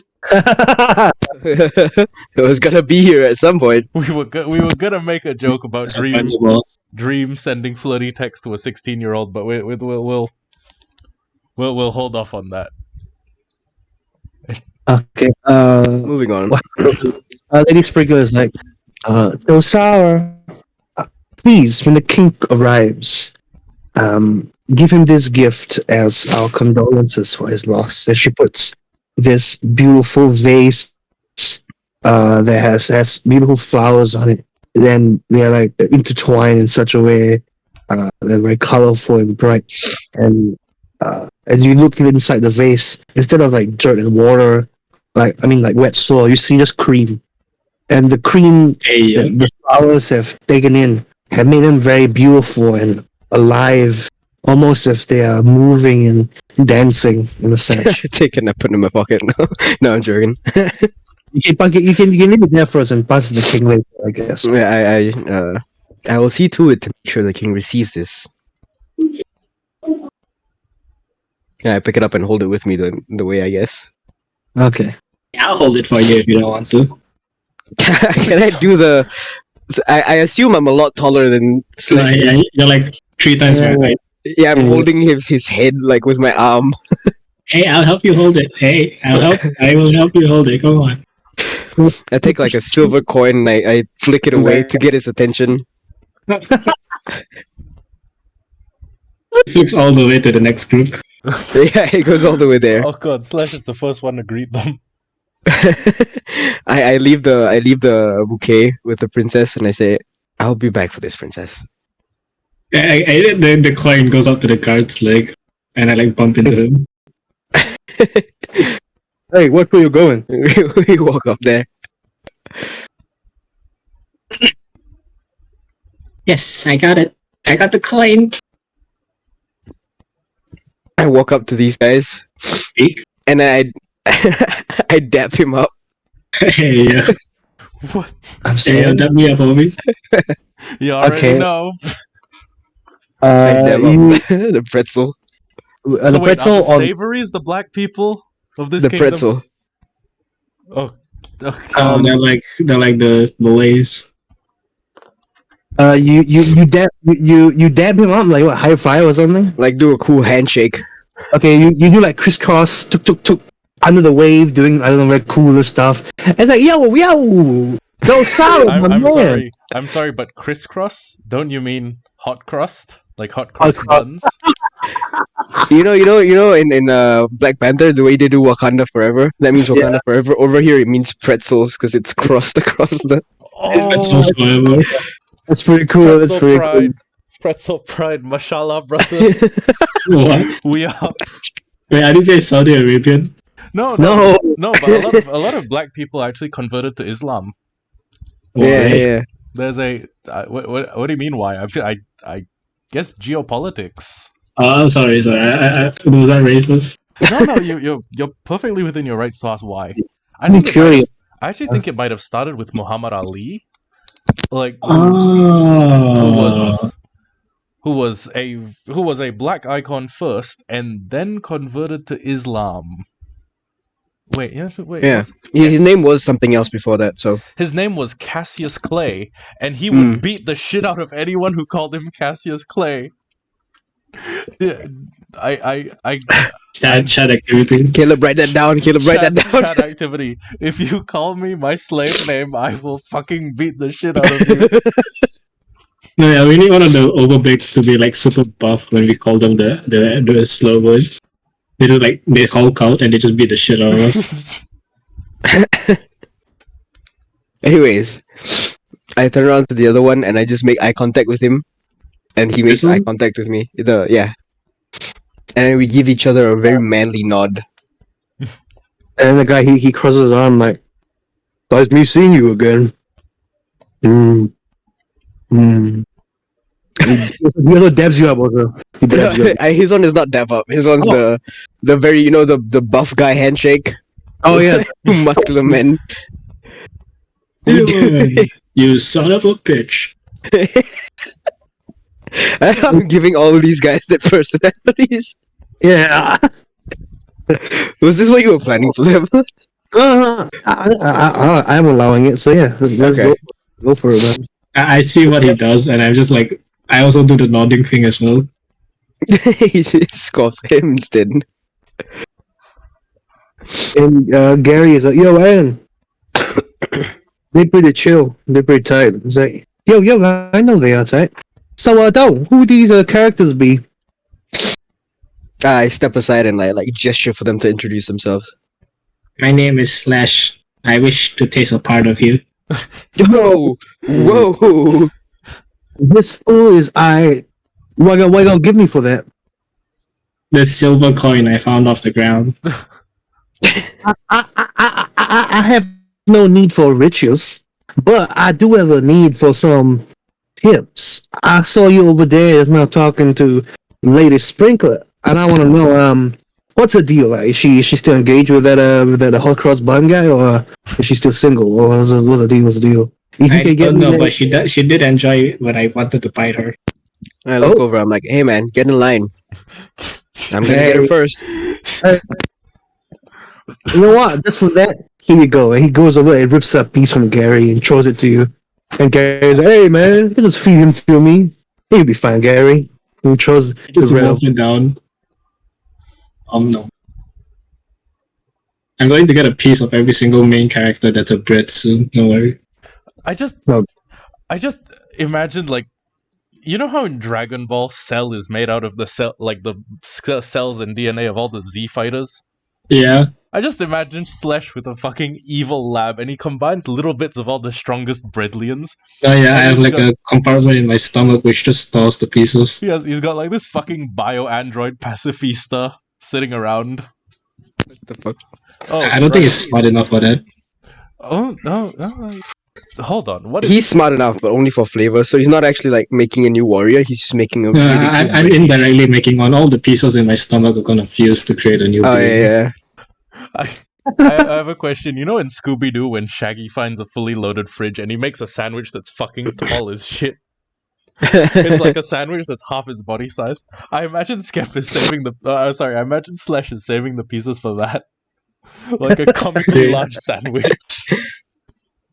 It was gonna be here at some point. we were gonna make a joke about That's my new boss. Dream sending flirty text to a 16-year-old, but we'll hold off on that. Okay. Moving on. Lady Sprinkler is like, so sour. Please, when the king arrives, give him this gift as our condolences for his loss. And she puts this beautiful vase that has beautiful flowers on it. Then they're like intertwined in such a way they're very colorful and bright. And you look inside the vase, instead of like dirt and water, like wet soil, you see just cream. And the cream Hey, that the flowers have taken in have made them very beautiful and alive, almost if they are moving and dancing in a sense. Taking a put in my pocket. No, I'm joking. you can leave it there for us and pass it to the king later, I guess. Yeah, I will see to it to make sure the king receives this. Yeah, I pick it up and hold it with me the way I guess. Okay. I'll hold it for you if you don't want to. Can I do the? I assume I'm a lot taller than Slash. Yeah, you're like 3 times my height. Yeah, I'm holding his head like with my arm. Hey, I'll help you hold it. Hey, I will help you hold it. Come on. I take like a silver coin and I flick it away to get his attention. Flicks all the way to the next group. Yeah, it goes all the way there. Oh god, Slash is the first one to greet them. I leave the bouquet with the princess and I say, "I'll be back for this, princess." The coin goes up to the guard's leg. and I like bump into him. Hey, watch where you're going. We walk up there. Yes, I got it. I got the coin. I walk up to these guys, Speak. and I I dap him up. Hey, What? I'm hey, sorry. dab me up, homie. You already Okay. know. I dab You, up the pretzel. So the wait, are the pretzel on. savories the black people of this The kingdom? pretzel. Oh, okay. They're like the Malays. You dab him up like what, high five or something. Like do a cool handshake. Okay, you do like crisscross, tuk under the wave, doing I don't know, very cooler stuff. It's like yo, go solid, my I'm man. sorry, but crisscross? Don't you mean hot crust? Like hot Hot crust crust. buns? You know, in Black Panther, the way they do Wakanda forever. That means Wakanda forever. Over here, it means pretzels because it's crust across the. That's Oh, also forever. That's pretty cool. That's pretzel pretty pride. Pretzel pride. Mashallah, brothers. What? We are. Wait, I didn't say Saudi Arabian. No, No. but a lot of black people actually converted to Islam. Yeah, Why? yeah. There's a what do you mean why? I guess geopolitics. Oh, sorry. Was that racist? No, you're perfectly within your rights to ask why. I I'm think it might curious. have, I actually think it might have started with Muhammad Ali, like Oh. who was a black icon first and then converted to Islam. Wait, Yeah. what's His yes. name was something else before that, so. His name was Cassius Clay, and he would beat the shit out of anyone who called him Cassius Clay. Yeah, I Chat activity. Caleb, write that down. Caleb, write that down. chat activity. If you call me my slave name, I will fucking beat the shit out of you. No, yeah, we need one of the overbakes to be like super buff when we call them the slow boys. They do like they hulk out and they just beat the shit out of us. Anyways, I turn around to the other one and I just make eye contact with him, and he makes This one? eye contact with me. And then we give each other a very manly nod. And then the guy he crosses his arm like, "Nice me seeing you again." The other dabs you up also. He dabs you up. His one is not dap up. His one's Oh. the very the buff guy handshake. Oh yeah. Muscular men. You son of a bitch. I'm giving all these guys their personalities. Yeah. Was this what you were planning for them? I'm allowing it, so yeah, let's Okay. go for it, man. I see what he does, and I'm just like, I also do the nodding thing as well. He scoffs him instead. And Gary is like, "Yo, Aaron, they pretty chill. They're pretty tight." He's like, "Yo, I know they are tight. So, who these characters be?" I step aside and like gesture for them to introduce themselves. My name is Slash. I wish to taste a part of you. Whoa! This fool is I. What gonna give me for that? The silver coin I found off the ground. I have no need for riches, but I do have a need for some tips. I saw you over there just now talking to Lady Sprinkler, and I want to know what's the deal? Like, is she still engaged with that hot cross bun guy, or is she still single? Or what's the deal? What's the deal? If you I can get don't me know, that- but she did enjoy when I wanted to bite her. I look over. I'm like, "Hey, man, get in line. I'm gonna get her first." You know what? Just for that, here you go. And he goes over and rips a piece from Gary and throws it to you. And Gary's like, "Hey, man, you can just feed him to me. He'll be fine, Gary." And he throws I just the bread. wolf it down. No. I'm going to get a piece of every single main character that's a bread soon. No worry. I just imagine, like, you know how in Dragon Ball Cell is made out of the cell, like the cells and DNA of all the Z fighters. Yeah. I just imagine Slash with a fucking evil lab, and he combines little bits of all the strongest Bredlians. Oh yeah, I have he's like got- a compartment in my stomach which just stores the pieces. He's got like this fucking bio-android pacifista sitting around. What the fuck? Oh, I don't think it's smart enough for that. Oh, no, hold on. What is... He's smart enough, but only for flavor. So he's not actually like making a new warrior. He's just making a really cool I'm brain. indirectly making one. All the pieces in my stomach are gonna fuse to create a new Oh brain. yeah. I have a question. You know in Scooby-Doo when Shaggy finds a fully loaded fridge and he makes a sandwich that's fucking tall as shit? It's like a sandwich that's half his body size. I imagine Scep is saving the... I imagine Slash is saving the pieces for that. Like a comically large sandwich.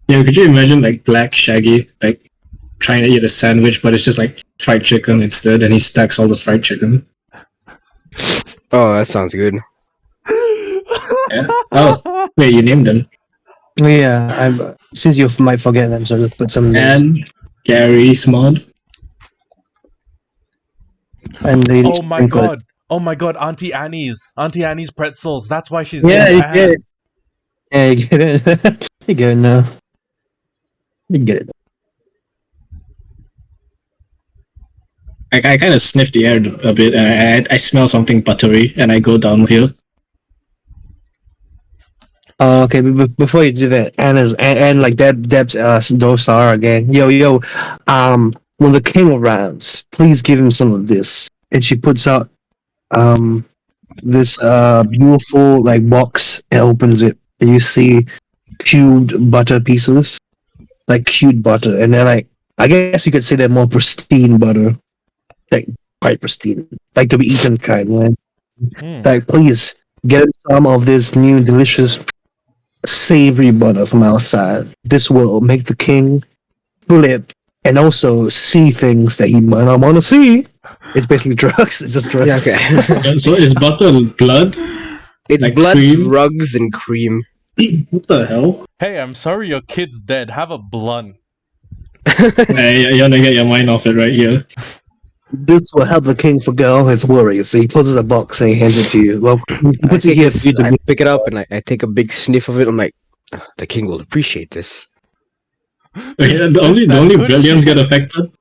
Yeah, could you imagine like Black Shaggy like trying to eat a sandwich, but it's just like fried chicken instead, and he stacks all the fried chicken. Oh, that sounds good. Yeah. Oh, wait, you named them. Yeah, since you might forget them, so just put some names. And Gary's mod. And they Oh my god. Oh my god, Auntie Annie's pretzels. That's why she's Yeah, named you Anne. get it. Yeah, you get it. You get it now. You get it. I kind of sniff the air a bit, and I smell something buttery, and I go downhill. Okay, before you do that, Anne like Deb's Dosar again. Yo, when the king arrives, please give him some of this. And she puts out this beautiful like box and opens it, and you see cubed butter pieces, like cubed butter, and they're like, I guess you could say they're more pristine butter, like quite pristine, like to be eaten kind. Right? Hmm. Like, please get some of this new delicious savory butter from outside. This will make the king flip and also see things that he might not want to see. It's basically drugs. It's just drugs. Yeah, okay. Yeah, so is butter blood? It's Like blood, cream? drugs, and cream. What the hell? Hey, I'm sorry your kid's dead. Have a blunt. Hey, you wanna get your mind off it right here. This will help the king forget all his worries. So he closes the box and he hands it to you. Well, he I, puts it take here this- for you to I pick it up and I take a big sniff of it. I'm like, "Ah, the king will appreciate this. Okay, the only good brilliants shit. get affected.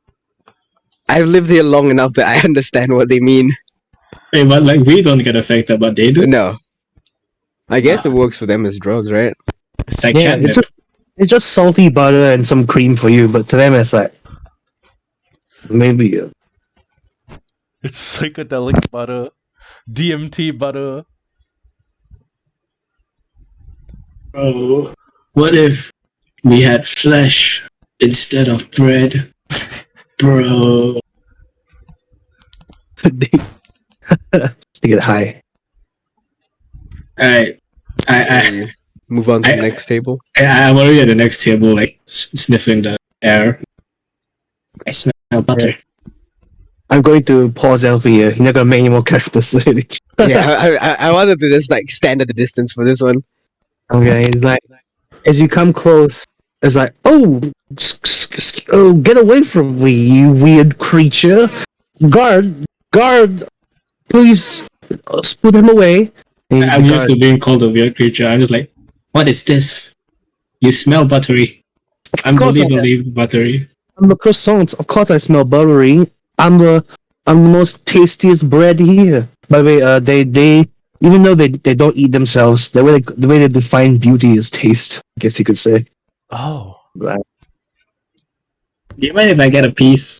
I've lived here long enough that I understand what they mean. Hey, but like we don't get affected, but they do. No. I guess it works for them as drugs, right? It's like Yeah, catnip. it's just salty butter and some cream for you, but to them it's like maybe It's psychedelic butter. DMT butter. Bro, what if we had flesh instead of bread? Bro. they get high. Alright. Shall we move on to the next table. I'm already at the next table, like sniffing the air. I smell butter. I'm going to pause Elfi here. You're not gonna make any more characters. Yeah, I wanted to just like stand at the distance for this one. Okay, it's like as you come close, it's like, oh, oh, get away from me, you weird creature! Guard, please put him away. And I'm the used to being called a weird creature. I'm just like, what is this? You smell buttery. course I Unbelievably buttery. I'm a croissant. Of course, I smell buttery. I'm the most tastiest bread here. By the way, they even though they don't eat themselves, the way they define beauty is taste. I guess you could say. Oh. Right. Do you mind if I get a piece?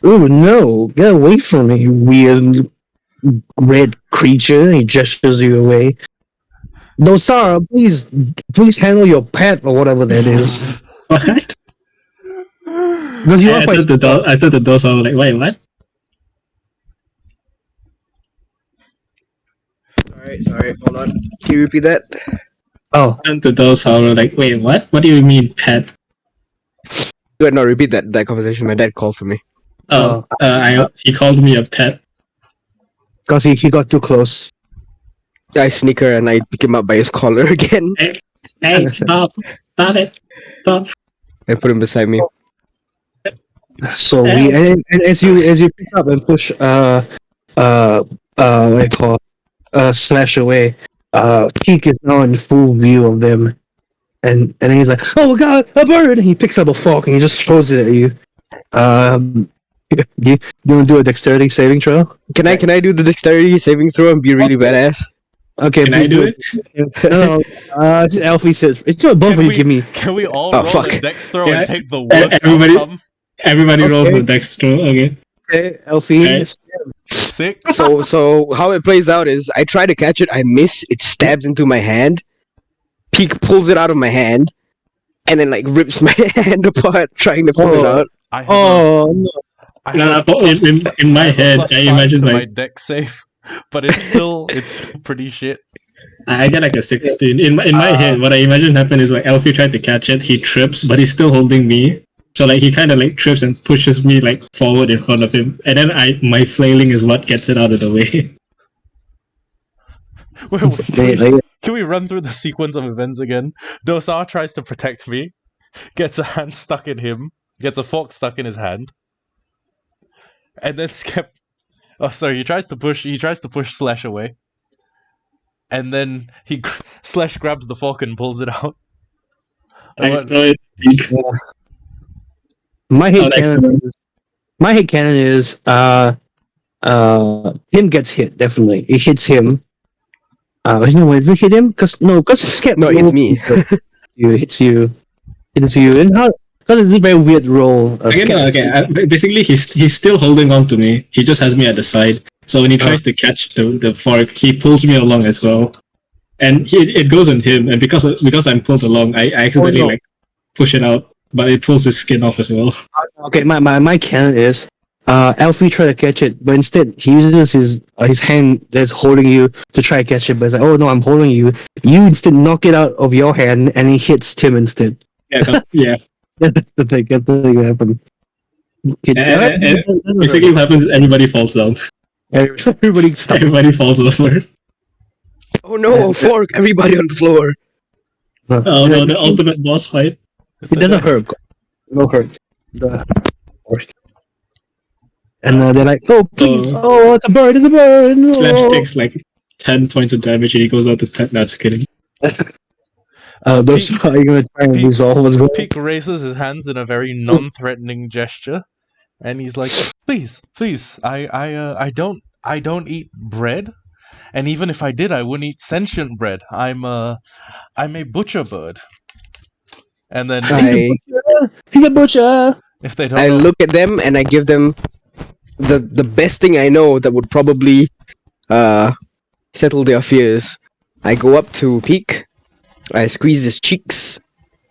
Oh no! Get away from me, you weird red creature! He gestures you away. No, Sarah, please handle your pet or whatever that is. What? Because you are I quite. thought the doors were like, wait, what? Sorry, hold on. Can you repeat that? Oh, And the doors were like, wait, what? What do you mean, pet? Wait, no, repeat that conversation. My dad called for me. He called me a pet. because he got too close. I sneak her and I pick him up by his collar again. Hey, stop it, stop. I put him beside me. So we and as you pick up and push what do you call slash away, Teak is now in full view of them, and then he's like, "Oh my god, a bird!" And he picks up a fork and he just throws it at you. You want to do a dexterity saving throw? Can I do the dexterity saving throw and be really badass? Okay, Can I please do do it? it. No, Elfi says, "It's both Can of you we, give me." can we all Oh, roll fuck. a dex throw Yeah, and take the worst everybody- outcome? Everybody rolls Okay. the dex throw. Okay. Okay, Elfi. Alright. 6. So how it plays out is I try to catch it, I miss, it stabs into my hand. Peak pulls it out of my hand, and then like rips my hand apart trying to pull it Oh. out. I have Oh no! I No, have no, a plus, in my I have a head, plus I 5 imagine to my like dex save, but it's still pretty shit. I get like a 16. In my head, what I imagine happened is like Elfi tried to catch it, he trips, but he's still holding me. So like he kind of like trips and pushes me like forward in front of him, and then my flailing is what gets it out of the way. Can we run through the sequence of events again? Dosar tries to protect me, gets a hand stuck in him, gets a fork stuck in his hand, and then Scep. Oh, sorry. He tries to push Slash away, and then Slash grabs the fork and pulls it out. I What- throw it. My head Oh, that's cannon. My head cannon is him gets hit definitely. It hits him. No, wait, does it hit him? Because Scep. No, it's me. It hits you. And how? Because it's a very weird roll. Okay, no, okay. Basically, he's still holding on to me. He just has me at the side. So when he tries to catch the fork, he pulls me along as well, and it goes on him. And because I'm pulled along, I accidentally like push it out, but it pulls his skin off as well. Okay, my cannon is Elfi try to catch it, but instead he uses his hand that's holding you to try to catch it. But it's like, oh no, I'm holding you. You instead knock it out of your hand, and he hits Tim instead. Yeah. That's the thing that happened. Basically, what happens is everybody falls down. Everybody stop. Everybody falls over. Oh no, a fork! Everybody on the floor. Oh no, the ultimate boss fight. It doesn't hurt. No hurt. And they're like, oh please, oh it's a bird, No. Slash takes like 10 points of damage and he goes out to 10. No, just kidding. Those Peak- are you gonna try and Peak- resolve what's going on? Peak raises his hands in a very non-threatening gesture, and he's like, "Please, I don't eat bread, and even if I did, I wouldn't eat sentient bread. I'm a butcher bird." And then He's a butcher. if they don't I know, look at them and I give them the best thing I know that would probably settle their fears. I go up to Peak, I squeeze his cheeks,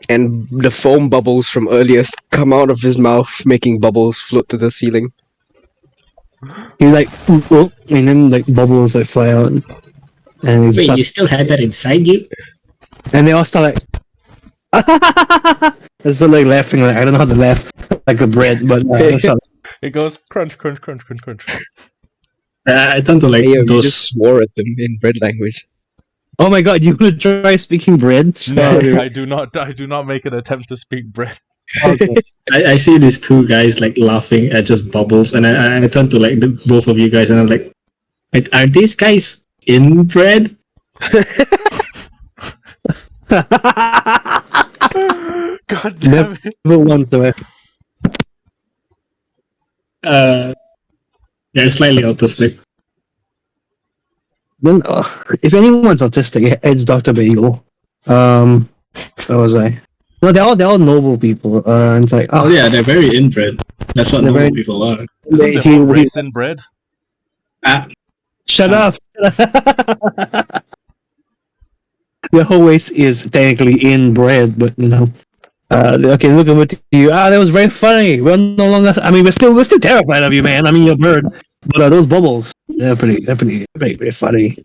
and the foam bubbles from earlier come out of his mouth, making bubbles float to the ceiling. He's like, oh, and then like bubbles like fly out, and he Wait, starts, you still had that inside you? and they all start like, they're still like laughing. Like I don't know how to laugh like a bread, but that's how- it goes crunch, crunch, crunch, crunch, crunch. I tend to like Hey, you those. just swore at them in bread language. oh my god, you would try speaking bread? No, I do not make an attempt to speak bread. Okay. I see these two guys like laughing at just bubbles, and I turn to like both of you guys, and I'm like, are these guys inbred? God damn it! Never once, though. They're slightly autistic. Then, if anyone's autistic, it's Dr. Bagel. Where was I? No, they're all noble people. And it's like, Oh yeah, they're very inbred. That's what They're normal very- people are. Isn't the whole race inbred? Shut up! The whole race is technically inbred, but you know. Okay, look over to you. That was very funny. We're no longer. I mean, we're still terrified of you, man. I mean, you're a bird, but those bubbles, they're pretty funny.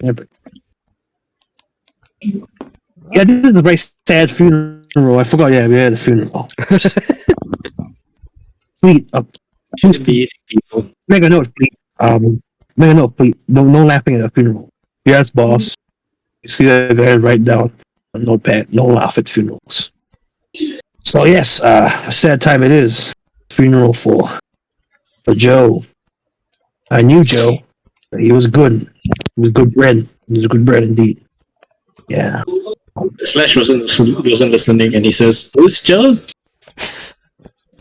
Yeah, this is a very sad funeral. I forgot. Yeah, we had a funeral. Sweet. Be people. Make a note, please. Make a note, please. No laughing at a funeral. Yes, boss. You see that guy write down a notepad. No laugh at funerals. So yes, a sad time it is. Funeral for Joe. I knew Joe. He was good. He was good bread. He was good bread indeed. Yeah. Slash wasn't listening, and he says, "Who's Joe?"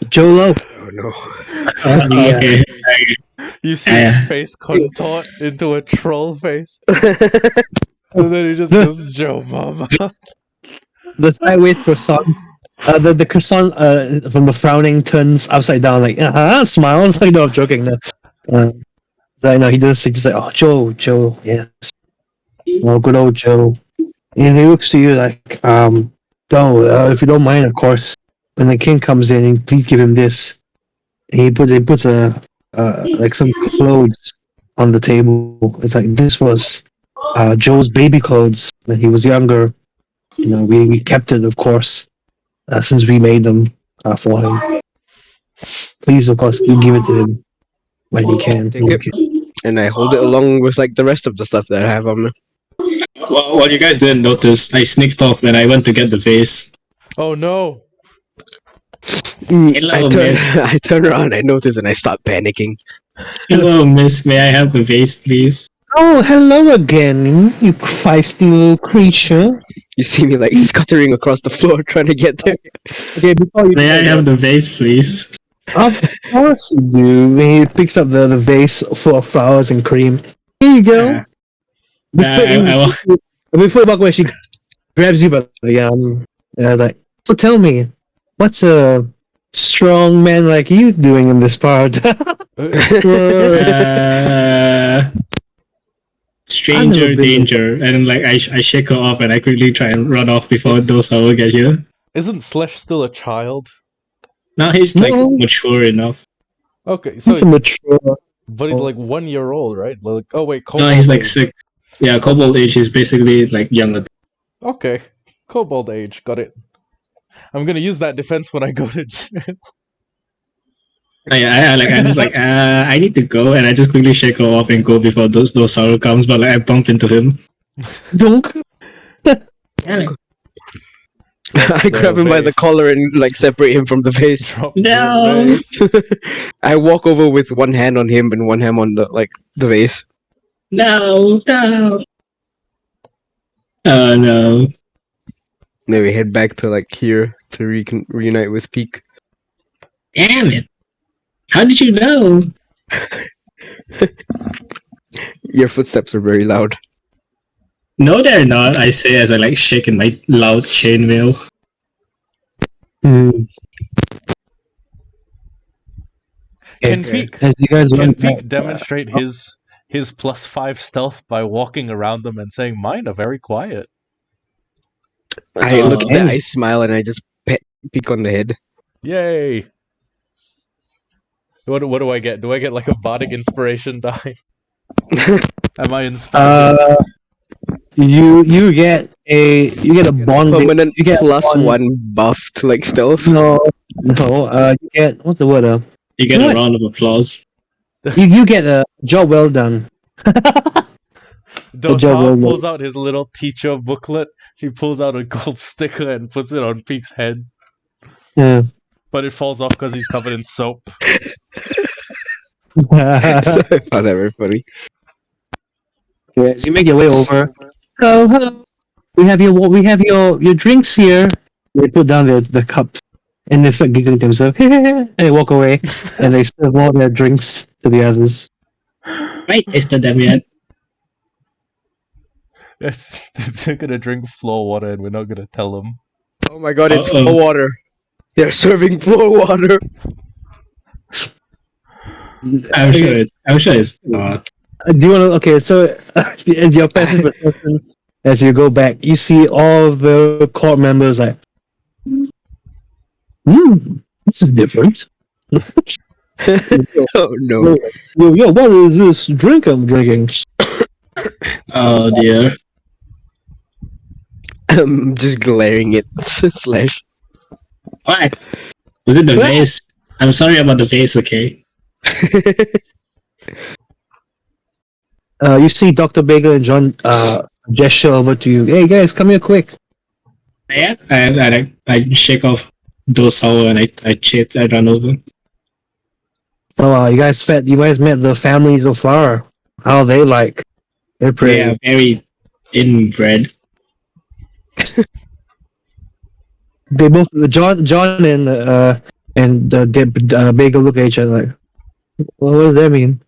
Jolo. Oh no. Yeah. Okay. You see his face contort into a troll face, and then he just goes, "Joe, mama." The sideways croissant. The croissant from the frowning turns upside down, like smiles. Like no, I'm joking. No, so I know he does. He just like, oh, Joe, yes, oh, good old Joe. And he looks to you like, Joe, if you don't mind, of course, when the king comes in, please give him this. And he puts a like some clothes on the table. It's like this was Joe's baby clothes when he was younger. You know, we kept it, of course, since we made them for him. Please, of course, do give it to him when you can. Take it, and I hold it along with like the rest of the stuff that I have on me. Well, what you guys didn't notice, I sneaked off when I went to get the vase. Oh no! Hello, miss. I turn around, I notice, and I start panicking. Hello, miss. May I have the vase, please? Oh, hello again, you feisty little creature. You see me like scuttering across the floor trying to get there. Okay, before you May I have the vase, please? Of course you do. He picks up the vase full of flowers and cream. Here you go. Yeah. Before you walk away, she grabs you by the like, so tell me, what's a strong man like you doing in this part? Stranger danger, and then like I shake her off, and I quickly try and run off before those will get here. Isn't Slash still a child? Now he's like mature enough. Okay, so He's mature. but he's like 1 year old, right? Like, oh wait, No, kobold he's like age. 6. Yeah, kobold age is basically like younger. Okay, kobold age, got it. I'm gonna use that defense when I go to jail. I'm just like I need to go, and I just quickly shake her off and go before those sorrow comes. But like I bump into him. Donk. I grab him by the collar and like separate him from the vase. Drop No. the vase. I walk over with one hand on him and one hand on the vase. No. Oh no. Then we head back to like here to reunite with Peak. Damn it! How did you know? Your footsteps are very loud. No, they're not. I say as I like shake in my loud chainmail. Can Okay. Peak As you guys can went Peak back, demonstrate his +5 stealth by walking around them and saying, "Mine are very quiet." I look at that, I smile, and I just pet Peak on the head. Yay! What do I get? Do I get like a bardic inspiration die? Am I inspired? you get a bond. Permanent You get +1 buff to like stealth. No. You get what's the word? You get What? a round of applause. You get a job well done. Dosal pulls out his little teacher booklet. He pulls out a gold sticker and puts it on Peak's head. Yeah. But it falls off because he's covered in soap. So I found that very funny. Okay, as you make your way over, hello. We have your drinks here. They put down the cups, and they start giggling to themselves, and they walk away, and they serve all their drinks to the others. Right, tasted them yet? They're gonna drink floor water and we're not gonna tell them. Oh my god, it's Uh-oh. floor water. They're serving floor water. I'm sure it's not. Do you want to? Okay, so as your passive perception, as you go back, you see all the court members like, this is different. Oh no. Yo, what is this drink I'm drinking? Oh dear. I'm just glaring at Slash. Why? Was it the What? vase? I'm sorry about the vase, okay? You see Dr. Bagel and John gesture over to you. Hey guys, come here quick. Yeah. I shake off those sour and I run over. So you guys met the family so far. How are they like? They're pretty. Yeah, very inbred. They both John and Bagel look at each other like, what does that mean?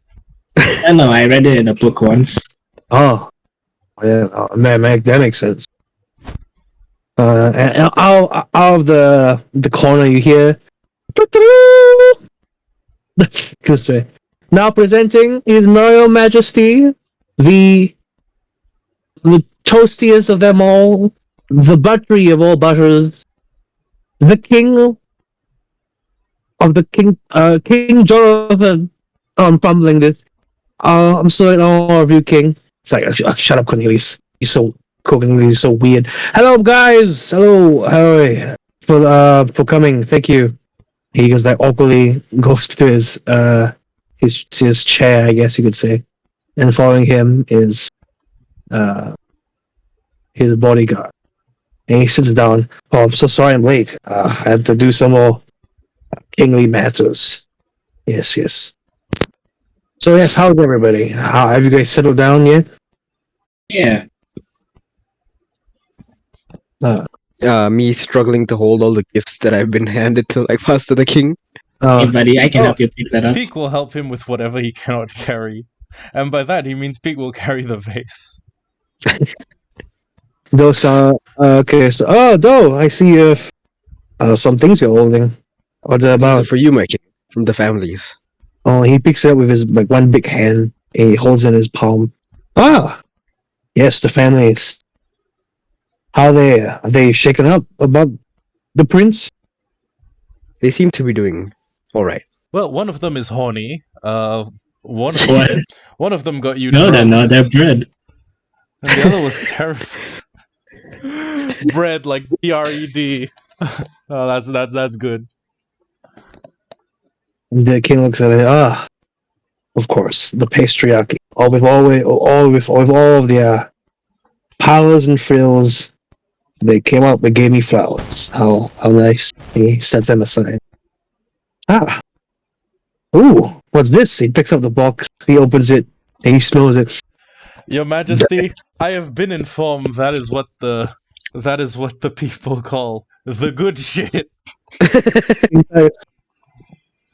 I know, I read it in a book once. Oh, yeah, man, that makes sense. And out of the corner, you hear. Good say. Now presenting His Royal Majesty, the toastiest of them all, the buttery of all butters, the king of the King Joath. Oh, I'm fumbling this. I'm sorry, all of you, King. It's like, shut up, Cornelius. You're so Cornelius, so weird. Hello, guys. Hello, for coming. Thank you. He goes like awkwardly goes to his chair, I guess you could say, and following him is his bodyguard. And he sits down. Oh, I'm so sorry I'm late. I had to do some more kingly matters. Yes. So yes, how's everybody? How have you guys settled down yet? Yeah. Me struggling to hold all the gifts that I've been handed to like Master the King. Hey, buddy, I can help you pick that up. Peak will help him with whatever he cannot carry. And by that, he means Peak will carry the vase. Those okay. So no, I see some things you're holding. What's it These are about? for you, my king, from the families. Oh, he picks it up with his like one big hand. And he holds it in his palm. Ah, yes, the families. How are they shaken up about the prince? They seem to be doing all right. Well, one of them is horny. One What? one of them got you No, they're not. drugs. They're bread. And the other was terrible. Bread, like BRED. Oh, that's good. And the king looks at it. Ah, of course, the patriarchy. All with all of their powers and frills. They came up. They gave me flowers. How nice. He sets them aside. Ah. Ooh, what's this? He picks up the box. He opens it. And he smells it. Your Majesty, I have been informed that is what the people call the good shit. He's like,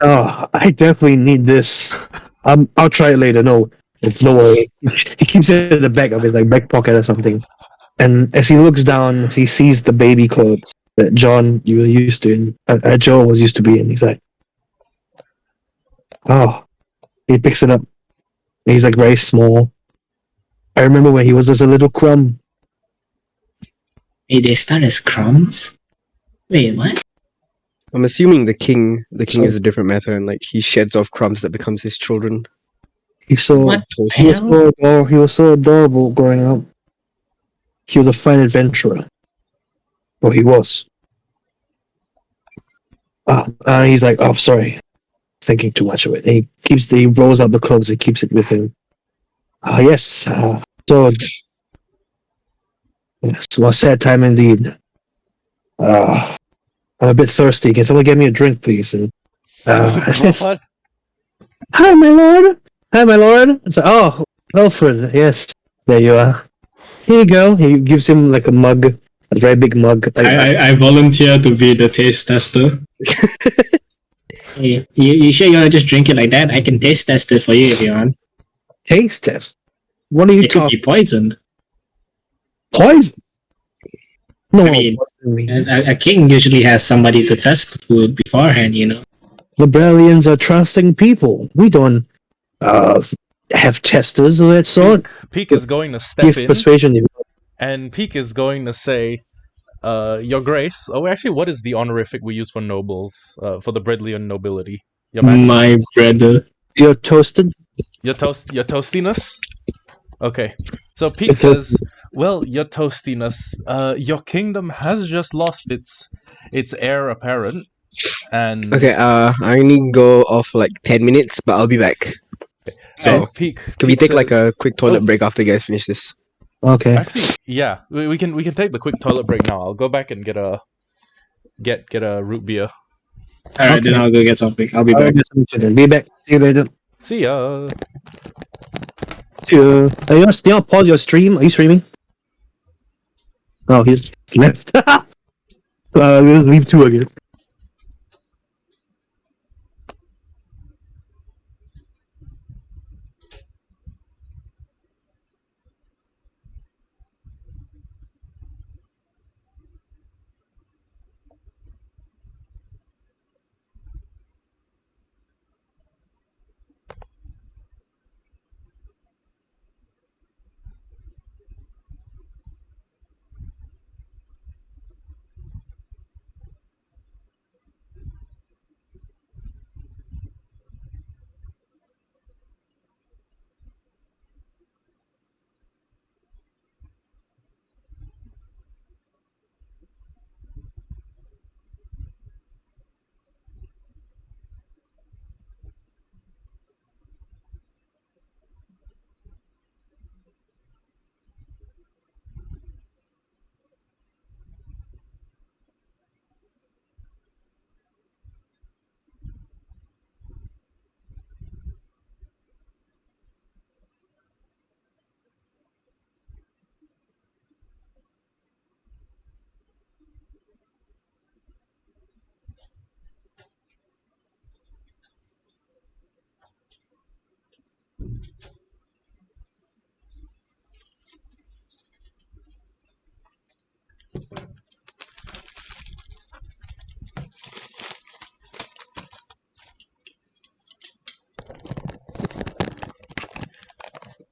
oh, I definitely need this. I'll try it later. No way. He keeps it in the back of his like back pocket or something. And as he looks down, he sees the baby clothes that John you were used to, and Joe was used to be in. He's like, oh. He picks it up. He's like very small. I remember when he was just a little crumb. Hey, they start as crumbs? Wait, what? I'm assuming the king is a different matter, and like he sheds off crumbs that becomes his children. What the He was so adorable growing up. He was a fine adventurer. Well, he was. He's like, oh, sorry. Thinking too much of it. He rolls up the clothes and keeps it with him. Yes. So, yes, well, sad time indeed. I'm a bit thirsty. Can someone get me a drink, please? And, What? Hi, my lord. It's like, oh, Alfred. Yes, there you are. Here you go. He gives him like a mug, a very big mug. I volunteer to be the taste tester. Hey, you sure you want to just drink it like that? I can taste test it for you if you want. Taste test. What are you It could talking? be poisoned. Poison? No, I mean, a king usually has somebody to test the food beforehand, you know. Librarians are trusting people. We don't have testers of that sort. Peak is going to step Give in, persuasion. and Peak is going to say, Your Grace. Oh, actually, what is the honorific we use for nobles, for the Bredlian nobility? Your Majesty? My brother. You're toasted. Your toastiness? Okay. So Peak says, well, your toastiness, your kingdom has just lost its heir apparent, and Okay, I only go off like 10 minutes, but I'll be back. So, and Peak. Can we Peak take says- like a quick toilet Oh. break after you guys finish this? Okay. Actually, yeah, we can take the quick toilet break now. I'll go back and get a root beer. Alright, then I'll go get something. I'll be I'll back. get some chicken. Be back. See you later. See ya. See you. You want to pause your stream? Are you streaming? Oh, he's left. We'll leave 2, I guess.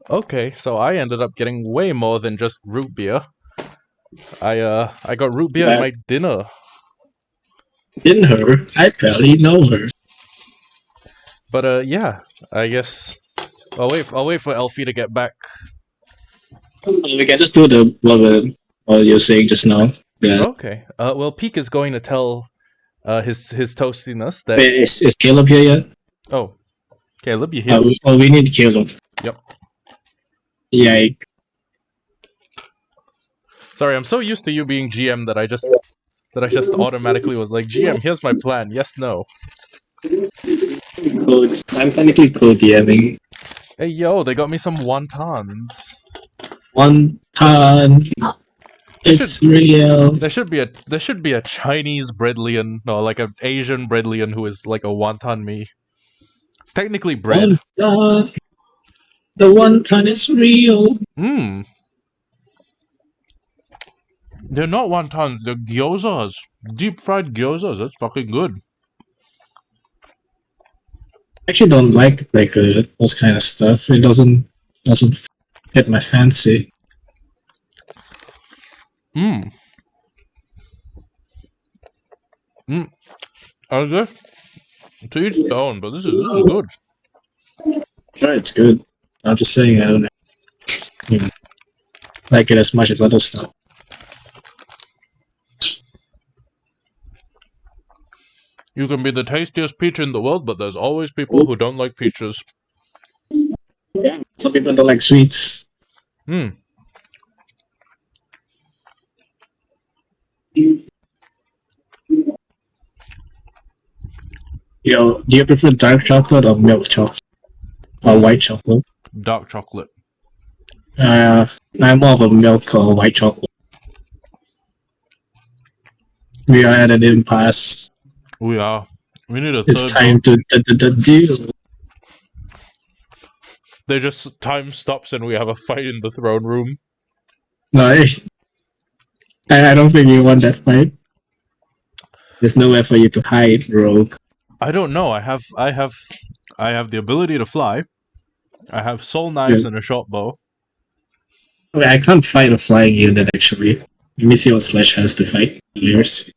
Okay, so I ended up getting way more than just root beer. I got root beer at my dinner. In her, I barely know her. But yeah, I guess I'll wait for Elfi to get back. We can just do the what you're saying just now. Yeah. Okay. Well, Peak is going to tell his toastiness that. Wait, is Caleb here yet? Oh, Caleb, you here? We need Caleb. Yep. Yeah. Sorry, I'm so used to you being GM that I just automatically was like, GM, here's my plan. Yes, no. I'm technically co-DMing. Hey, yo, they got me some wontons. One ton. It's real. There should be a Chinese breadlian, no, like an Asian breadlian who is like a wonton me. It's technically bread. One ton. The one ton is real. Mmm. They're not wontons, they're gyozas. Deep fried gyozas. That's fucking good. I actually don't like those kind of stuff. It doesn't fit my fancy. Mmm. Mmm. I guess to each their own, but this is good. Sure, it's good. I'm just saying I don't like it as much as other stuff. You can be the tastiest peach in the world, but there's always people who don't like peaches. Yeah, some people don't like sweets. Hmm. Yo, do you prefer dark chocolate or milk chocolate? Or white chocolate? Dark chocolate. I'm more of a milk or white chocolate. We are at an impasse. We are. We need a It's third time vote. to deal. They just time stops and we have a fight in the throne room. No, I don't think you want that fight. There's nowhere for you to hide, rogue. I don't know. I have the ability to fly. I have soul knives Yeah. and a short bow. Okay, I can't fight a flying unit actually. Let me see what Slash has to fight. Years.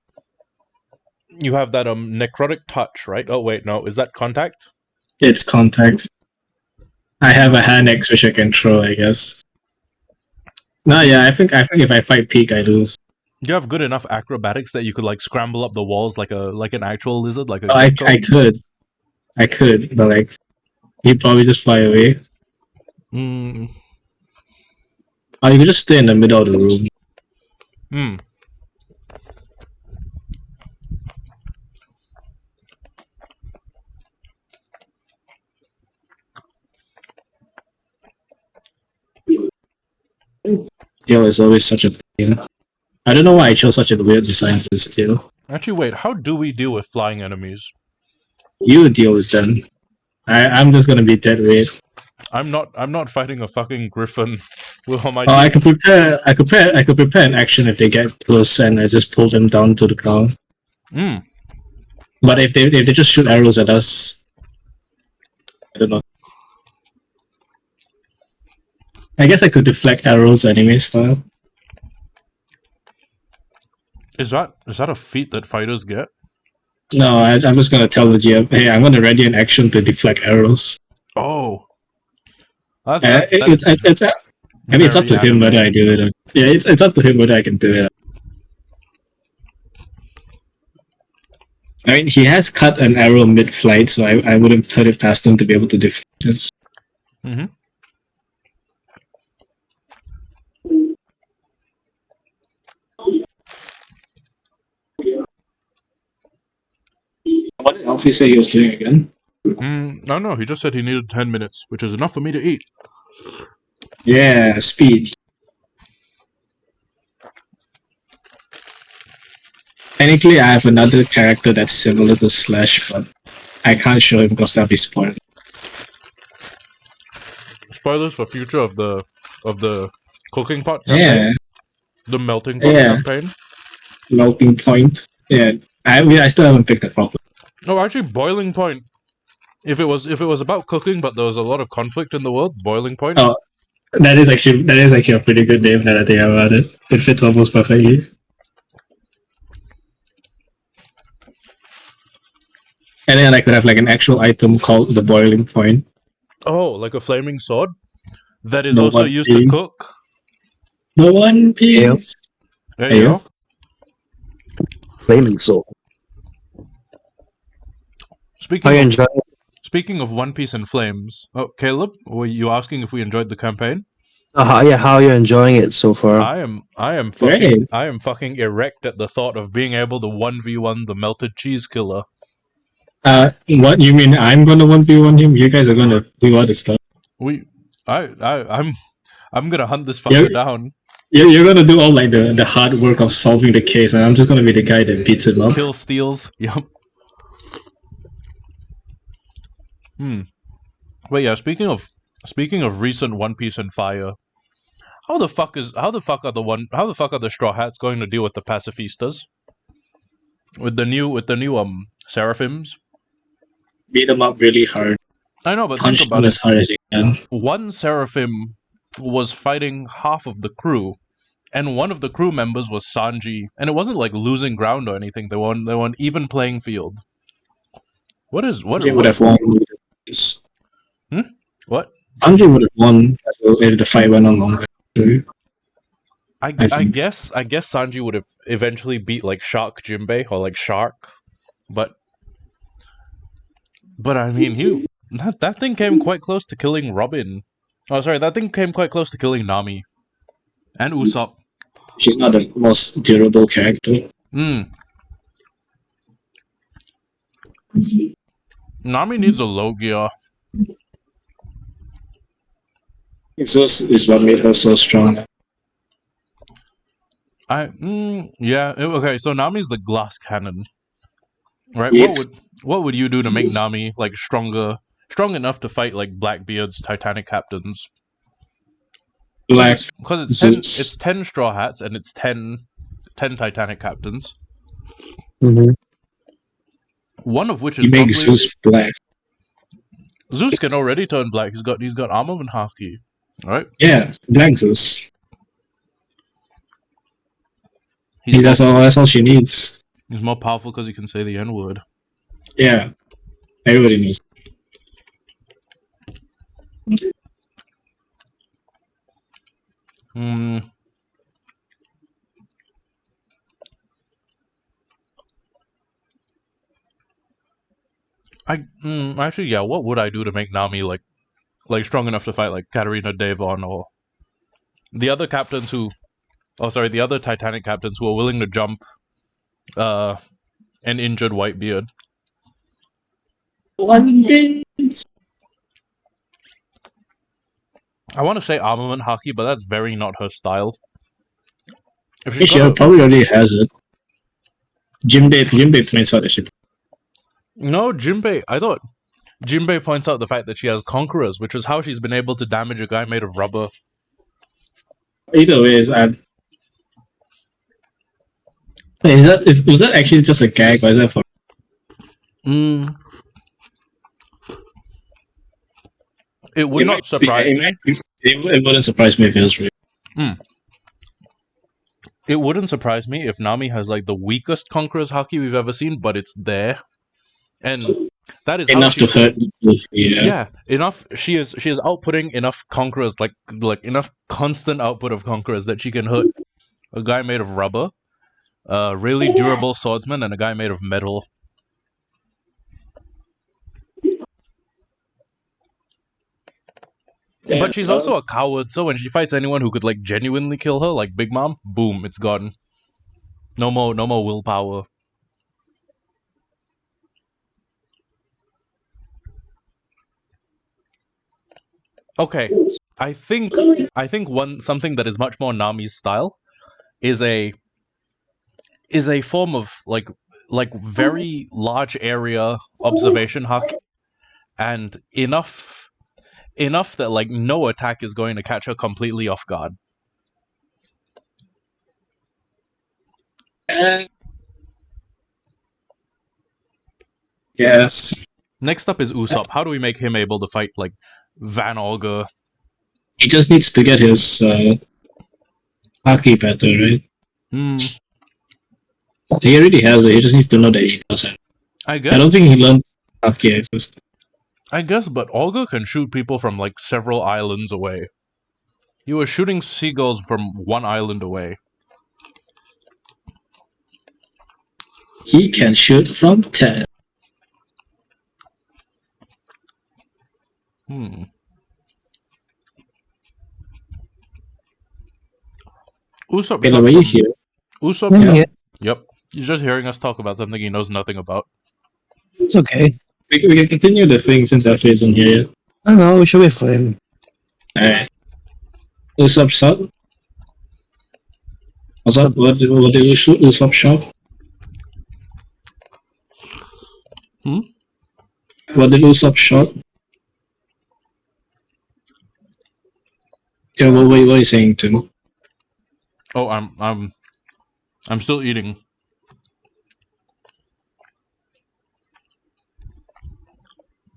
You have that necrotic touch, right? Oh wait, no, is that contact? It's contact. I have a hand X which I can throw, I guess. No, yeah, I think if I fight Peak, I lose. You have good enough acrobatics that you could like scramble up the walls like an actual lizard, like a Oh, gecko. I could, but like he'd probably just fly away. Hmm. Or you could just stay in the middle of the room. Hmm. Gale is always such a pain. I don't know why I chose such a weird design for this deal. Actually, wait. How do we deal with flying enemies? You deal with them. I'm just gonna be dead weight. I'm not fighting a fucking griffin with all my Oh, I team. could prepare an action if they get close and I just pull them down to the ground. Mm. But if they just shoot arrows at us, I don't know. I guess I could deflect arrows anyway style. Is that a feat that fighters get? No, I'm just gonna tell the GM, hey, I'm gonna ready an action to deflect arrows. Oh. That's It's I mean, it's up very to him anime. whether I do it. Yeah, it's up to him whether I can do it. I mean, he has cut an arrow mid-flight, so I wouldn't put it past him to be able to deflect it. Mm-hmm. What did Elfi say he was doing again? No, he just said he needed 10 minutes, which is enough for me to eat. Yeah, speed. Technically, I have another character that's similar to Slash, but I can't show him because that'll be spoiled. Spoilers for future of the cooking pot campaign? Yeah, The melting pot yeah, campaign? melting point. Yeah, I still haven't picked it properly. No, actually, boiling point. If it was about cooking, but there was a lot of conflict in the world, boiling point. Oh, that is actually a pretty good name now that I think about it. It fits almost perfectly. And then I could have like an actual item called the boiling point. Oh, like a flaming sword that is No also One used to Piece. cook. The One Piece. There you go. Flaming Sword. How Speaking you of enjoying it? speaking of One Piece and flames. Oh, Caleb, were you asking if we enjoyed the campaign? Yeah, how are you enjoying it so far? I am Great. fucking erect at the thought of being able to 1v1 the melted cheese killer. What you mean? I'm gonna 1v1 him. You guys are gonna do other stuff. I'm gonna hunt this fucker down. You're gonna do all like the hard work of solving the case, and I'm just gonna be the guy that beats him up. Kill steals. Yup. But yeah, speaking of recent One Piece and fire, how the fuck are the Straw Hats going to deal with the pacifistas? With the new seraphims? Beat them up really hard. I know, but Punch think them about it. as hard as you can. One seraphim was fighting half of the crew, and one of the crew members was Sanji, and it wasn't like losing ground or anything. They were on even playing field. Sanji would have won. What? Sanji would have won if the fight went on longer. I think. guess Sanji would have eventually beat like Shark Jinbei or like Shark, but I mean that thing came quite close to killing Robin. Oh, sorry, that thing came quite close to killing Nami and Usopp. She's not the most durable character. Nami needs a Logia. Zeus is what made her so strong. Yeah. Okay, so Nami's the glass cannon, right? Yep. What would you do to make Nami like strong enough to fight like Blackbeard's Titanic captains? Because it's 10 Straw Hats and it's 10 Titanic captains. Mm-hmm. One of which is you make Zeus black. Zeus can already turn black. He's got armor and haki, right? Yeah, black Zeus. That's all she needs. He's more powerful because he can say the N-word. Yeah, everybody knows. Actually, yeah. What would I do to make Nami like strong enough to fight like Katarina Devon or the other captains who? Oh, sorry, the other Titanic captains who are willing to jump an injured Whitebeard. One Piece. I want to say armament haki, but that's very not her style. If she's She got a probably already has it. Jinbei points out that she. no, Jinbei. I thought Jinbei points out the fact that she has conquerors, which is how she's been able to damage a guy made of rubber. Either way, was that actually just a gag, or is that for? Mm. It would not surprise me. It wouldn't surprise me if it was real. It wouldn't surprise me if Nami has like the weakest conqueror's haki we've ever seen, but it's there, and that is how Enough to she's hurt Luffy, yeah, enough. She is outputting enough conquerors, like enough constant output of conquerors that she can hurt a guy made of rubber, a really durable swordsman, and a guy made of metal. Yeah. But she's also a coward, so when she fights anyone who could like genuinely kill her, like Big Mom, boom, it's gone. No more willpower. Okay, I think something that is much more Nami's style is a form of like very large area observation haki, and enough that like no attack is going to catch her completely off guard. Yes. Next up is Usopp. How do we make him able to fight like Van Olga? He just needs to get his haki better, right? Hmm. He already has it. He just needs to know that he does it. I I guess. don't think he learned haki exist. I guess, but Olga can shoot people from like several islands away. You were shooting seagulls from one island away. He can shoot from 10. Hmm. Usopp Caleb, shot are you from here? Usopp. Yeah. Yep. Yep. He's just hearing us talk about something he knows nothing about. It's okay. We can continue the thing since Elfi isn't here yet. I don't know. We should wait for him. Alright. Usopp shot? What's up? What did Usopp shot? Hmm? What did Usopp shot? Yeah, what are you saying to me? Oh, I'm still eating.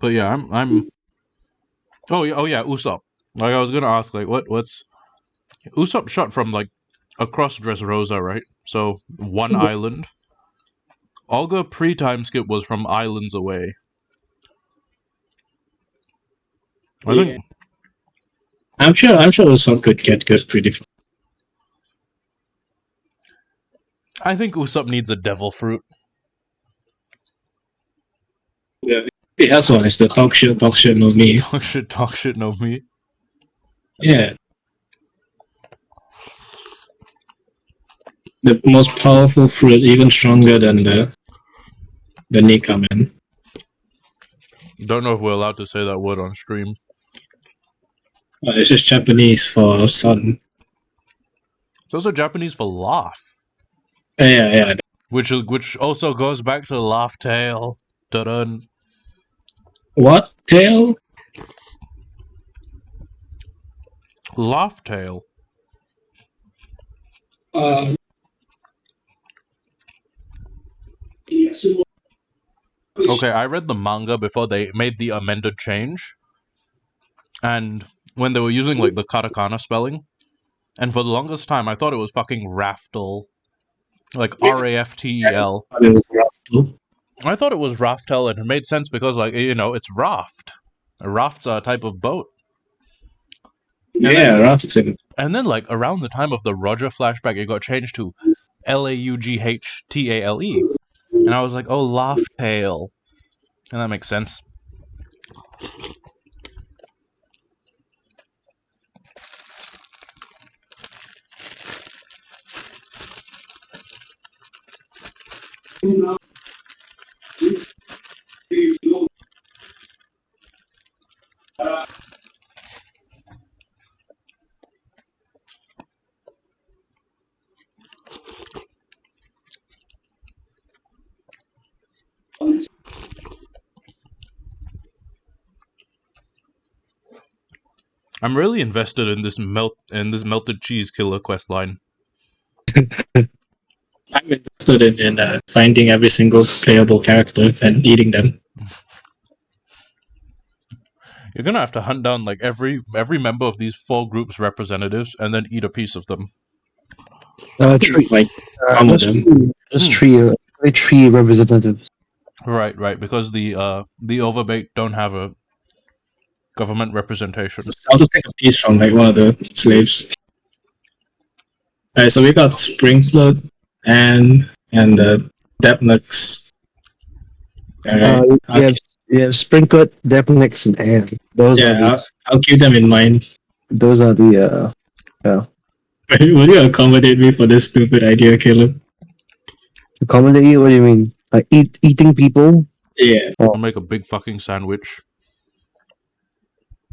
But yeah, I'm. Oh yeah, Usopp. Like I was gonna ask, like what's Usopp shot from like across Dressrosa, right? So one island. Olga pre-time skip was from islands away. I think I'm sure Usopp could get good pretty fast. Usopp needs a devil fruit. Yeah. He has one. It's the talk shit, no me. Talk shit, no me. Yeah. The most powerful fruit, even stronger than the Nika man. Don't know if we're allowed to say that word on stream. It's just Japanese for sun. It's also Japanese for laugh, Yeah. which also goes back to laugh tail. Dun. What? Tail? Laugh tail. Okay, I read the manga before they made the amended change, and when they were using like the katakana spelling, and for the longest time I thought it was fucking Raftel, like Raftel. It was rough too. I thought it was Raftel, and it made sense because like it's raft. Rafts are a type of boat. Yeah, rafting. And then like around the time of the Roger flashback, it got changed to Laughtaile, and I was like, oh, laugh tail, and that makes sense. I'm really invested in this melted cheese killer quest line. I'm interested in finding every single playable character and eating them. You're gonna have to hunt down like every member of these 4 groups' representatives and then eat a piece of them. Tree. Like some of Just them. tree representatives. Right, because the overbaked don't have a government representation. I'll just take a piece from like one of the slaves. Alright, so we got Sprinkler and Depnux. Alright. You have Sprinklet, Depnix, and Anne. Those I'll keep them in mind. Those are the Will you accommodate me for this stupid idea, Caleb? accommodate you. What do you mean? Like eating people? Yeah. I'll make a big fucking sandwich.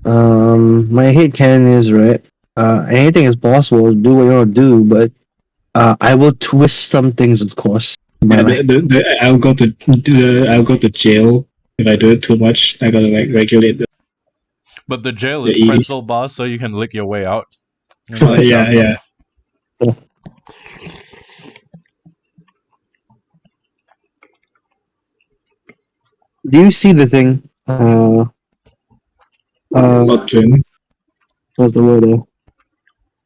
My head canon is right. Anything is possible. Do what you want to do, but I will twist some things, of course. Yeah, I'll go to jail if I do it too much. I gotta like regulate the. But the jail is Yeah, pretzel bars, so you can lick your way out. Yeah. Do you see the thing? What dream? What's the word?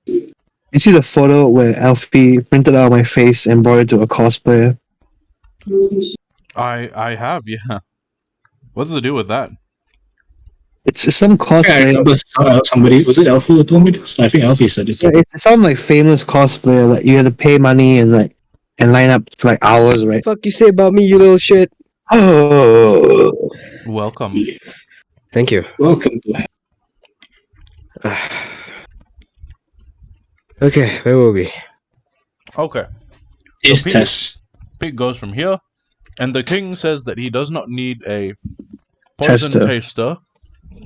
You see the photo where Elfi printed out my face and brought it to a cosplayer? I have, yeah. What's the deal with that? It's some I cosplayer. remember somebody, was it Elfi who told me this? I think Elfi said it. Yeah, it's some like famous cosplayer that you had to pay money and line up for like hours, right? Fuck you say about me, you little shit. Oh, Welcome. Thank you. Welcome to Okay, where were we? Okay. this Pete- test. Pete goes from here, and the king says that he does not need a poison taster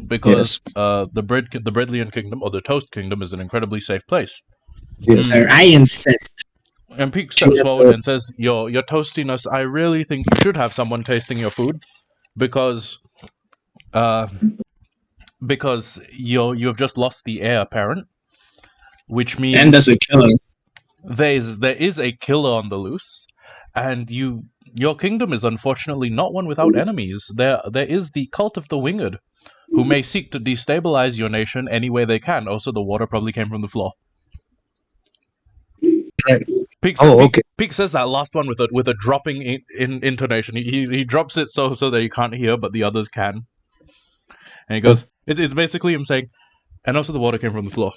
because the Breadlian Kingdom, or the Toast Kingdom, is an incredibly safe place. yes. Sir, I insist. And Pete steps forward and says, your toastiness, I really think you should have someone tasting your food, because you have just lost the heir apparent, which means And there's a killer. there is a killer on the loose, and your kingdom is unfortunately not one without enemies. There is the cult of the winged, who may seek to destabilize your nation any way they can. Also, the water probably came from the floor. Peak says that last one with a dropping in intonation. He drops it so that you can't hear, but the others can. And he goes, it's basically him saying, and also the water came from the floor.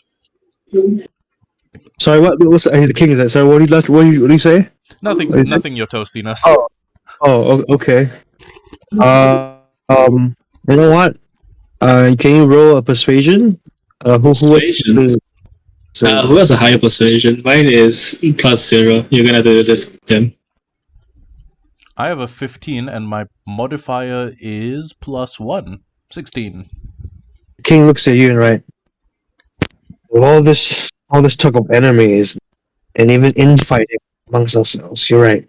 Sorry, what's the king is that? Sorry, what do you say? Nothing, your toastiness. Okay. You know what? Can you roll a persuasion? Persuasion? Who has a higher persuasion? Mine is +0. You're gonna have to do this with them. I have a 15, and my modifier is +1. 16. King looks at you and right. With all this talk of enemies, and even infighting amongst ourselves, you're right.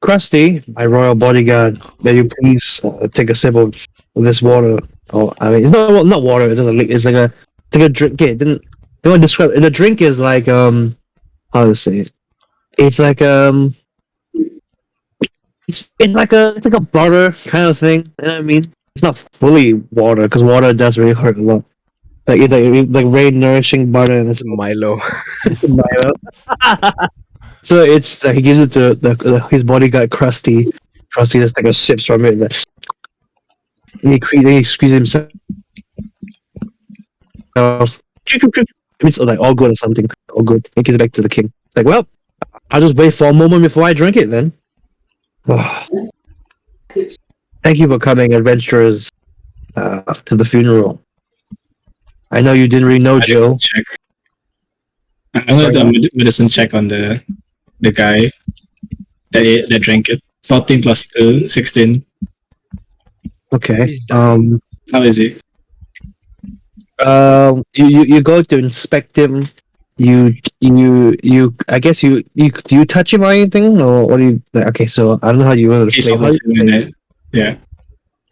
Krusty, my royal bodyguard, may you please take a sip of this water? Oh, I mean, it's not water. It doesn't. It's like a drink. Okay, didn't. You want to describe? The drink is like how to say it? It's like it's like a butter kind of thing. You know what I mean? It's not fully water because water does really hurt a lot. Like very nourishing butter and it's Milo. Milo. So it's he gives it to his bodyguard Krusty. Krusty just take a sips from it. And he squeezes himself. It's like all good or something. All good. He gives it back to the king. It's like, well, I'll just wait for a moment before I drink it then. Thank you for coming, adventurers, to the funeral. I know you didn't really know Joe. Check. I'm gonna do a medicine check on the guy that drank it. 14 plus 2, 16. Okay. How is he? You go to inspect him. You I guess you do you touch him or anything, or what do you like? Okay, so I don't know how you want to Piece play. off of him in it. Yeah.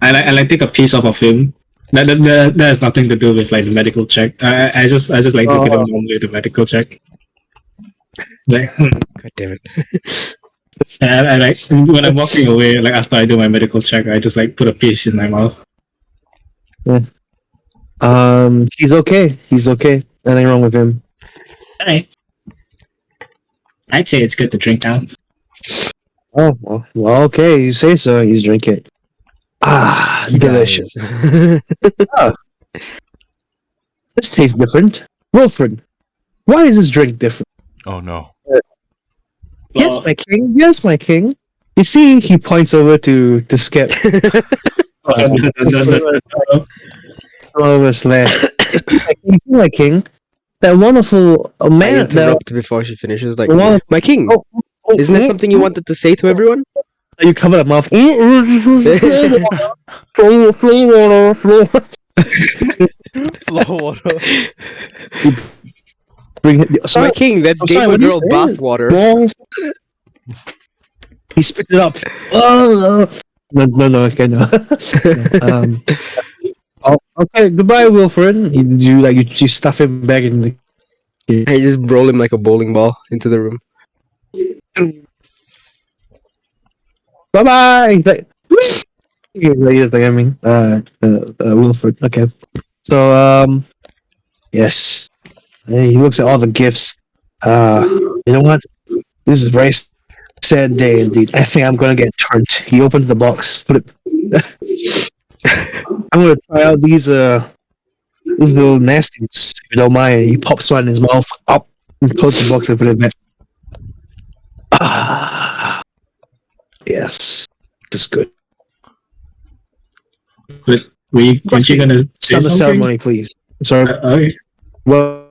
I like take a piece off of him That has nothing to do with like the medical check. I just like look at him Oh, normally the medical check. Like, God damn it. and I like when I'm walking away, like after I do my medical check, I just like put a piece in my mouth. he's okay. He's okay. Nothing wrong with him. Alright. I'd say it's good to drink now. Oh, well, okay. You say so. He's drinking. Ah, He delicious. dies. This tastes different. Wilfred, why is this drink different? Oh no. Yes, Well, my king. Yes, my king. You see, he points over to Scep. All of us left. You see, my king. That wonderful I man. That interrupt before she finishes. Like, one. my king, Oh, isn't there something you wanted to say to everyone? You cover that mouth. Flow water, flow. Flow water. Bring it. My Sorry, king, that's I'm sorry, Gamer what do you Girl say? bathwater. Balls. He spits it up. No, okay, no. Okay, goodbye, Wilfred. You stuff him back in the. I just roll him like a bowling ball into the room. Bye bye. He's like, I mean, Wilfred. Okay, so yes. And he looks at all the gifts. You know what? This is a very sad day indeed. I think I'm gonna get turned. He opens the box. Put it. I'm gonna try out these little nasties. If you don't mind. He pops one in his mouth. Up and closes the box and put it back. Ah, yes. This is good. but weren't you gonna say Start the something? ceremony, please. Sorry. Okay. Well.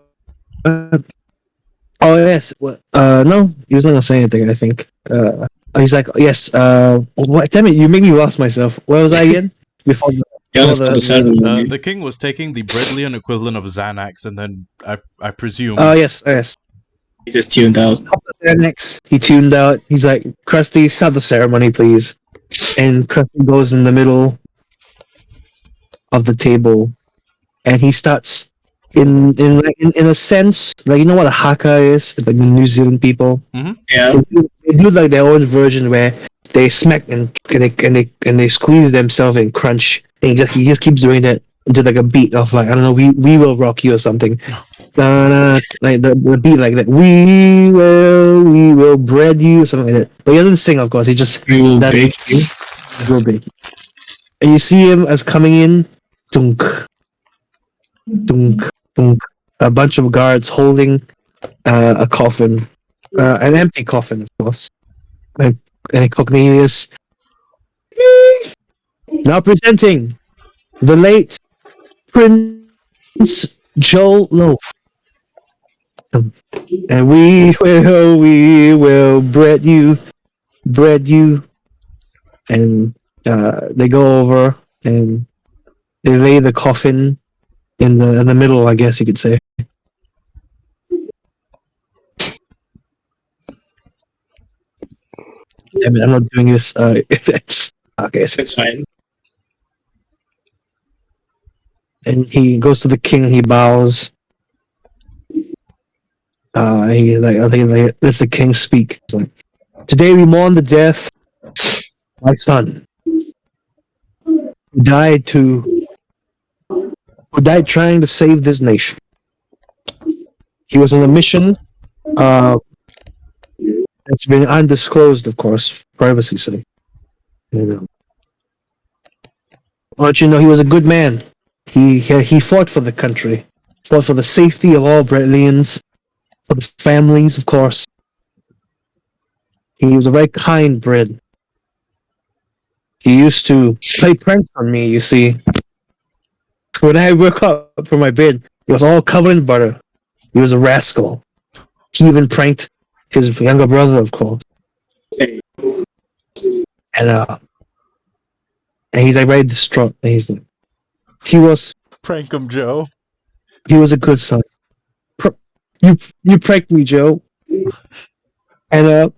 Oh yes. What? No, he was not gonna say anything. I think. He's like, yes. What? Damn it! You made me lost myself. Where was I again? Before the. Yeah, before let's start the ceremony. The king was taking the Bredlian equivalent of Xanax, and then I presume. Oh yes. He just tuned out. Next, he tuned out. He's like, Krusty, start the ceremony, please. And Krusty goes in the middle of the table, and he starts in a sense, like you know what a haka is, it's like the New Zealand people. Yeah. They do like their own version where they smack and they squeeze themselves and crunch. And he just keeps doing that into like a beat of like I don't know, we will rock you or something. Like the beat like that. We will bread you or something like that. But he doesn't sing, of course. He just We will does- bake you. will bake you. And you see him as coming in, dunk, dunk, dunk. A bunch of guards holding a coffin, an empty coffin, of course. And Cornelius. Now presenting the late Prince Joel Loaf. And we will bread you, and they go over and they lay the coffin in the middle, I guess you could say. I mean, I'm not doing this. Okay, so, It's fine. and he goes to the king. He bows. He like I think like lets the king speak. He's like, today we mourn the death of my son, who died trying to save this nation. He was on a mission. It's been undisclosed, of course, privacy sake. You know. But you know, he was a good man. He fought for the country, fought for the safety of all Bretlians, for the families, of course. He was a very kind Brit. He used to play pranks on me, you see. When I woke up from my bed, he was all covered in butter. He was a rascal. He even pranked his younger brother, of course. And he's like very distraught. And he's like, he was Prank him, Joe. a good son. You pranked me, Joe. And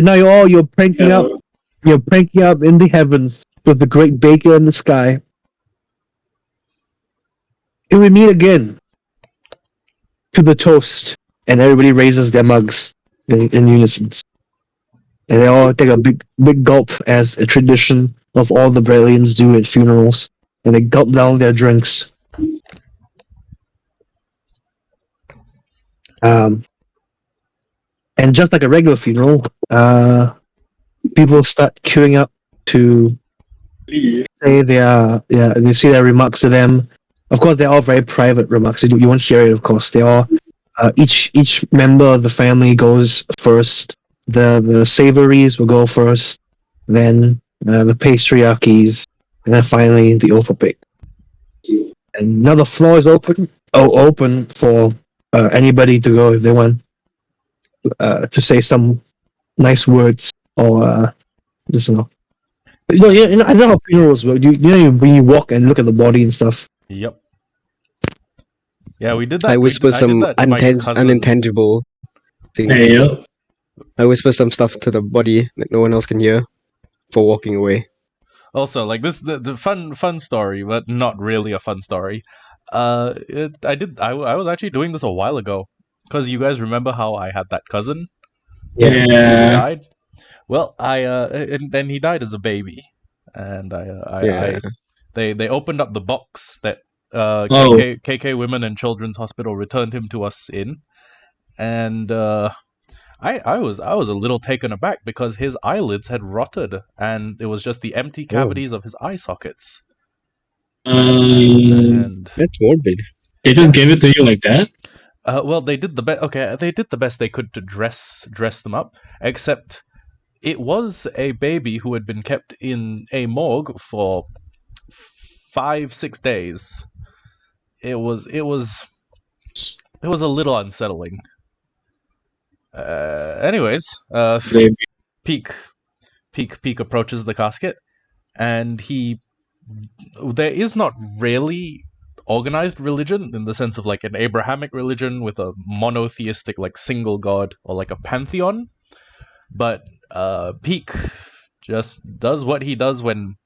now you're pranking up. You're pranking up in the heavens with the great baker in the sky. Here we meet again to the toast, and everybody raises their mugs in unison. And they all take a big gulp as a tradition of all the Brillians do at funerals. And they gulp down their drinks. And just like a regular funeral, people start queuing up to say they say their remarks to them. Of course, they're all very private remarks. You won't hear it, of course. They all, each member of the family goes first. The savories will go first, then the pastryarchies, and then finally the overpick. And now the floor is open. Open for anybody to go if they want to say some nice words or just I know how funerals work. When you walk and look at the body and stuff. Yep. Yeah, we did that. I whisper I did some that to my cousin. unintelligible things. Hey, yo. I whisper some stuff to the body that no one else can hear for walking away. Also, like this, the fun story, but not really a fun story. I was actually doing this a while ago, because you guys remember how I had that cousin who Yeah. died. Well, and then he died as a baby, and they opened up the box that KK Women and Children's Hospital returned him to us in, and I was a little taken aback because his eyelids had rotted and it was just the empty cavities of his eye sockets. And That's morbid. They just gave it to you like that? well, they did the best. Okay, they did the best they could to dress them up, except it was a baby who had been kept in a morgue for 5-6 days. It was a little unsettling. Anyways, Peak approaches the casket, and there is not really organized religion in the sense of like an Abrahamic religion with a monotheistic like single god or like a pantheon, but Peak just does what he does when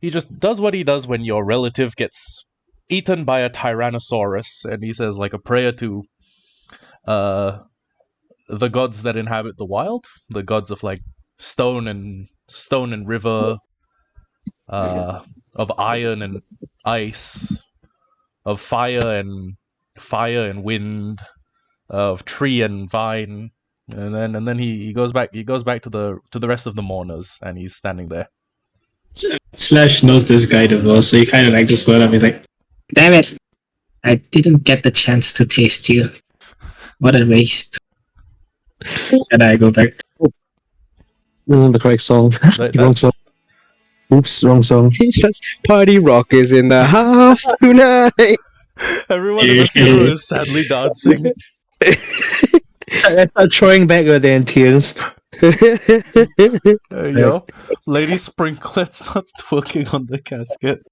your relative gets eaten by a tyrannosaurus, and he says like a prayer to the gods that inhabit the wild, the gods of like stone and river, of iron and ice, of fire and wind, of tree and vine, and then he goes back to the rest of the mourners, and he's standing there. Slash knows this guy the most, so he kind of like just went up. He's like, "Damn it, I didn't get the chance to taste you. What a waste." And I go back. The correct song. Wrong song. Oops, wrong song. Party rock is in the house tonight. Everyone in the funeral is sadly dancing. I start throwing back with the tears. Yo, Lady Sprinklet starts twerking on the casket.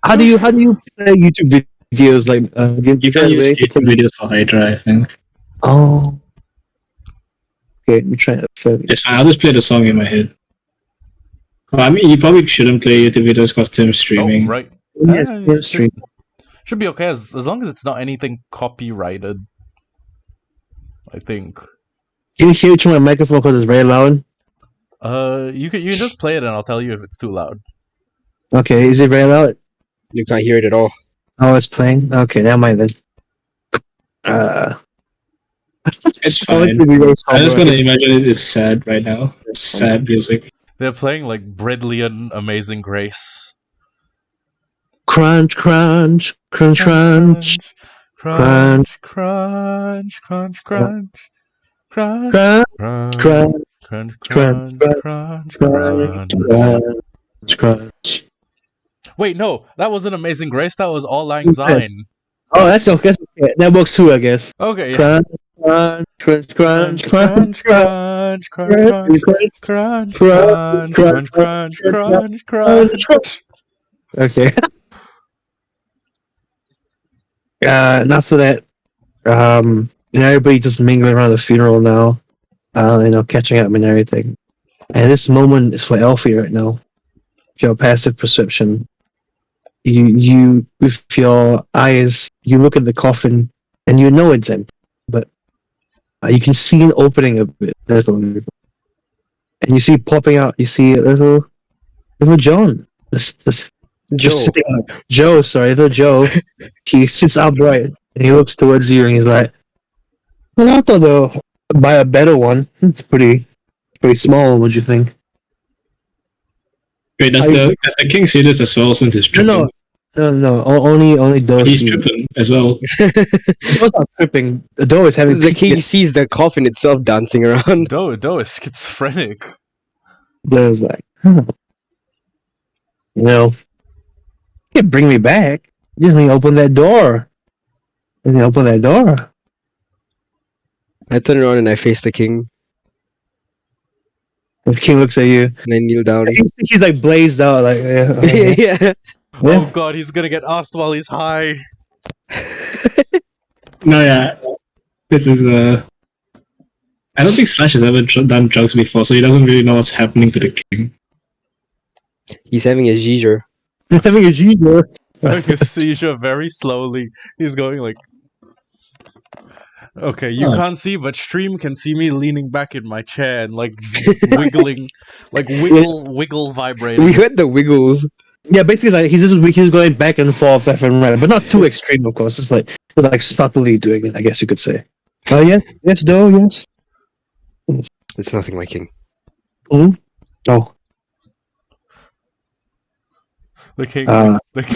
How do you play YouTube videos? Like, You can use YouTube videos for Hydra, I think. Oh. Okay, we try it. It's fine, I'll just play the song in my head. Well, I mean, you probably shouldn't play YouTube videos because Tim's streaming. Oh, right. Yes, streaming. Should be okay as long as it's not anything copyrighted. I think. Can you hear it through my microphone because it's very loud? You can just play it and I'll tell you if it's too loud. Okay, is it very loud? You can't hear it at all. Oh, it's playing? Okay, never mind then. It's fine. I'm just gonna imagine it's sad right now. It's sad music. They're playing like Bredlian Amazing Grace. Crunch, crunch, crunch, crunch. Crunch, crunch, crunch, crunch. Crunch, crunch, crunch, crunch, crunch, crunch. Wait, no, that wasn't Amazing Grace. That was All Lang Syne. Oh, that's okay. That works too, I guess. Okay. Yeah. Crunch, crunch, crunch, crunch, crunch, crunch, crunch, crunch, crunch, crunch, crunch, crunch. Okay. Enough of that. Everybody just mingling around the funeral now. Catching up and everything. And this moment is for Elfi right now. If you have passive perception, you with your eyes, you look at the coffin, and you know it's empty, but you can see an opening of it, and you see popping out. You see a little John, just Joe. sitting Joe. Sorry, little Joe. He sits upright and he looks towards you, and he's like, "Well, I thought they'll buy a better one. It's pretty small. What'd you think?" Wait, does the king see this as well since he's tripping? No. Only Doe. He's tripping as well. Doe's not tripping. Doe is having. The king sees the coffin itself dancing around. Doe is schizophrenic. Blair's like, you know, you can't bring me back. You just need to open that door. You need to open that door. I turn around and I face the king. The king looks at you. And I kneel down. He's like blazed out, like Yeah. Oh god, he's gonna get asked while he's high. No, yeah. This is I don't think Slash has ever done drugs before, so he doesn't really know what's happening to the king. He's having a seizure. He's having a seizure. Having a seizure very slowly. He's going like. Okay, you can't see, but stream can see me leaning back in my chair and like wiggling, like wiggle vibrating. We heard the wiggles. Yeah, basically, like he's going back and forth left and right, but not too extreme, of course. Just like subtly doing it, I guess you could say. Oh yes, Doe, yes. It's nothing, my king. Oh. The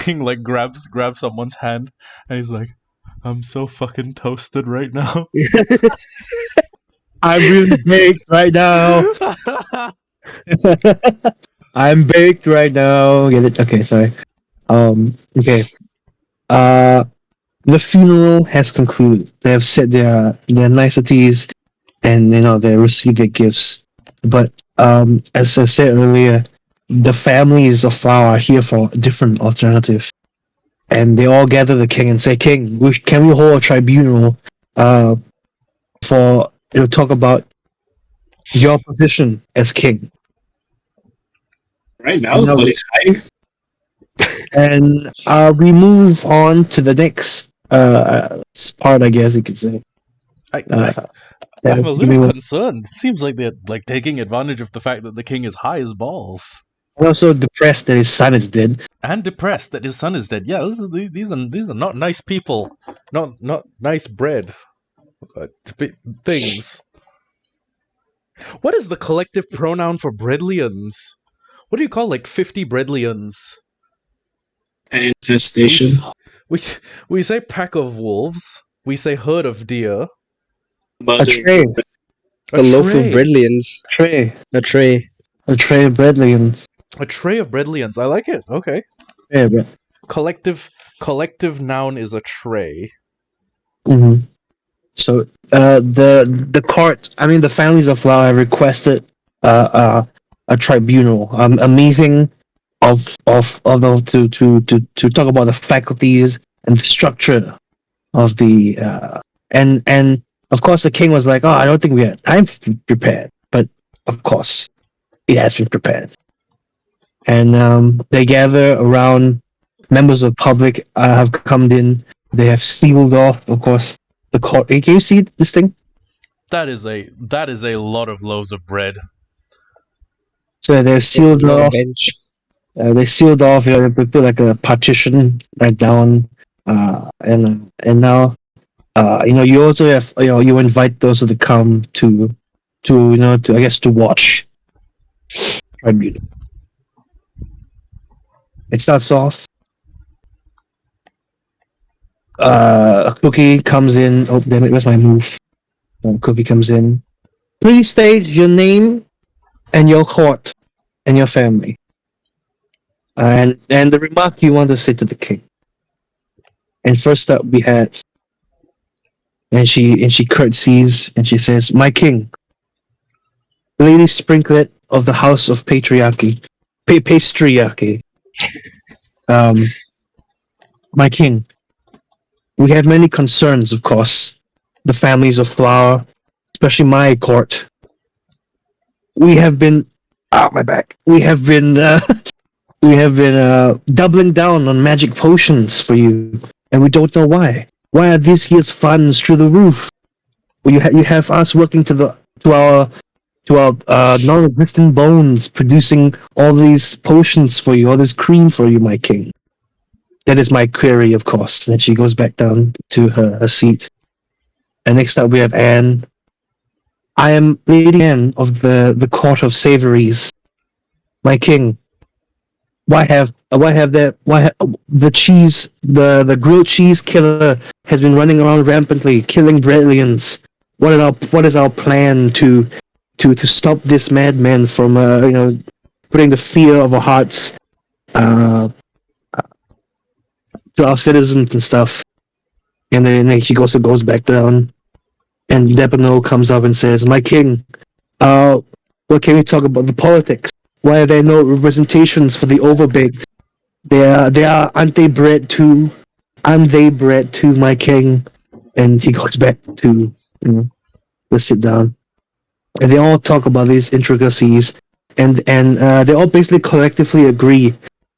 king like grabs someone's hand and he's like, "I'm so fucking toasted right now." I'm really baked right now. I'm baked right now. Get it? Okay, sorry. Okay. The funeral has concluded. They have said their niceties, and they received their gifts. But as I said earlier, the families of Flower are here for a different alternative, and they all gather the king and say, "King, can we hold a tribunal for talk about your position as king?" Right now, while he's high. And we move on to the next part, I guess you could say. I'm a little concerned. It seems like they're like taking advantage of the fact that the king is high as balls. I'm also depressed that his son is dead. And depressed that his son is dead. Yeah, these are not nice people. Not nice bread. Things. What is the collective pronoun for Breadlians? What do you call like 50 Breadlians? An infestation. We say pack of wolves. We say herd of deer. A tray. A loaf of breadlians. A tray of breadlians. A tray of breadlians. I like it. Okay. Yeah, but collective noun is a tray. Mm-hmm. So the court, I mean the families of Flower have requested a tribunal, a meeting of to talk about the faculties and the structure of the and of course the king was like, "Oh, I don't think we had time prepared," but of course it has been prepared. And they gather around. Members of the public have come in. They have sealed off, of course, the court. Hey, can you see this thing? That is a lot of loaves of bread. So they've sealed off. They sealed off. They put like a partition right down, and now, you also have, you invite those to come to I guess to watch. Tribunal. It starts off. Cookie comes in. Oh, damn it! Where's my move? Cookie comes in. Please state your name and your court and your family, and the remark you want to say to the king. And first up, we had, and she curtsies and she says, "My king, Lady Sprinklet of the House of Patriarchy, Pastriarchy. My king, we have many concerns, of course. The families of Flower, especially my court. We have been, my back. We have been We have been doubling down on magic potions for you, and we don't know why. Why are these year's funds through the roof? Well, you have us working to our non-existent bones, producing all these potions for you, all this cream for you, my king. That is my query, of course. And she goes back down to her seat. And next up we have Anne. I am Lady Anne of the Court of Savories. My king, the grilled cheese killer has been running around rampantly, killing Bretlians. What is our plan to stop this madman from putting the fear of our hearts uh, to our citizens and stuff? And then she goes back down, and Depano comes up and says, "My king, what can we talk about the politics? Why are there no representations for the overbaked? Aren't they bred to? Aren't they bred to, my king?" And he goes back to let's sit down, and they all talk about these intricacies, and they all basically collectively agree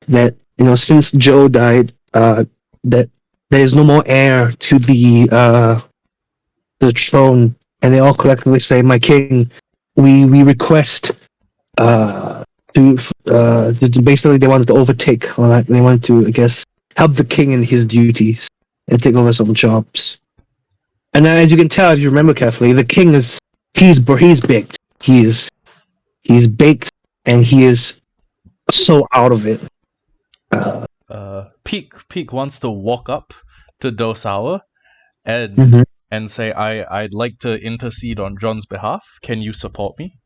that since Joe died, that there is no more heir to the throne, and they all collectively say, "My king, we request basically they wanted to overtake, or they wanted to, I guess, help the king in his duties and take over some jobs." And as you can tell, if you remember carefully, the king he's baked. He's baked, and he is so out of it. Peak wants to walk up to Dosawa and Mhm. and say, I'd like to intercede on John's behalf. Can you support me?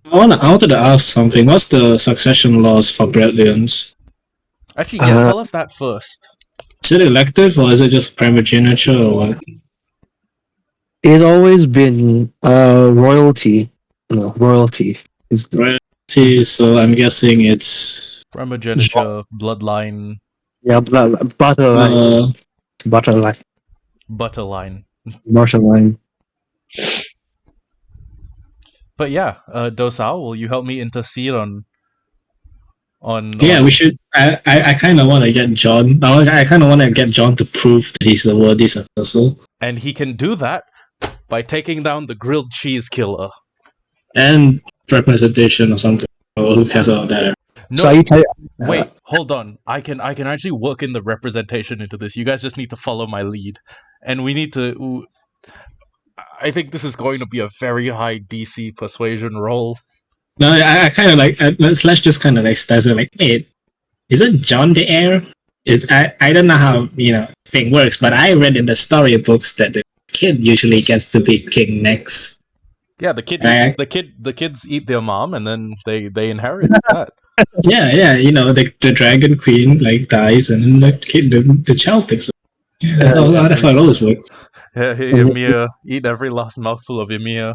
I wanted to ask something. What's the succession laws for Bradleyans? Actually, yeah, tell us that first. Is it elective or is it just primogeniture or what? It's always been royalty. No, royalty. Royalty, so I'm guessing it's Primogeniture, bloodline, Yeah, butter line. Butter line. butter line. Butter line. But yeah, Dosao, will you help me intercede on Yeah, we should. I kind of want to get John. I kind of want to get John to prove that he's a worthy successor. And he can do that by taking down the grilled cheese killer. And representation or something. Or who cares about that? No, So wait, hold on. I can actually work in the representation into this. You guys just need to follow my lead, and we need to. I think this is going to be a very high DC persuasion roll. No, I kind of like. Let's just kind of like start it like, wait, isn't John the heir? I don't know how thing works, but I read in the storybooks that the kid usually gets to be king next. Yeah, the kids eat their mom, and then they inherit that. Yeah, the dragon queen like dies, and then the kid, the child takes. That's how it always works. Yeah, Ymir, eat every last mouthful of Ymir.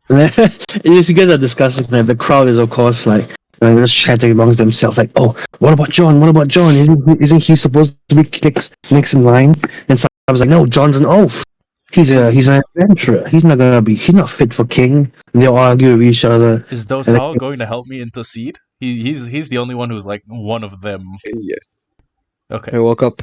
As you guys are discussing that, the crowd is of course like just chatting amongst themselves, like, "Oh, what about John? What about John? Isn't he supposed to be next in line?" And so I was like, "No, John's an oaf. He's an adventurer. He's not fit for king." And they all argue with each other. Is Dosao going to help me intercede? He's the only one who's like one of them. Yeah. Okay. I walk up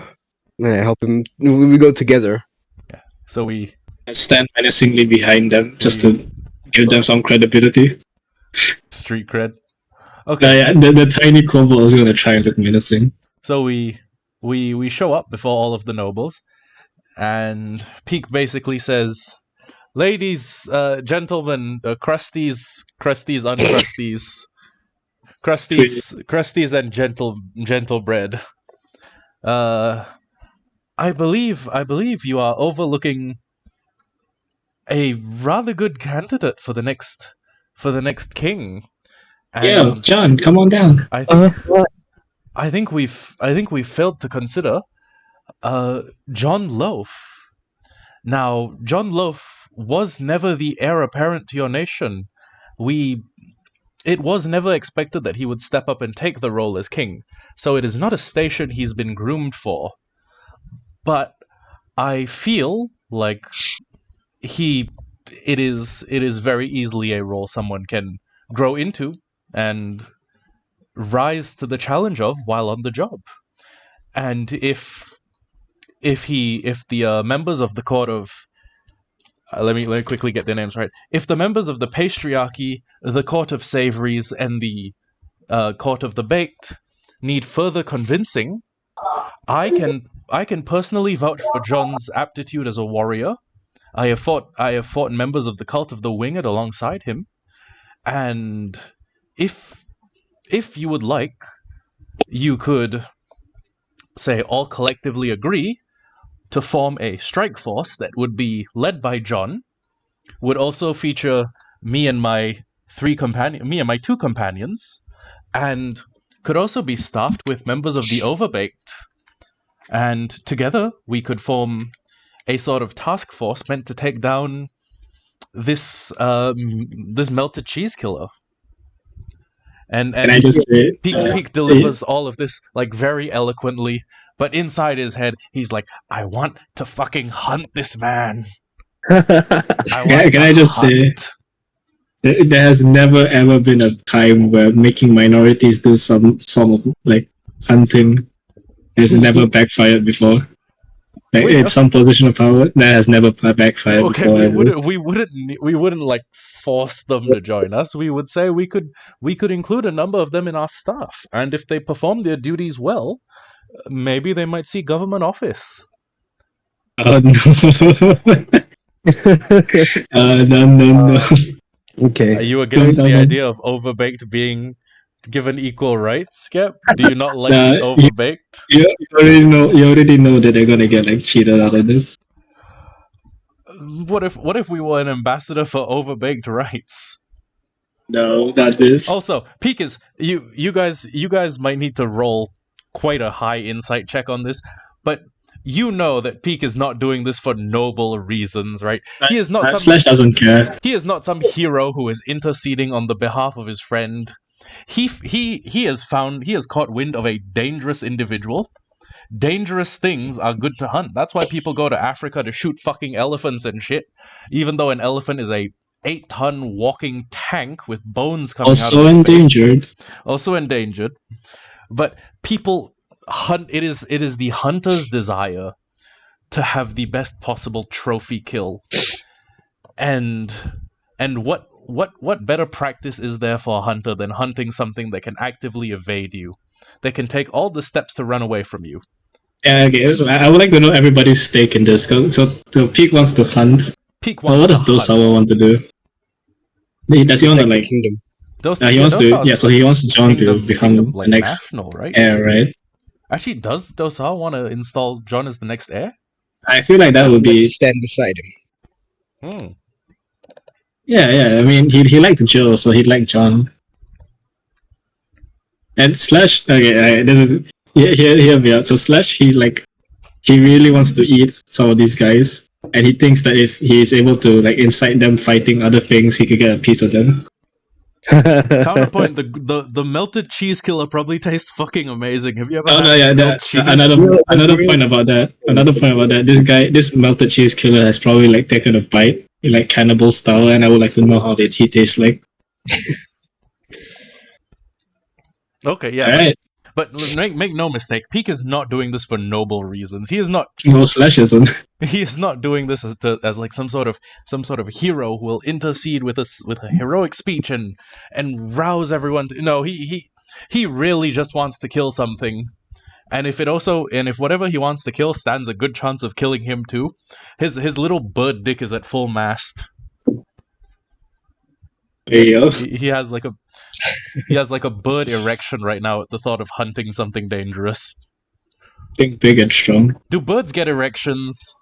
and I help him. We go together. Yeah. So we stand menacingly behind them just to give them some credibility. Street cred. Okay. Yeah, the tiny kobold is gonna try and look menacing. So we show up before all of the nobles, and Peak basically says, "Ladies, gentlemen, crusties, uncrusties, crusties, and gentle bread. I believe you are overlooking a rather good candidate for the next king." And yeah, John, come on down. I think we've failed to consider John Loaf. Now, John Loaf was never the heir apparent to your nation. It was never expected that he would step up and take the role as king, so it is not a station he's been groomed for. But I feel like it is very easily a role someone can grow into and rise to the challenge of while on the job. And if the members of the court of let me quickly get their names right. If the members of the patriarchy, the court of savories, and the court of the baked need further convincing, I can personally vouch for John's aptitude as a warrior. I have fought members of the cult of the winged alongside him, and if you would like, you could say all collectively agree to form a strike force that would be led by John, would also feature me and my two companions, and could also be staffed with members of the Overbaked. And together we could form a sort of task force meant to take down this melted cheese killer. And Can I just say, Peak delivers all of this like very eloquently, but inside his head he's like, I want to fucking hunt this man. can I just say, there has never ever been a time where making minorities do some form of like hunting has never backfired before. Like, Wait, it's some position of power that has never backfired okay, before. we wouldn't like force them to join us. We would say we could include a number of them in our staff, and if they perform their duties well, maybe they might see government office. Oh no! No. Okay. Are you against No. the idea of Overbaked being given equal rights, Scep? Do you not like Nah, being Overbaked? You already know that they're gonna get like cheated out of this. What if we were an ambassador for Overbaked rights? No, not this. Also, Peak is you guys might need to roll quite a high insight check on this, but you know that Peak is not doing this for noble reasons, right? He is not Slash doesn't care. He is not some hero who is interceding on the behalf of his friend. He has caught wind of a dangerous individual. Dangerous things are good to hunt. That's why people go to Africa to shoot fucking elephants and shit. Even though an elephant is a 8-ton walking tank with bones coming out of his face. Also endangered. But people hunt. It is the hunter's desire to have the best possible trophy kill. And what better practice is there for a hunter than hunting something that can actively evade you, that can take all the steps to run away from you? Yeah, okay. I would like to know everybody's stake in this. So Peak wants to hunt. Peak wants what does Dosawa want to do? Does he want to like kingdom? he wants to. Yeah, so he wants John to become like the next national, right? heir, right? Actually, does Dosawa want to install John as the next heir? I feel like that would be stand beside him. Yeah. I mean, he liked Joe, so he'd like John. And Slash, okay, this is hear me out. So Slash, he really wants to eat some of these guys, and he thinks that if he is able to like incite them fighting other things, he could get a piece of them. Counterpoint: the melted cheese killer probably tastes fucking amazing. Have you ever? Another point about that. This melted cheese killer has probably like taken a bite in like cannibal style, and I would like to know how he tastes like. Okay, yeah. Right. But make no mistake, Peak is not doing this for noble reasons. He is not. No, Slash isn't. He is not doing this as like some sort of hero who will intercede with us with a heroic speech and rouse everyone. No, he really just wants to kill something. And if whatever he wants to kill stands a good chance of killing him too, his little bird dick is at full mast. There you go. He has like a bird erection right now at the thought of hunting something dangerous. Think big and strong. Do birds get erections?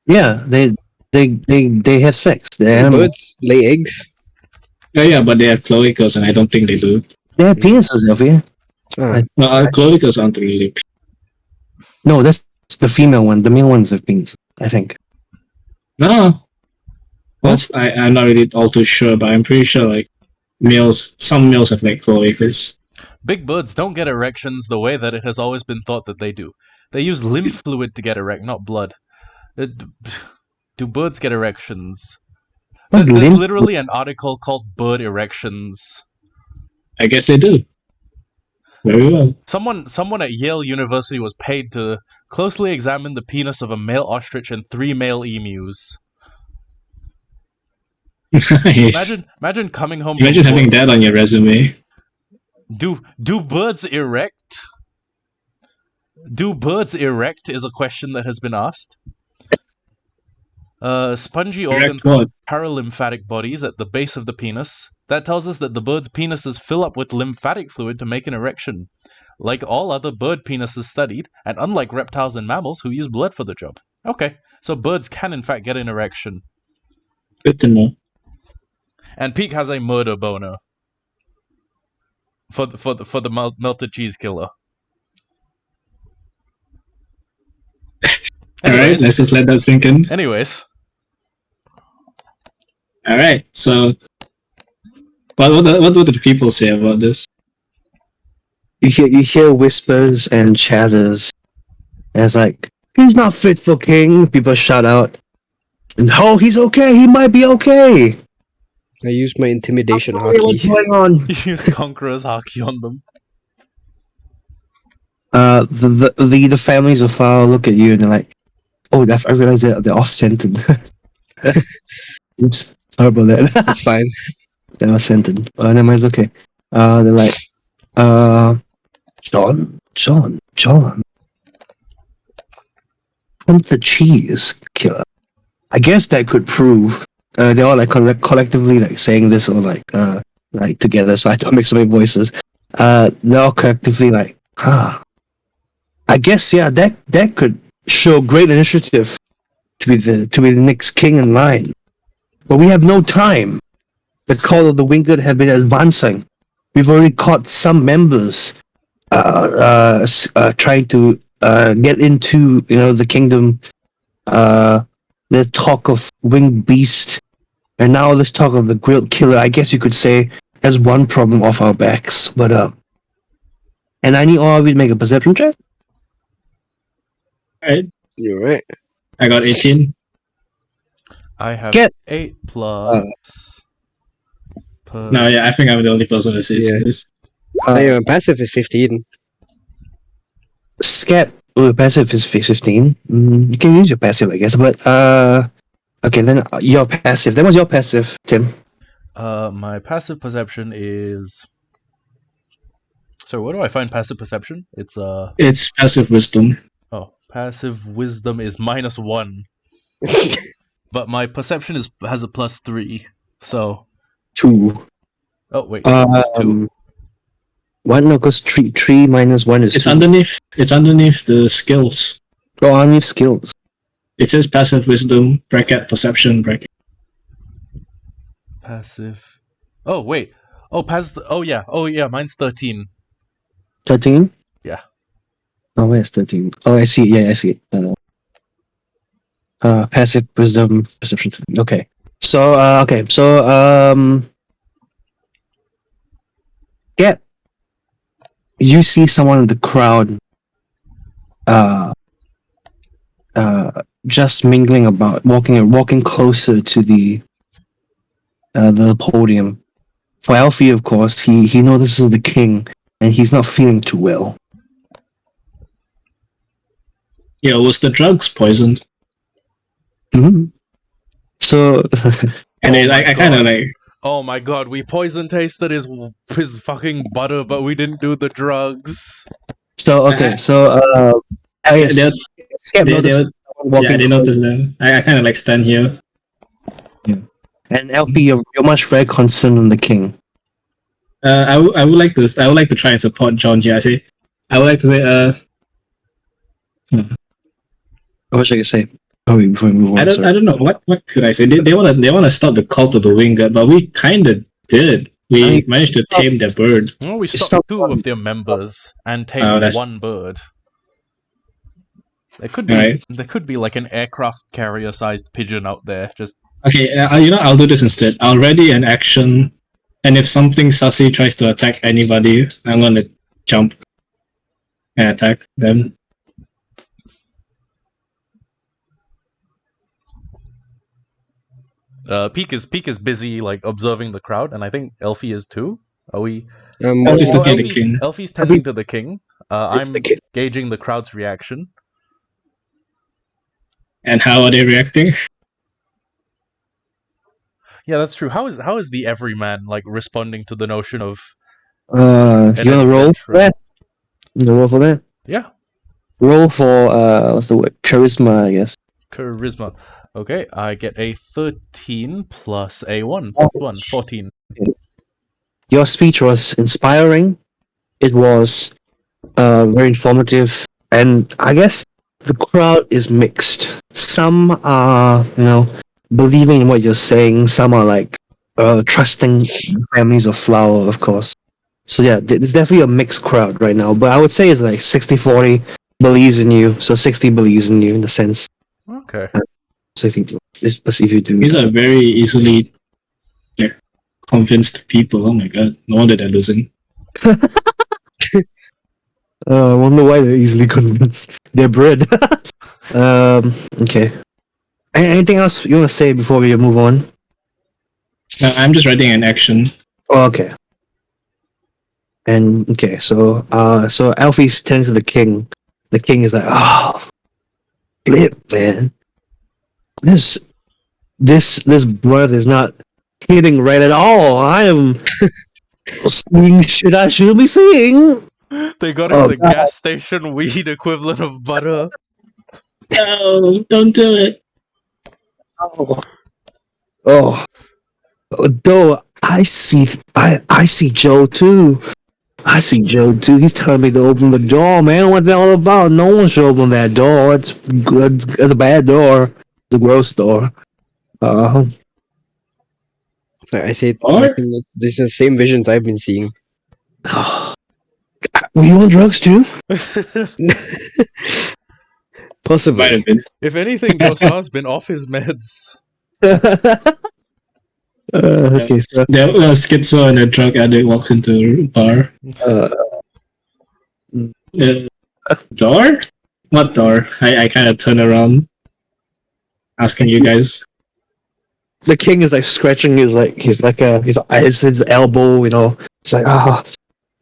Yeah, they have sex. Birds lay eggs. Yeah, but they have cloacals, and I don't think they do. They have penises, Elfi. No, cloacals aren't really. No, that's the female one. The male ones have penis, I think. No. Well, I'm not really all too sure, but I'm pretty sure like some males have like cloacals. Big birds don't get erections the way that it has always been thought that they do. They use lymph fluid to get erect, not blood. Do birds get erections? There's literally an article called Bird Erections. I guess they do. Very well. Someone at Yale University was paid to closely examine the penis of a male ostrich and 3 male emus. Nice. Imagine coming home Imagine from having work. that on your resume. Do birds erect? Do birds erect is a question that has been asked. Spongy organs Correct what? called paralymphatic bodies at the base of the penis. That tells us that the bird's penises fill up with lymphatic fluid to make an erection. Like all other bird penises studied, and unlike reptiles and mammals who use blood for the job. Okay, so birds can in fact get an erection. Good to know. And Peak has a murder boner for the melted cheese killer. Alright, let's just let that sink in. Anyways. Alright, so what do the people say about this? You hear whispers and chatters. And it's like, he's not fit for king. People shout out. And oh, he's okay. He might be okay. I used my intimidation What's hockey. going on? Use Conqueror's Haki on them. The families of Far look at you and they're like, oh, I realized they're off-centered. Oops, sorry about that. It's fine. They're off-centered. Never mind, it's okay. They're like, John. From the cheese killer. I guess that could prove. They're all like collectively like saying this or like together. So I don't make so many voices. They're all collectively like, I guess yeah, that could show great initiative to be the next king in line. But we have no time. The call of the Winged have been advancing. We've already caught some members trying to get into the kingdom. The talk of winged beast, and now let's talk of the grilled killer. I guess you could say as one problem off our backs. But and I need all of you to make a perception check. Alright, You're right. I got 18. I have Get 8 plus. No, yeah, I think I'm the only person who says Yeah. this. Hey, my passive is 15. Scep, passive is 15. You can use your passive, I guess. But okay, then your passive. Then what's your passive, Tim? My passive perception is. So where do I find passive perception? It's passive wisdom. Oh, passive wisdom is -1, but my perception has a +3. So 2. oh wait, it's 2. What? No, because 3 minus 1 is It's 2. underneath. It's underneath the skills. Oh, underneath skills. It says passive wisdom bracket perception bracket. Passive. Oh wait. Oh passive. Oh yeah. Mine's 13. 13? Yeah. Oh, where's 13? Oh, I see. Yeah, I see. Passive wisdom perception. Okay. So, yeah. You see someone in the crowd, just mingling about, walking closer to the podium. For Elfi, of course, he notices the king, and he's not feeling too well. Yeah, was the drugs poisoned? Mm-hmm. So, And Oh my I kind of God. like. Oh my god, we poison tasted his fucking butter, but we didn't do the drugs. okay, so I guess They're, Scep they noticed someone walking yeah, they close. noticed them. I kind of like stand here. And Elfi, you're much very concerned on the king. I would like to try and support John here. I would like to say What should I say? Oh, before we move on, I don't know what could I say. They wanna stop the cult of the Winged, but we kind of did. We managed to tame their bird. Well, we Stop stopped 2 one. of their members and tamed that's- 1 bird. There could Alright. be like an aircraft carrier sized pigeon out there. Just Okay, I'll do this instead. I'll ready an action, and if something sussy tries to attack anybody, I'm gonna jump and attack them. Peak is busy like observing the crowd, and I think Elfi is too. Are we? I'm just Oh, looking at the king. Elfi's tending to the king. I'm the king. gauging the crowd's reaction. And how are they reacting? Yeah, that's true. How is the everyman like responding to the notion of You an wanna roll for adventurer? that? You wanna roll for that? Yeah, Roll for what's the word? Charisma, I guess. charisma. Okay, I get a 13 plus a 1. 14. Your speech was inspiring. It was very informative, and I guess the crowd is mixed. Some are, believing in what you're saying. Some are like trusting families of flower, of course. So yeah, there's definitely a mixed crowd right now. But I would say it's like 60-40 believes in you. So 60 believes in you in the sense. Okay. So if you do, if you do, These are very easily convinced people. Oh my god, no wonder they're losing. I wonder why they're easily convinced. They're bred. Okay. Anything else you want to say before we move on? No, I'm just writing an action. Oh, okay. And okay, so Alfie's turning to the king. The king is like, oh, flip, man. This blood is not hitting right at all. I am seeing shit I shouldn't be seeing. They got him Oh, the God. gas station weed equivalent of butter. No, don't do it. Oh. Though I see Joe too. I see Joe too. He's telling me to open the door, man. What's that all about? No one should open that door. It's a bad door. It's a gross door. I say, Or? I think that this is the same visions I've been seeing. Were you on drugs too? Might Possibly. have been. If anything, Josa's been off his meds. Okay, so There was a schizo and a drug addict walks into a bar. uh, Door? What door? I kind of turn around, asking you guys. the king is like scratching his elbow. It's like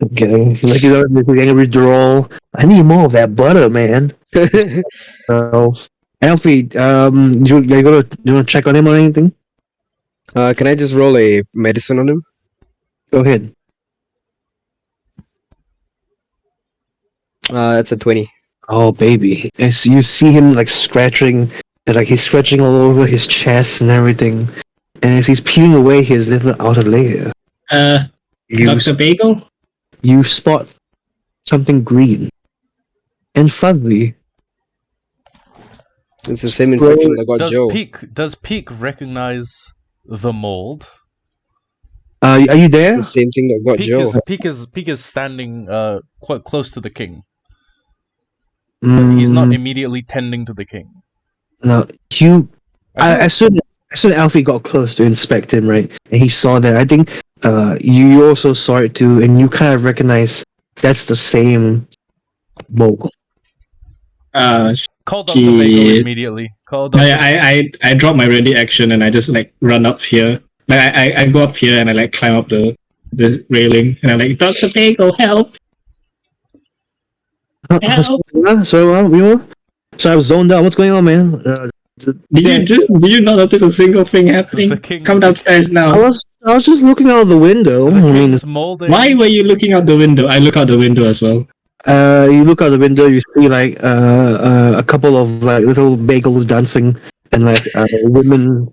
okay, like he's angry withdrawal. I need more of that butter, man. So, Elfi, you want to check on him or anything? Can I just roll a medicine on him? Go ahead. That's a 20. Oh, baby. As you see him like scratching, and like he's scratching all over his chest and everything. And as he's peeling away his little outer layer, you, Dr. Bagel? you spot something green and fuzzy. It's the same infection that got Joe. Does Peak recognize the mold? Are you It's there? the same thing that got Joe. Peak is standing quite close to the king. But he's not immediately tending to the king. No, as soon as Alfie got close to inspect him, right, and he saw that, I think you also saw it too, and you kind of recognize that's the same mogul. Call Dr. Bagel immediately. Call Dr. I drop my ready action and I just like run up here. Like I go up here and I like climb up the railing and I'm like, Dr. Bagel, help! Help! So I was zoned out. What's going on, man? Did you not notice a single thing happening? The king- Come downstairs now. I was just looking out the window. The I mean, king's molding. Why were you looking out the window? I look out the window as well. you look out the window, you see like a couple of like little bagels dancing, and like women.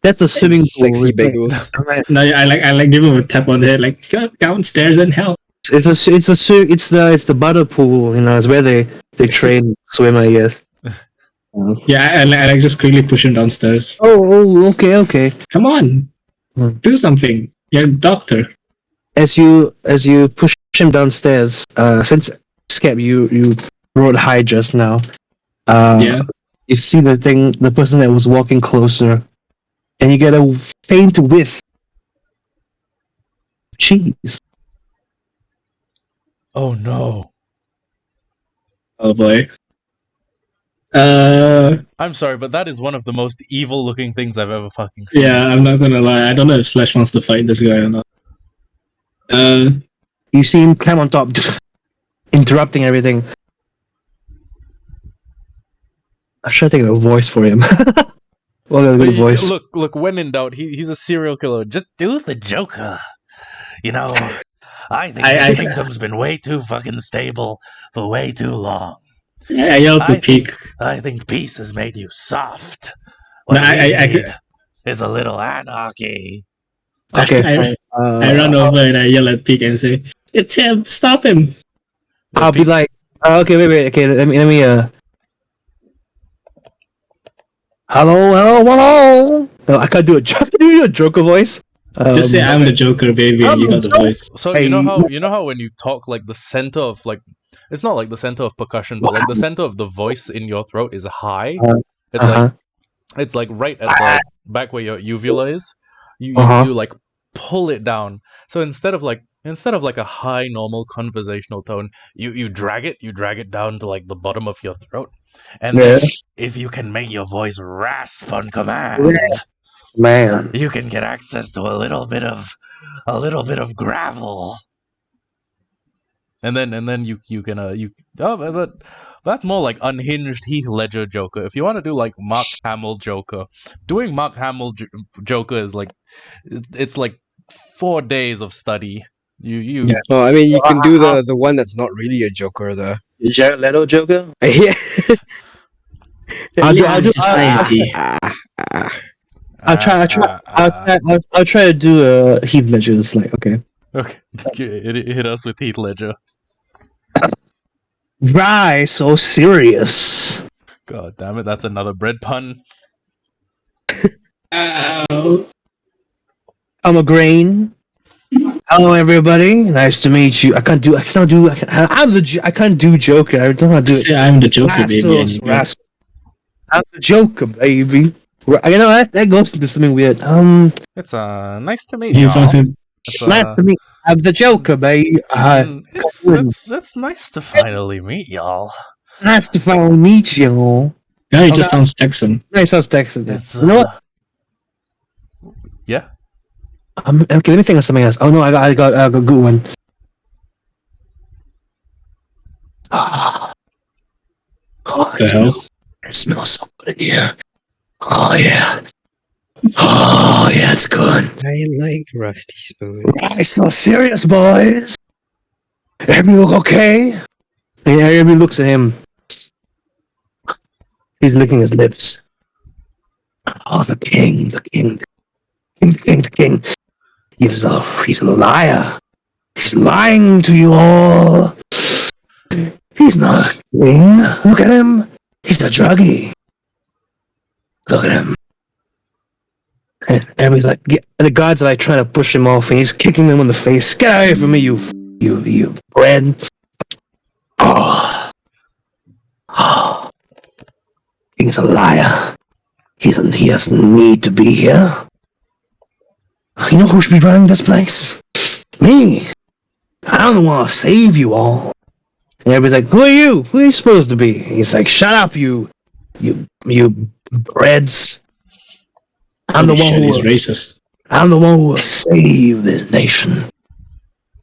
That's a swimming pool. Sexy bagels. No, I like give him a tap on the head, like go downstairs and help. It's the butter pool. It's where they train swim, I guess. Yeah, I like just quickly push him downstairs. Oh, okay. Come on, do something. You're a doctor. As you push him downstairs, since Scep, you rode high just now. Yeah. You see the person that was walking closer, and you get a faint whiff of cheese. Oh no. Oh boy. I'm sorry, but that is one of the most evil looking things I've ever fucking seen. Yeah, I'm not gonna lie. I don't know if Slash wants to fight this guy or not. Uh, You see him climb on top, interrupting everything. I should take a voice for him. What a good voice. Look. When in doubt, he's a serial killer. Just do the Joker. You know, I think I- this kingdom's been way too fucking stable for way too long. I yelled to Peak. I think peace has made you soft. No, What we I need is a little anarchy. Okay, I fine. run over and I yell at Peak and say, "It's him! Stop him!" I'll be like, okay, wait. Okay, let me. Hello. No, I can't do it. Just do a Joker voice. Just say I'm the Joker, baby, and you got the voice. So Hey, you know how when you talk, like the center of like, it's not like the center of percussion, but like the center of the voice in your throat is high. It's uh-huh. it's like right at the back where your uvula is. Uh-huh. You like pull it down. So instead of like a high normal conversational tone, you drag it down to like the bottom of your throat. And then if you can make your voice rasp on command, Man. you can get access to a little bit of gravel. And then you can but that's more like unhinged Heath Ledger Joker. If you want to do like Mark Hamill Joker, doing Mark Hamill Joker is like it's like 4 days of study. You Yeah. Oh, I mean, you can do the one that's not really a Joker, the Jared Leto Joker? yeah. I'll do. Society. I'll try to do Heath Ledger's like, okay. Okay, hit us with Heath Ledger. Why so serious? God damn it, that's another bread pun. Ow. I'm a grain. Hello, everybody. Nice to meet you. I can't do Joker. I don't know how to do Say it. I'm the Joker, baby, and Rascals, you got rascals. I'm the Joker, baby. You know that goes into something weird. It's nice to meet you y'all. something. It's, Nice to meet. I'm the Joker, baby. it's nice to finally meet y'all. Nice to finally meet you. Yeah, it just sounds Texan. Nice sounds Texan. It's You know what? Yeah. Okay, let me think of something else. Oh no, I got a good one. What the hell? It smells so good in here. Oh yeah, it's good. I like Rusty Spoon. Guys, so serious, boys. Everybody look okay? And everybody looks at him. He's licking his lips. Oh, the king. He's a liar. He's lying to you all. He's not a king. Look at him. He's a druggie. Look at him. And everybody's like, the guards are like trying to push him off, and he's kicking them in the face. Get away from me, you bread. Oh. King's a liar. He doesn't need to be here. You know who should be running this place? Me. I don't want to save you all. And everybody's like, who are you? Who are you supposed to be? And he's like, shut up, you breads. I'm the one who will save this nation.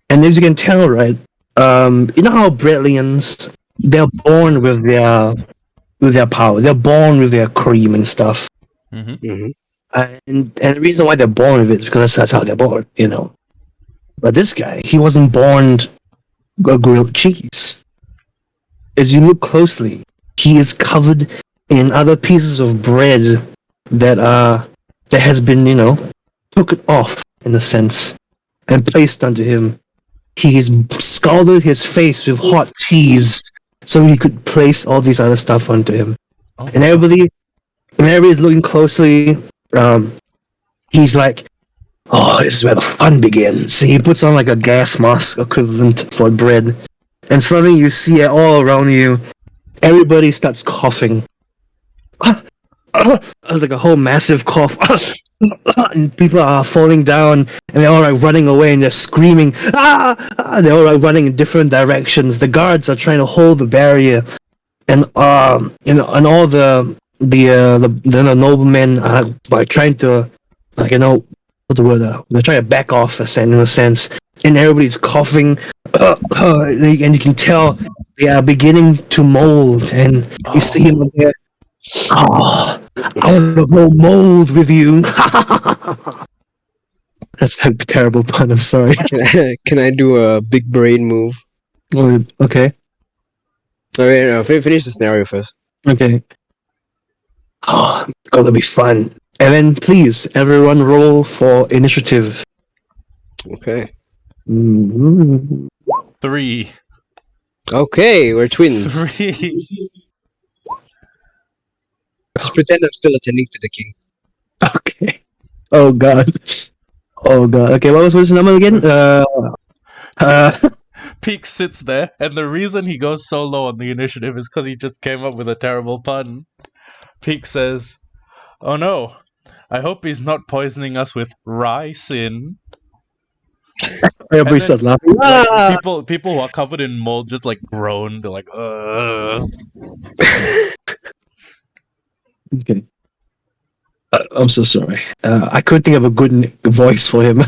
And as you can tell, right, you know how Bretlians, they're born with their power. They're born with their cream and stuff. Mm-hmm. And the reason why they're born with it is because that's how they're born, you know. But this guy, he wasn't born a grilled cheese. As you look closely, he is covered in other pieces of bread that has been, you know, taken off in a sense and placed onto him. He's scalded his face with hot cheese so he could place all these other stuff onto him. Oh. And everybody's looking closely. He's like, oh, this is where the fun begins. He puts on like a gas mask equivalent for bread. And suddenly you see it all around you. Everybody starts coughing. It's like a whole massive cough. And people are falling down, and they're all like running away, and they're screaming. They're all like running in different directions. The guards are trying to hold the barrier, and you know, and all the noblemen are like trying to, like, you know, what's the word? They're trying to back off in a sense and everybody's coughing, and you can tell they are beginning to mold, and you see him up there. Oh, I want to go mold with you. That's a terrible pun. I'm sorry. Can I do a big brain move? Oh, okay. Okay, no, finish the scenario first. Okay. Oh, it's gonna be fun. And then please, everyone roll for initiative. Okay. Mhm. 3. Okay, we're twins. 3. Just pretend I'm still attending to the king. Okay. Oh god. Oh god. Okay, what was his number again? Peak sits there, and the reason he goes so low on the initiative is because he just came up with a terrible pun. Peak says, "Oh no, I hope he's not poisoning us with ricin." Everybody And then, starts laughing. like, people who are covered in mold just like groan. They're like, Okay. I'm so sorry. I couldn't think of a good voice for him.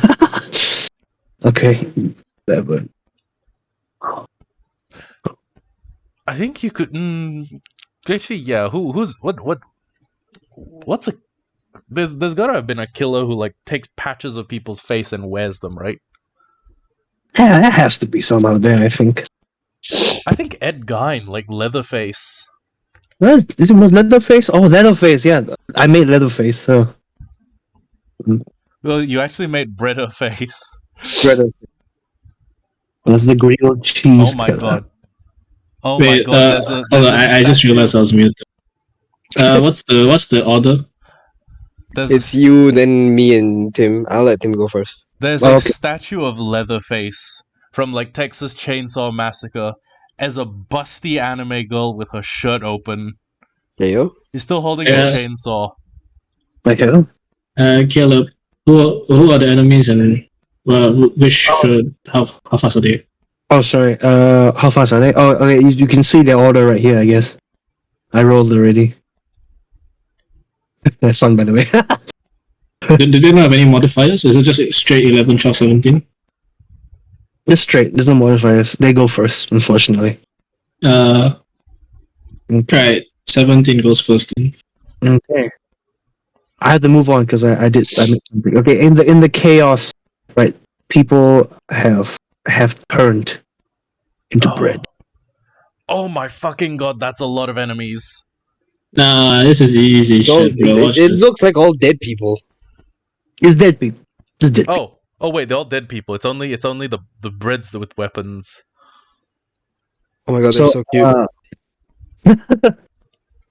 Okay. 11. I think you could. Actually, yeah. What's a? There's gotta have been a killer who like takes patches of people's face and wears them, right? Yeah, that has to be some out there, I think. I think Ed Gein, like Leatherface. Was Leatherface? Oh, Leatherface, yeah. I made Leatherface, so. Well, you actually made Breader Face. That's the grilled cheese. Oh my god. Oh my Wait, god, hold there's on, a I just statue. realized I was muted. What's the order? There's It's a, you, then me, and Tim. I'll let Tim go first. there's Oh, a okay. statue of Leatherface from like Texas Chainsaw Massacre as a busty anime girl with her shirt open. There you go. He's still holding a Yeah. chainsaw. Okay. Caleb, who are the enemies and which how fast are they? Oh, sorry. How fast are they? Oh, okay. You can see the order right here, I guess. I rolled already. That's fun, by the way. Do they not have any modifiers? Is it just straight 11, 12, 17? Just straight. There's no modifiers. They go first, unfortunately. Right. 17 goes first. Then. Okay. I had to move on because I made something. Okay, in the chaos, right? People have turned into bread. Oh my fucking god, that's a lot of enemies. Nah, this is easy shit, bro. Watch It this. looks like all dead people. It's dead people. It's dead people. Oh wait, they're all dead people. It's only the breads with weapons. Oh my god, they're so cute.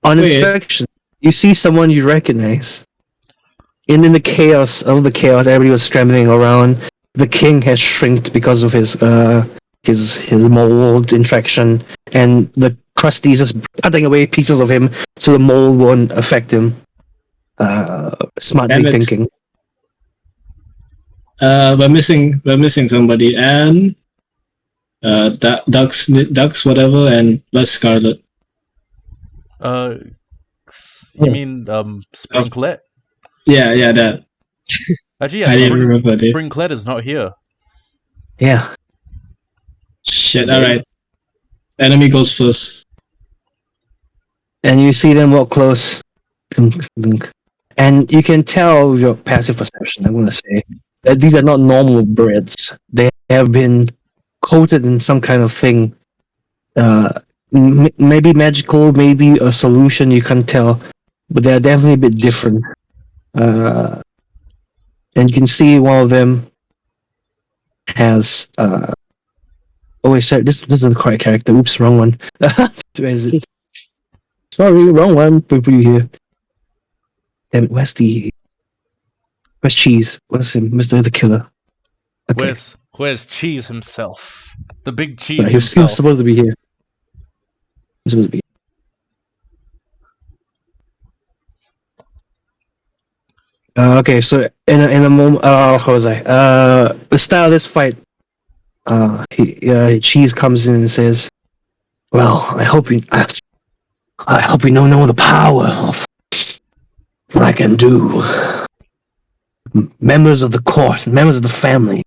On Wait. inspection, you see someone you recognize. In the chaos, everybody was scrambling around. The king has shrinked because of his mold infection, and the crusties is cutting away pieces of him so the mold won't affect him. Smartly Damn it. thinking. We're missing somebody and ducks whatever and plus Scarlet. You mean Sprinklet? Yeah, that. Actually, yeah, I didn't remember it. Sprinklet is not here. Yeah. Shit. All right. Enemy goes first. And you see them walk close. And you can tell with your passive perception, I'm going to say, that these are not normal breads. They have been coated in some kind of thing. Maybe magical, maybe a solution, you can't tell. But they're definitely a bit different. And you can see one of them has... oh, wait, sorry, this is the correct character. Oops, wrong one. Where is it? Sorry, wrong one. Put you here. And where's Cheese? Where's him? Mr. the Killer. Okay. Where's Cheese himself? The big cheese Right, he was himself. supposed to be here. He was supposed to be here. Okay, so in a moment, how was I? The style of this fight, Cheese comes in and says, "Well, I hope you know the power of what I can do. Members of the court, members of the family,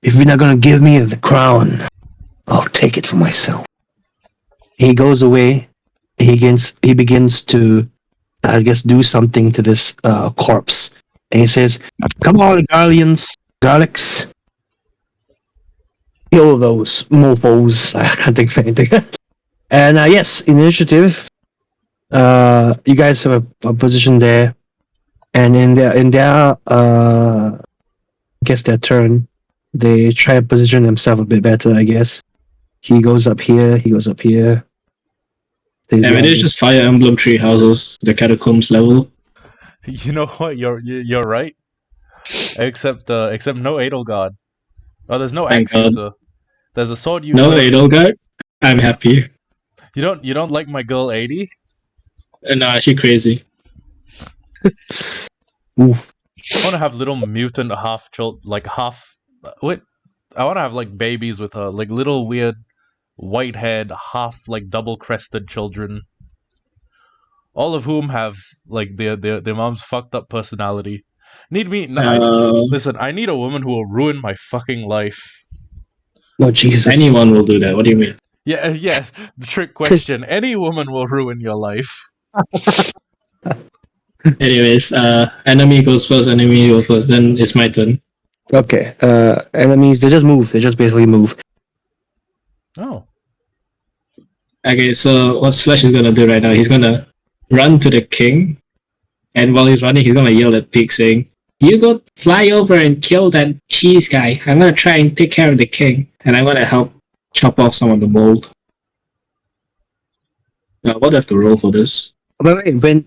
if you're not gonna give me the crown, I'll take it for myself. He goes away. He begins to, I guess, do something to this corpse. And he says, "Come on, Guardians, Garlics, kill those mofos." I can't think of anything. And yes, initiative. You guys have a position there, and in their I guess their turn, they try to position themselves a bit better. I guess he goes up here. He goes up here. They I do mean, all it's this. just Fire Emblem tree houses, the catacombs level. You know what? You're right. Except no Edelgard. Oh, there's no Thank axe God. user. There's a sword No user. Edelgard. I'm happy. You don't like my girl 80? Nah, she crazy. Oof. I want to have little mutant half child like half. Wait, I want to have like babies with her, like little weird white haired, half like double crested children, all of whom have like their mom's fucked up personality. Need me? I Uh, listen. I need a woman who will ruin my fucking life. Oh Jesus! anyone will do that. What do you mean? Yeah, yeah. The trick question. Any woman will ruin your life. Anyways, enemy goes first. Enemy goes first. Then it's my turn. Okay. Enemies. They just move. They just basically move. Oh, Okay, so what Slash is gonna do right now? He's gonna run to the king, and while he's running, he's gonna yell at Pig, saying, "You go fly over and kill that cheese guy. I'm gonna try and take care of the king, and I'm gonna help chop off some of the mold." What do I have to roll for this? Wait, when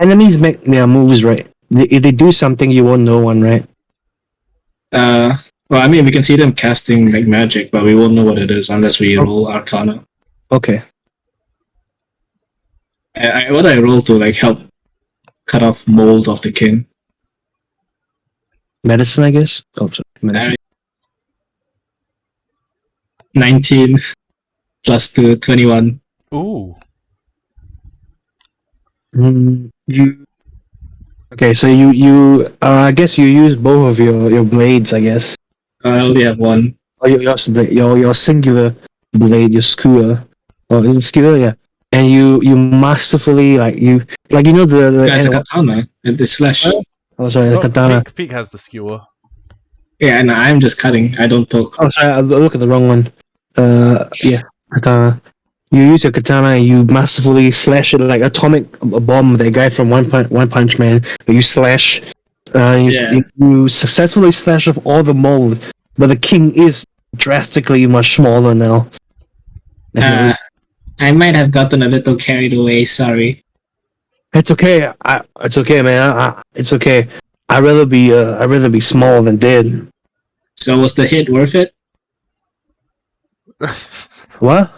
enemies make their moves, right? If they do something, you won't know one, right? Well, I mean, we can see them casting like magic, but we won't know what it is unless we roll Arcana. Okay. What I roll to like help cut off mold of the king? Medicine, I guess. Oh, sorry. Medicine. 19 plus 2, 21. ooh. You. Okay, so you I guess you use both of your blades, I guess. I only have one. Or your singular blade, your skewer. Or is it skewer? Yeah. And you masterfully like you know the Yeah, it's a and what? katana and the slash. Oh, sorry, the Oh, katana. Peak has the skewer. Yeah, and I'm just cutting. I don't poke. Oh, sorry, I look at the wrong one. Yeah, katana. You use your katana and you masterfully slash it like atomic bomb. The guy from One Punch Man. You slash. Yeah. You successfully slash off all the mold, but the king is drastically much smaller now. I might have gotten a little carried away. Sorry. It's okay. It's okay, man. It's okay. I'd rather be small than dead. So was the hit worth it? What?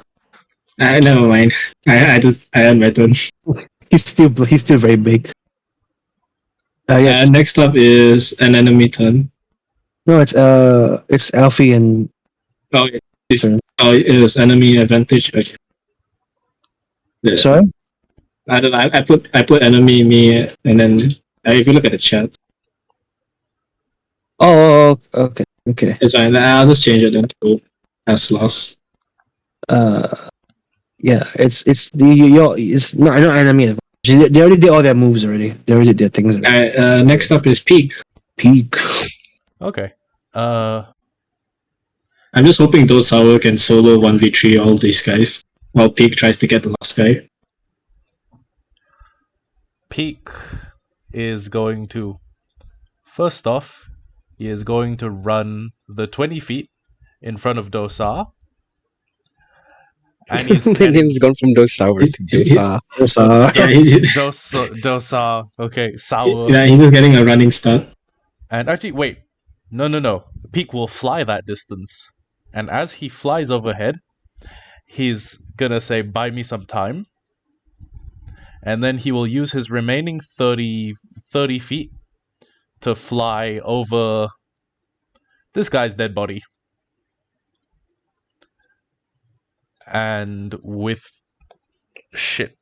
Never mind. I had my turn. He's still very big. Yes. Next up is an enemy turn. No, it's Elfi and Oh, it is enemy advantage. Okay. Yeah. sorry. I don't know. I put enemy me, and then if you look at the chat, Oh, okay, okay. it's fine. I'll just change it then to as loss. Yeah, it's the your it's not enemy advantage. They already did all their moves already. They already did their things. Already. Next up is peak. Peak. Okay. I'm just hoping those Sour can solo 1v3 all these guys while Peak tries to get the last guy. Peak is going to. First off, he is going to run the 20 feet in front of Dosar. And he's. My name's gone from Dosaur to Dosa. Dosar. Okay, sour. Yeah, he's just getting a running start. And actually, wait. No. Peak will fly that distance. And as he flies overhead, he's gonna say, "Buy me some time." And then he will use his remaining 30 feet to fly over this guy's dead body. And with shit.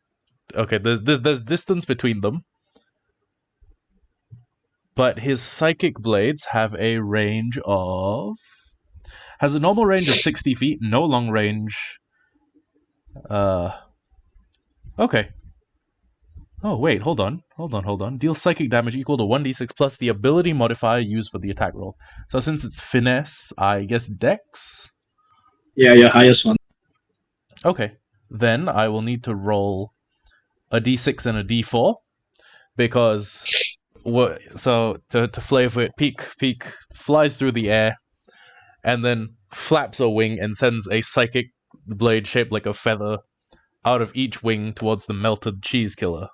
Okay, there's distance between them. but his psychic blades have a range of... Has a normal range of 60 feet, no long range. Okay. Oh, wait, hold on. Deal psychic damage equal to 1d6 plus the ability modifier used for the attack roll. So since it's finesse, I guess dex? Yeah, your highest one. Okay. Then I will need to roll a d6 and a d4, because... So, to flavor it, Peak flies through the air, and then flaps a wing and sends a psychic blade shaped like a feather out of each wing towards the melted cheese killer.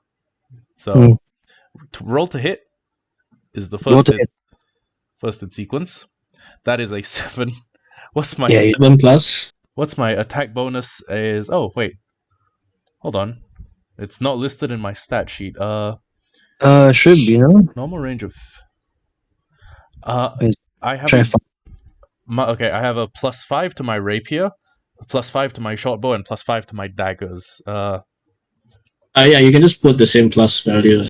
So, roll to hit is the first in sequence. That is a 7. What's my 7 plus? What's my attack bonus? Is wait, hold on, it's not listed in my stat sheet. Should be, no? Normal range of. Yes. I have Try I have a +5 to my rapier, a +5 to my short bow, and +5 to my daggers. Yeah, you can just put the same plus value.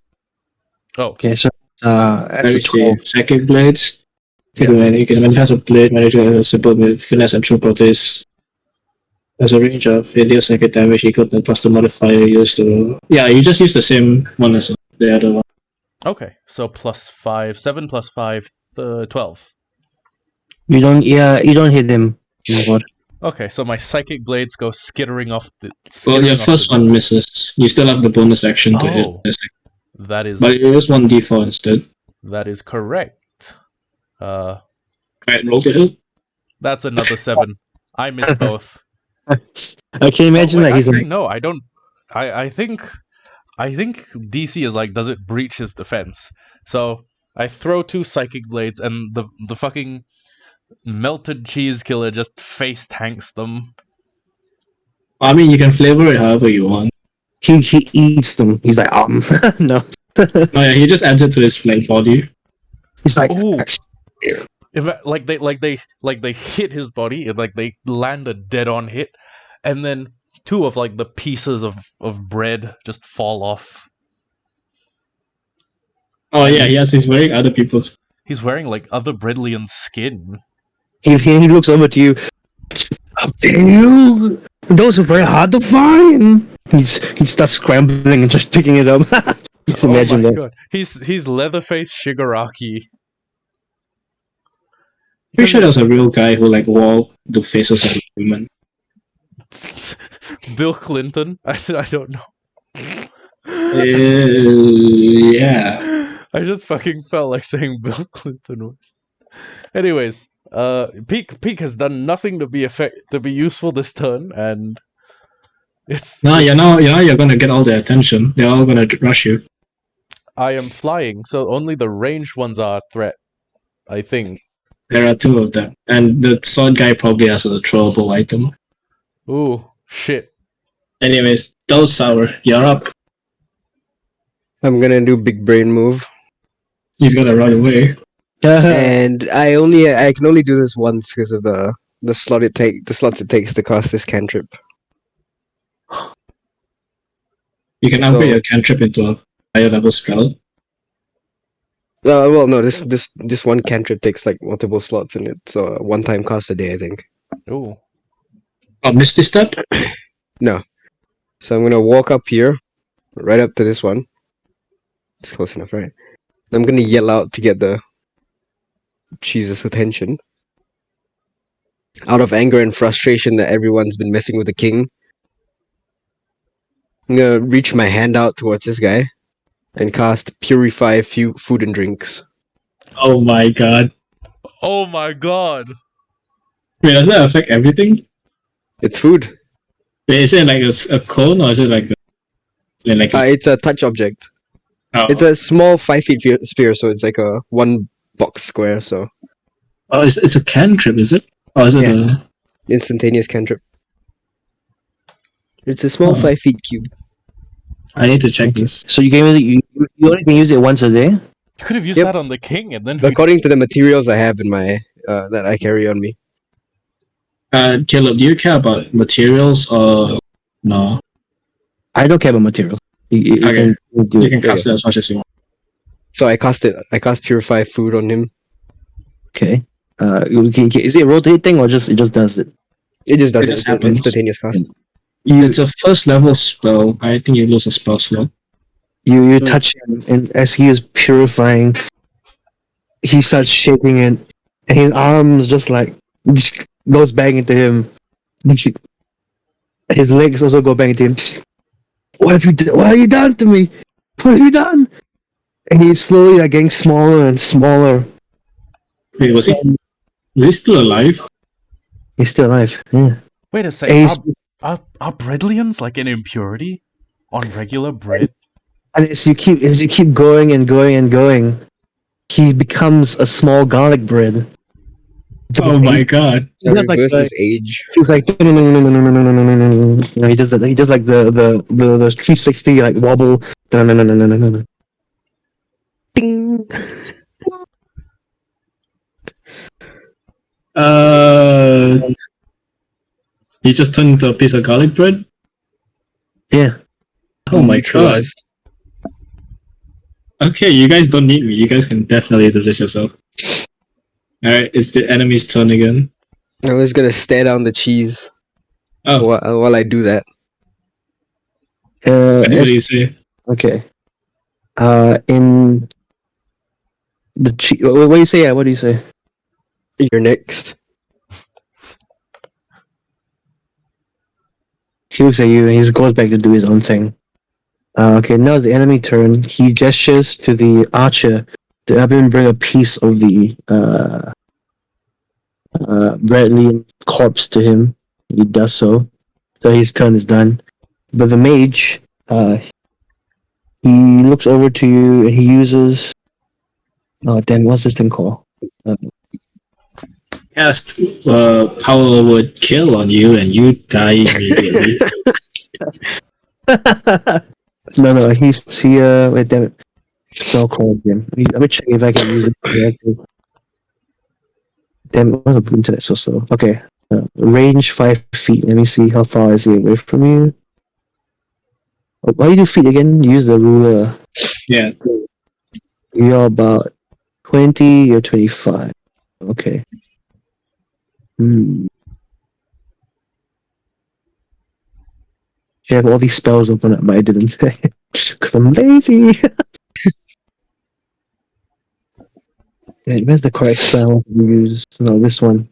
Okay, so Let that's me a see. 12. Second blades. Yeah. You can manifest a blade manager simple with finesse and true protease. There's a range of deal psychic damage equal to plus the modifier used to. Yeah, you just use the same one as the other one. Okay, so +5, 7 + 5, 12. You don't hit him. Oh my god. Okay, so my psychic blades go skittering off the. Well, your first one misses. You still have the bonus action to hit. That is. But it is 1d4 instead. That is correct. Right, roll to hit. That's another 7. I miss both. I can imagine that he's actually, like, no, I don't. I think DC is like, does it breach his defense? So I throw 2 psychic blades, and the fucking melted cheese killer just face tanks them. I mean, you can flavor it however you want. he eats them. He's like, no. Oh yeah, he just adds it to his flank body. He's like, Ooh. If they hit his body, and like they land a dead-on hit, and then 2 of like the pieces of bread just fall off. Oh yeah, yes, he's wearing other people's. He's wearing like other Bredlian skin. he looks over to you. Those are very hard to find. He starts scrambling and just picking it up. Just imagine that. God. He's Leatherface Shigaraki. Pretty sure there was a real guy who like wore the faces of a human. Bill Clinton? I don't know. Yeah. I just fucking felt like saying Bill Clinton. Anyways, Peak has done nothing to be useful this turn, and it's. You're gonna get all the attention. They're all gonna rush you. I am flying, so only the ranged ones are a threat, I think. There are 2 of them, and the sword guy probably has a throwable item. Ooh, shit. Anyways, Toast Sour, you're up. I'm gonna do big brain move, He's gonna run away. and I can only do this once because of the slots it takes to cast this cantrip. You can upgrade your cantrip into a higher level spell. Well, no, this one cantrip takes like multiple slots in it, so a one-time cast a day, I think. Ooh. Oh, Misty Step? No. So I'm gonna walk up here, right up to this one. It's close enough, right? I'm gonna yell out to get the cheese's attention. Out of anger and frustration that everyone's been messing with the king, I'm gonna reach my hand out towards this guy and cast Purify Food and Drinks. Oh my god. Oh my god. Wait, does that affect everything? It's food. Wait, is it like a cone or is it like It's a touch object. Oh. It's a small 5 feet sphere, so it's like a 1 box square. So. Oh, it's a cantrip, is it? Or is it a instantaneous cantrip? It's a small 5 feet cube. I need to check this. So you only can use it once a day? You could have used that on the king, and then. According to the materials I have in my that I carry on me. Caleb, do you care about materials or no? I don't care about materials. You Okay. can do You it. can cast it as much as you want. So I cast it. I cast Purify Food on him. Okay. Is it a rotate thing or it just does it? It just does It it. just It's an happens. instantaneous cast. It's a first level spell. I think you lose a spell slot. You touch him, and as he is purifying, he starts shaking it, and his arms just like goes back into him. His legs also go back into him. What have you done? What have you done to me? What have you done? And he's slowly like getting smaller and smaller. Wait, was he still alive? He's still alive. Yeah. Wait a And second. he's, Are breadlians like an impurity on regular bread? and as you keep going and going and going, he becomes a small garlic bread. Oh my god. So Just like reverse the- his age. He's like no, he does like the 360 like wobble. No. Ding. He just turned into a piece of garlic bread? Yeah. Oh my god. Neutralized. Okay, you guys don't need me. You guys can definitely do this yourself. Alright, it's the enemy's turn again. I was gonna stare down the cheese Oh, while I do that. what do you say? Okay. In the what do you say? What do you say? You're next. He looks at you and he goes back to do his own thing. Okay, now it's the enemy turn. He gestures to the archer to have him bring a piece of the Bradley corpse to him. He does so. So his turn is done. But the mage, he looks over to you and he uses. Oh damn! What's this thing called? Cast power word kill on you and you die immediately. No, he wait, damn it. Spell call again. Let me check if I can use it correctly. Damn it, why is the internet so slow? Okay. Range 5 feet. Let me see how far is he away from you. Oh, why do you do feet again? Use the ruler. Yeah. You're about 20, you're 25. Okay. You have all these spells open up, but I didn't say. Because I'm lazy. Yeah, where's the correct spell to use? No, this one.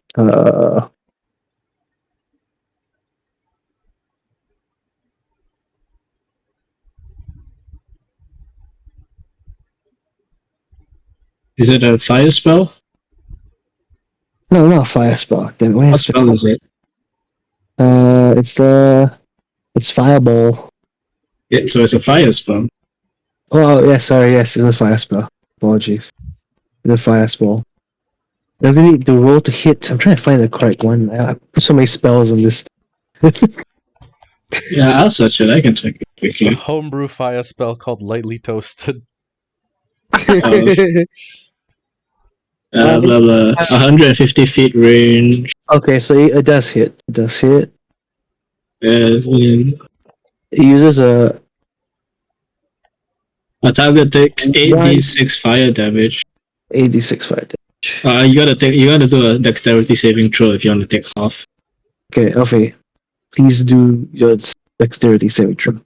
Is it a fire spell? No, not a fire spell. Then What where's spell is it? it's fireball. Yeah, so it's a fire spell. Oh yeah, sorry, yes, it's a fire spell. Apologies. It's a fire spell. Does it need to roll to hit? I'm trying to find the correct one. I put so many spells on this. Yeah, I'll search it. I can check it A quickly. homebrew fire spell called Lightly Toasted. Blah blah. 150 feet range. Okay, so it does hit. It does hit. It It uses a target takes 8d6 fire damage. 86 fire damage. You gotta do a dexterity saving throw if you want to take half. Okay, Elfi, please do your dexterity saving throw.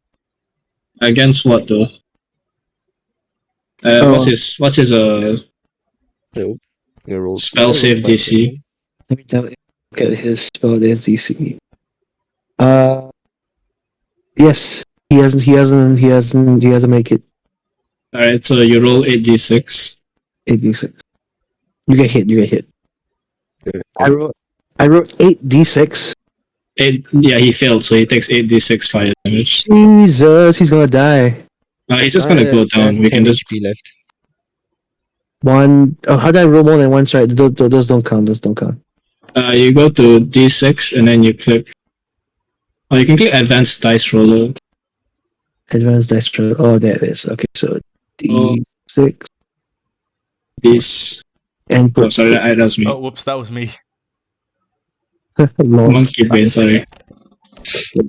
Against what though? What's his Nope. You roll- spell you save roll DC? Let me look at his spell DC. Yes, he hasn't make it. Alright, so you roll 8d6. 86. You get hit. Okay. I wrote 8d6. Yeah, he failed, so he takes 8d6 fire damage. Jesus, he's gonna die. He's just gonna go down. We can 10 just HP left. One. Oh, how did I roll more than one? Sorry, those don't count. Those don't count. you go to d6 and then you click. Oh, you can click advanced dice roller. Advanced dice roll. Oh, there it is. Okay, so d6 This. and Oh, put sorry, that was me. Oh, whoops, that was me. Lord. Monkey brain, sorry.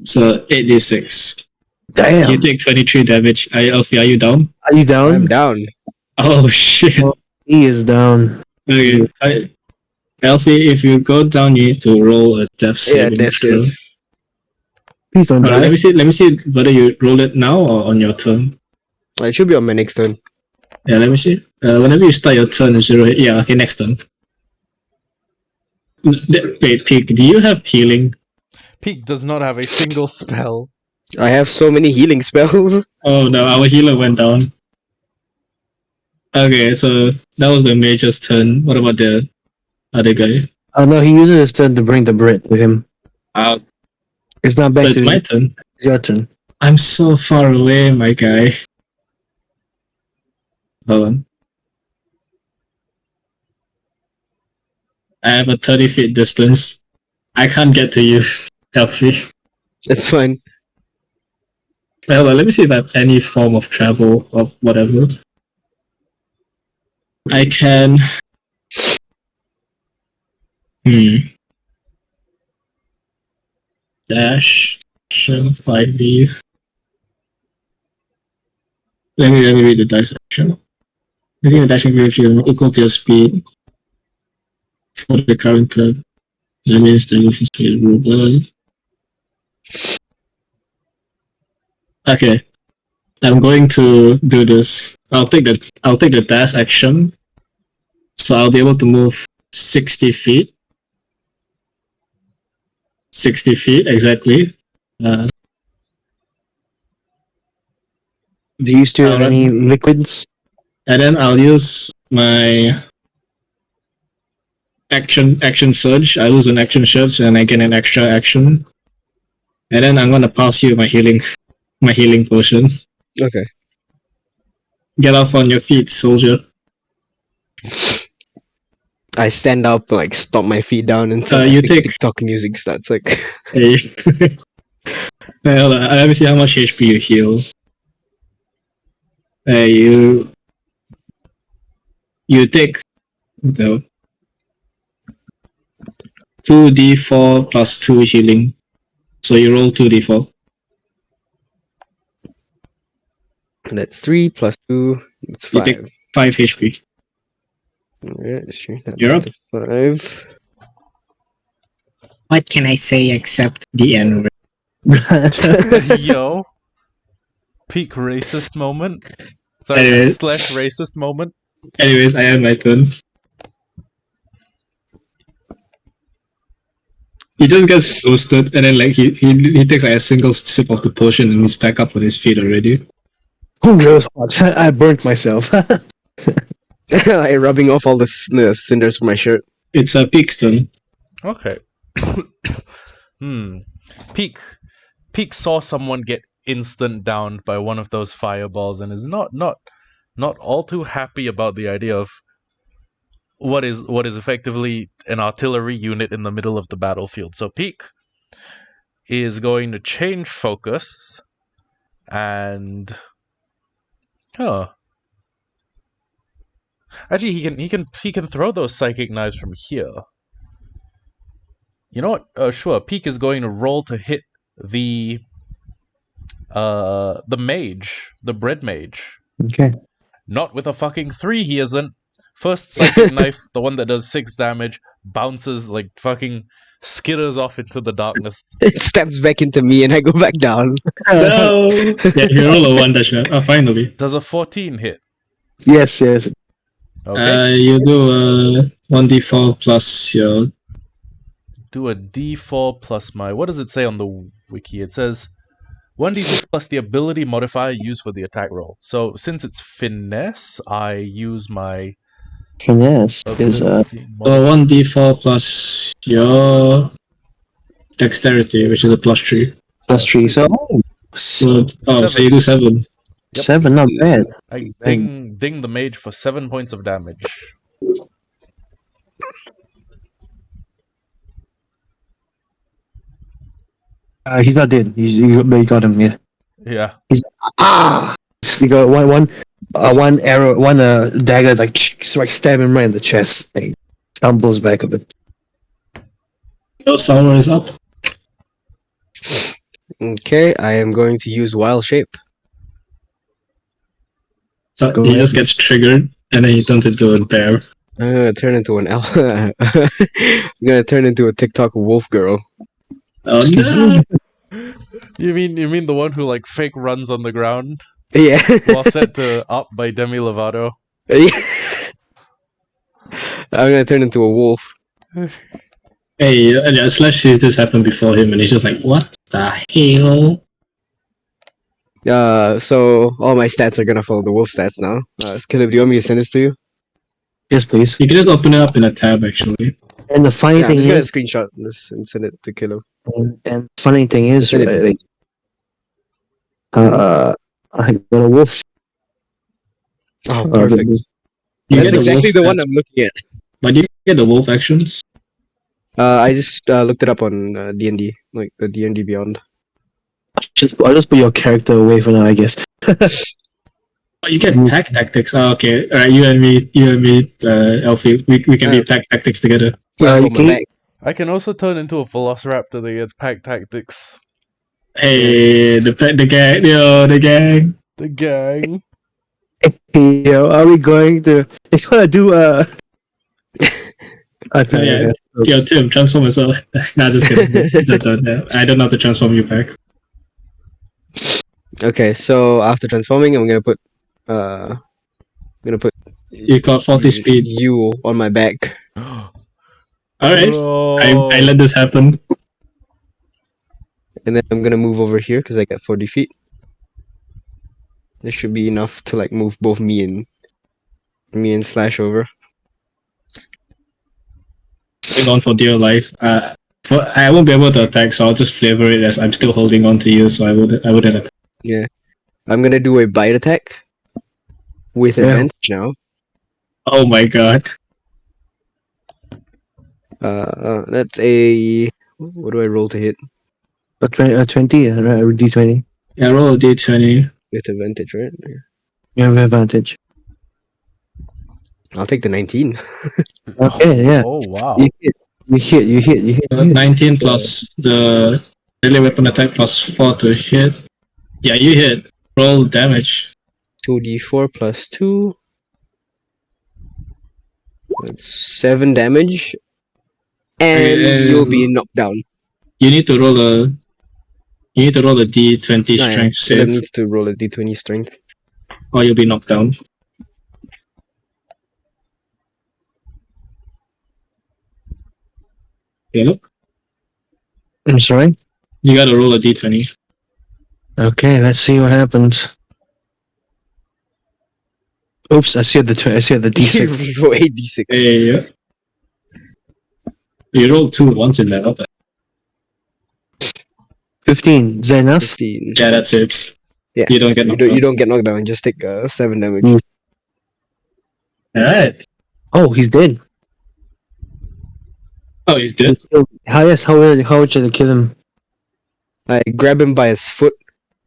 So 8d6. Damn. You take 23 damage. Elfi, are you down? Are you down? I'm down. Oh shit. Oh, he is down. Okay. Elfi, if you go down, you need to roll a death Yeah, saving death throw. save. Please don't Let die. me see. Let me see whether you roll it now or on your turn. It should be on my next turn. Yeah, let me see. Whenever you start your turn, zero. Yeah, okay, next turn. Wait, Peak, do you have healing? Peak does not have a single spell. I have so many healing spells. Oh no, our healer went down. Okay, so that was the mage's turn. What about the other guy? Oh no, he uses his turn to bring the Brit with him. Uh, It's not back so it's to my turn. it's your turn. I'm so far away, my guy. Hold on. I have a 30 feet distance. I can't get to you, Elfi. It's fine. Hold on, let me see if I have any form of travel or whatever. I can. Dash. 5B. Let me read the dice action. Making a dashing ability equal to your speed for the current turn. That means the movement speed will go. Okay, I'm going to do this. I'll take the dash action, so I'll be able to move 60 feet. 60 feet exactly. Do you still have I'll any run, liquids? and then I'll use my action surge. I lose an action surge, and I get an extra action. And then I'm gonna pass you my healing potion. Okay. Get off on your feet, soldier. I stand up, like stomp my feet down until You the take TikTok music starts. Like, a. Well, let me see how much HP you heal. You take the 2d4 plus 2 healing. So you roll 2d4. that's 3 plus 2. It's You 5. take 5 HP. Yeah, it's true. You're up. 5. What can I say except the N word? Yo. Peak racist moment. Sorry, Anyways, slash racist moment. anyways, I am my turn. He just gets toasted, and then like he takes like a single sip of the potion, and he's back up on his feet already. Oh, that was hot. I burnt myself. I rubbing off all the cinders from my shirt. It's a Peak's turn. Okay. Peak. Peak saw someone get instant downed by one of those fireballs and is not all too happy about the idea of what is effectively an artillery unit in the middle of the battlefield. So Peak is going to change focus and actually he can throw those psychic knives from here. You know what? Sure. Peak is going to roll to hit the mage, the bread mage. Okay. Not with a fucking 3, he isn't. First psychic knife, the one that does 6 damage, bounces like fucking skitters off into the darkness. It steps back into me and I go back down. No! Yeah, you roll a 1 dash. Oh, finally. Does a 14 hit? Yes, yes. Okay. You do a 1d4 plus your. Do a d4 plus my. What does it say on the wiki? It says 1d6 plus the ability modifier used for the attack roll. So since it's finesse, I use my Finesse is ability So modifier. 1d4 plus your dexterity, which is a plus 3. plus 3. So So, so 7. you do 7. Yep. 7, not bad. I ding the mage for 7 points of damage. He's not dead. You got him. Yeah. Yeah. Ah. You got one arrow, one dagger, like stab him right in the chest. He stumbles back a bit. Your summer is up. Okay, I am going to use Wild Shape. So Go he ahead. just gets triggered, and then he turns into a bear. I'm gonna turn into an I'm gonna turn into a TikTok wolf girl. Oh Excuse no! me. You mean the one who like fake runs on the ground Yeah. while set to up by Demi Lovato? I'm gonna turn into a wolf. Hey, Slash sees this happen before him, and he's just like, "What the hell?" So all my stats are gonna follow the wolf stats now. Caleb, do you want me to send this to you? Yes, please. You can just open it up in a tab, actually. And the funny Yeah, I'm thing just gonna is, screenshot this and send it to Caleb. and funny thing is, Send it to right, I got a wolf. Oh, Uh, perfect. You That's get the wolf exactly the one stats, I'm looking at. but you get the wolf actions. I just looked it up on DND, like the DND Beyond. I'll just put your character away for now, I guess. Oh, you get pack tactics. Oh, okay. All right, you and me, Elfi, we can be pack tactics together. Put it you on my can- back. I can also turn into a Velociraptor that gets pack tactics. Hey, the gang, the gang. The gang. Yo, are we going to? It's gonna do Okay, Yeah, okay. yo, Tim, transform as well. Nah, just kidding. I don't know how to transform you back. Okay, so after transforming, I'm gonna put You got 40 speed. you on my back, All right, Bro. I let this happen. and then I'm gonna move over here because I got 40 feet. This should be enough to like move both me and Slash over. Holding on for dear life. I won't be able to attack, so I'll just flavor it as I'm still holding on to you, so I wouldn't attack. Yeah, I'm gonna do a bite attack with Yeah. advantage now. Oh my god. That's a what do I roll to hit A 20, D20. Yeah, roll a d20. with advantage, right? You have advantage. I'll take the 19. Okay, yeah. Oh wow. You hit. 19 plus the melee weapon attack plus 4 to hit. Yeah, you hit. Roll damage. 2d4 plus 2. That's 7 damage. And Okay, you'll be knocked down. You need to roll a d20 Ah, yeah. strength Caleb save, needs to roll a d20 strength. or you'll be knocked down. Okay, look. I'm sorry. You gotta roll a d20. Okay, let's see what happens. Oops, I said the D6. Roll 8d6. Hey, you rolled 2 once in that. Not bad. 15. Is that enough? 15. Yeah, that saves. Yeah. You don't get knocked down. You don't get knocked down. Just take 7 damage. Mm. Alright. Oh, he's dead. Oh, he's dead. How much did I kill him? I grab him by his foot.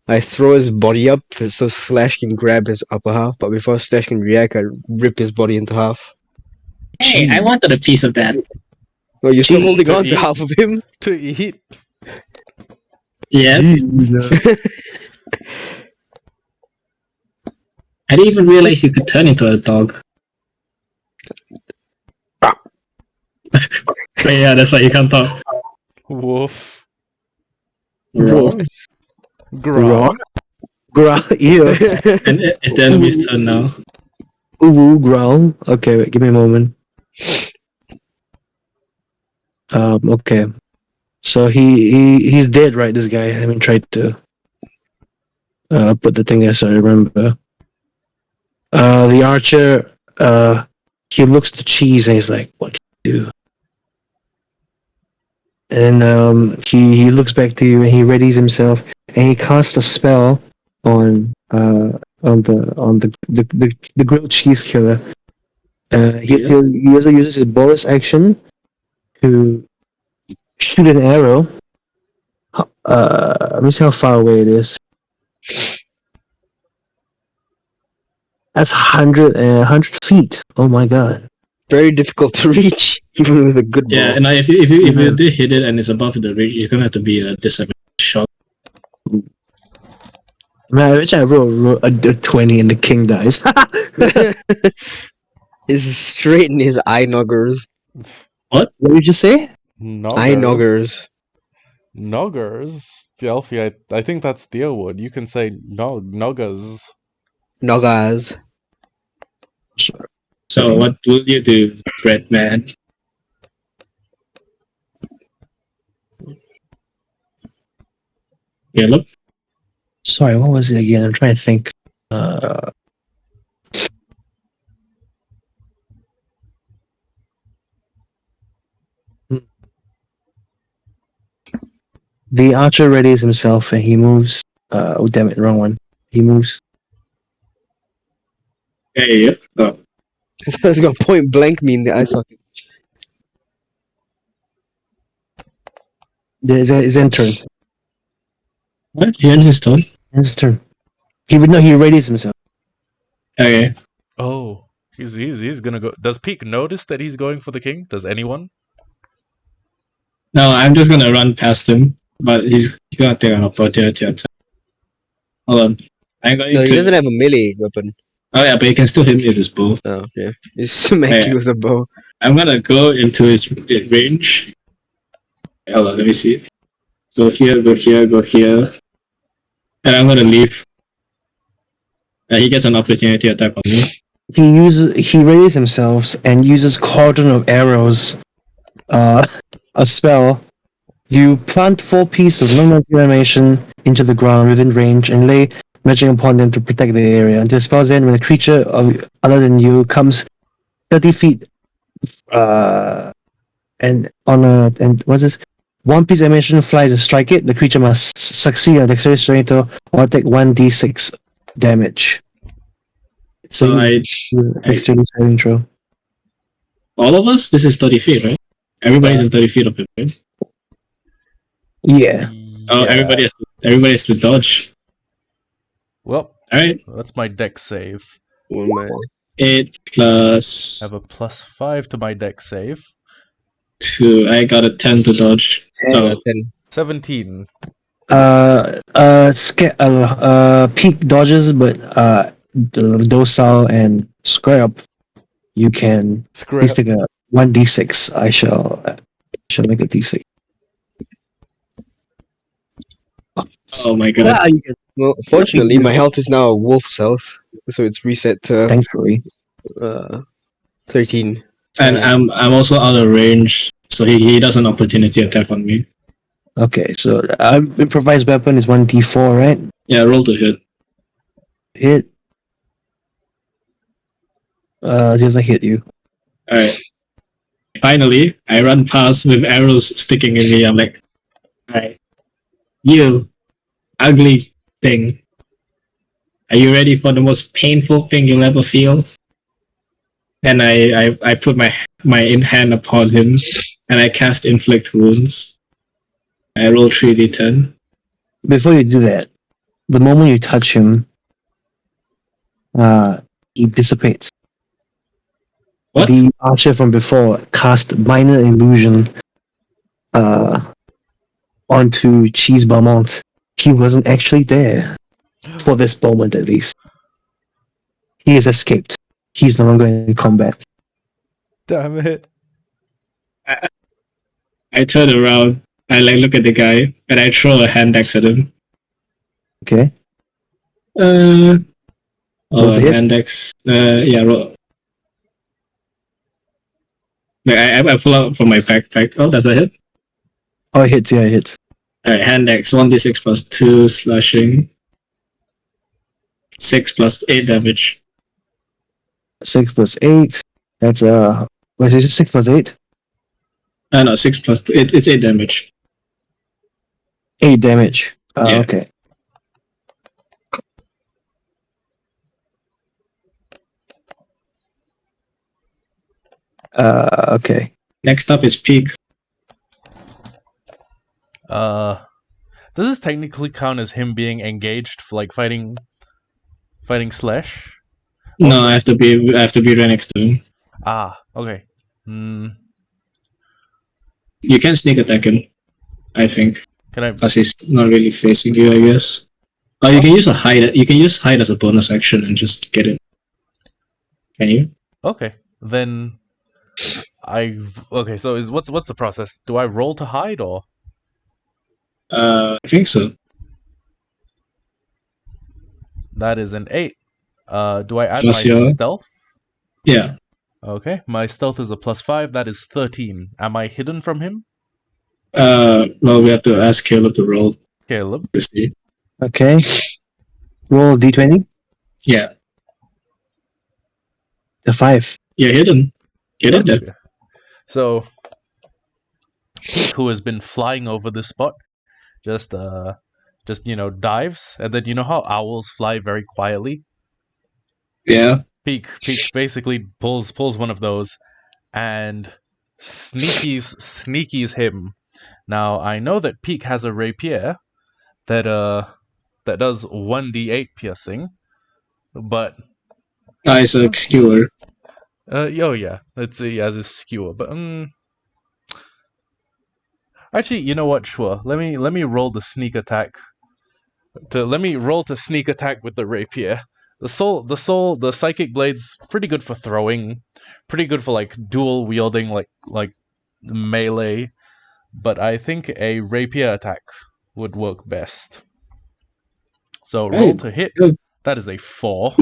I throw his body up so Slash can grab his upper half. But before Slash can react, I rip his body into half. Hey, I wanted a piece of that. Oh, you're still Gee, holding to on to eat. half of him? To eat. Yes. Jesus. I didn't even realize you could turn into a dog. But yeah, that's why you can't talk. Woof. Wolf. Grog. Growl. Ew. And it's the enemy's turn now. Ooh, growl. Okay, wait, give me a moment. Okay. So he's dead, right? This guy. I haven't tried to put the thing there so I remember. The archer, he looks to Cheese and he's like, "What can you do?" And he looks back to you and he readies himself and he casts a spell on the grilled cheese killer. He also uses his bonus action to shoot an arrow. Let me see how far away it is. That's 100 feet. Oh my god. Very difficult to reach, even with a good bow. Yeah, and if you did hit it and it's above the range, you're gonna have to be a disadvantage shot. Let Man, I wish I roll a 20 and the king dies. It's straight in his eye noggers. What did you just say? Eye Noggers. noggers. Noggers? Elfi, I think that's Theo would. You can say noggers. Noggas. So what will you do, Red Man? Yeah, look. Sorry, what was it again? I'm trying to think. Uh, the archer readies himself and he moves. Oh, damn it, wrong one. He moves. Yeah. Oh, I was gonna point blank me in the eye socket. His end turn. what? He ends his turn? His turn. He would know he readies himself. Okay. Oh, he's gonna go. Does Peak notice that he's going for the king? Does anyone? No, I'm just gonna run past him, but he's gonna take an opportunity attack. Hold on. I'm going No, he to. doesn't have a melee weapon. Oh yeah, but he can still hit me with his bow. Oh, okay. He's smack Yeah. you with a bow. I'm gonna go into his range. Hold on, let me see. So here, go here, go here. And I'm gonna leave. He gets an opportunity attack on me. He readies himself and uses cordon of arrows. A spell. You plant 4 pieces of non-magical animation into the ground within range and lay magic upon them to protect the area. Until spells end when a creature other than you comes 30 feet and what's this? 1 piece of animation flies to strike it. The creature must succeed on a dexterity saving throw or take 1d6 damage. So I Dexterity saving throw. all of us, this is 30 feet, right? Everybody's in 30 feet of him, right? Yeah. Oh, Yeah. everybody has to dodge. Well, Alright. that's my deck save. Oh man. 8 plus I have a +5 to my deck save. 2. I got a 10 to dodge. 10 Oh, out of 10. 17. Peak dodges, but docile and scrap. You can please Scrap. take a 1d6. I shall make a d6. oh my god. Yeah, you can. Well, fortunately, my health is now wolf's health, so it's reset to Thankfully. 13. And I'm also out of range, so he does an opportunity attack on me. Okay, so improvised weapon is 1d4, right? Yeah, roll to hit. Hit. Doesn't hit you. Alright. Finally, I run past with arrows sticking in me. I'm like, alright. You ugly thing. Are you ready for the most painful thing you'll ever feel? And I put my hand upon him and I cast inflict wounds. I roll 3d10. Before you do that, the moment you touch him, he dissipates. What? The archer from before cast minor illusion onto Cheese Beaumont. He wasn't actually there. For this moment, at least. He has escaped. He's no longer in combat. Damn it. I turn around, I look at the guy, and I throw a hand axe at him. Okay? Hold Roll to on, hit. hand axe. Yeah, roll. Like, I pull out from my backpack. Oh, does that hit? Oh, it hits. Yeah, it hits. Alright, hand axe, 1d6 plus 2 slashing. 6 plus 8 damage. 6 plus 8. That's, what is it? 6 plus 8? No, 6 plus 2. It's 8 damage. 8 damage. Yeah. Okay. Okay. Next up is Peak. Does this technically count as him being engaged for like fighting Slash? No, I have to be right next to him. Ah, okay. You can sneak attack him, I think. Can I? Because he's not really facing you, I guess. Oh, you can use a hide. You can use hide as a bonus action and just get it. Can you? Okay, then okay. So what's the process? Do I roll to hide or? I think so. That is an 8. Do I add Plus my your stealth? yeah. Okay, my stealth is a +5. That is 13. Am I hidden from him, Well, we have to ask Caleb to roll Caleb? to see. Okay. Roll d20. Yeah, The 5. yeah, hidden. Hidden that. Okay. So Peak, who has been flying over this spot, just dives, and then you know how owls fly very quietly. Yeah. Peak basically pulls one of those and sneakies him. Now I know that Peak has a rapier that does 1d8 piercing, but It's a skewer. oh yeah, he has his skewer, but actually, you know what? Sure, let me roll the sneak attack. Let me roll to sneak attack with the rapier. The psychic blade's pretty good for throwing, pretty good for like dual wielding, like melee. But I think a rapier attack would work best. So roll Right. to hit. Good. That is a 4.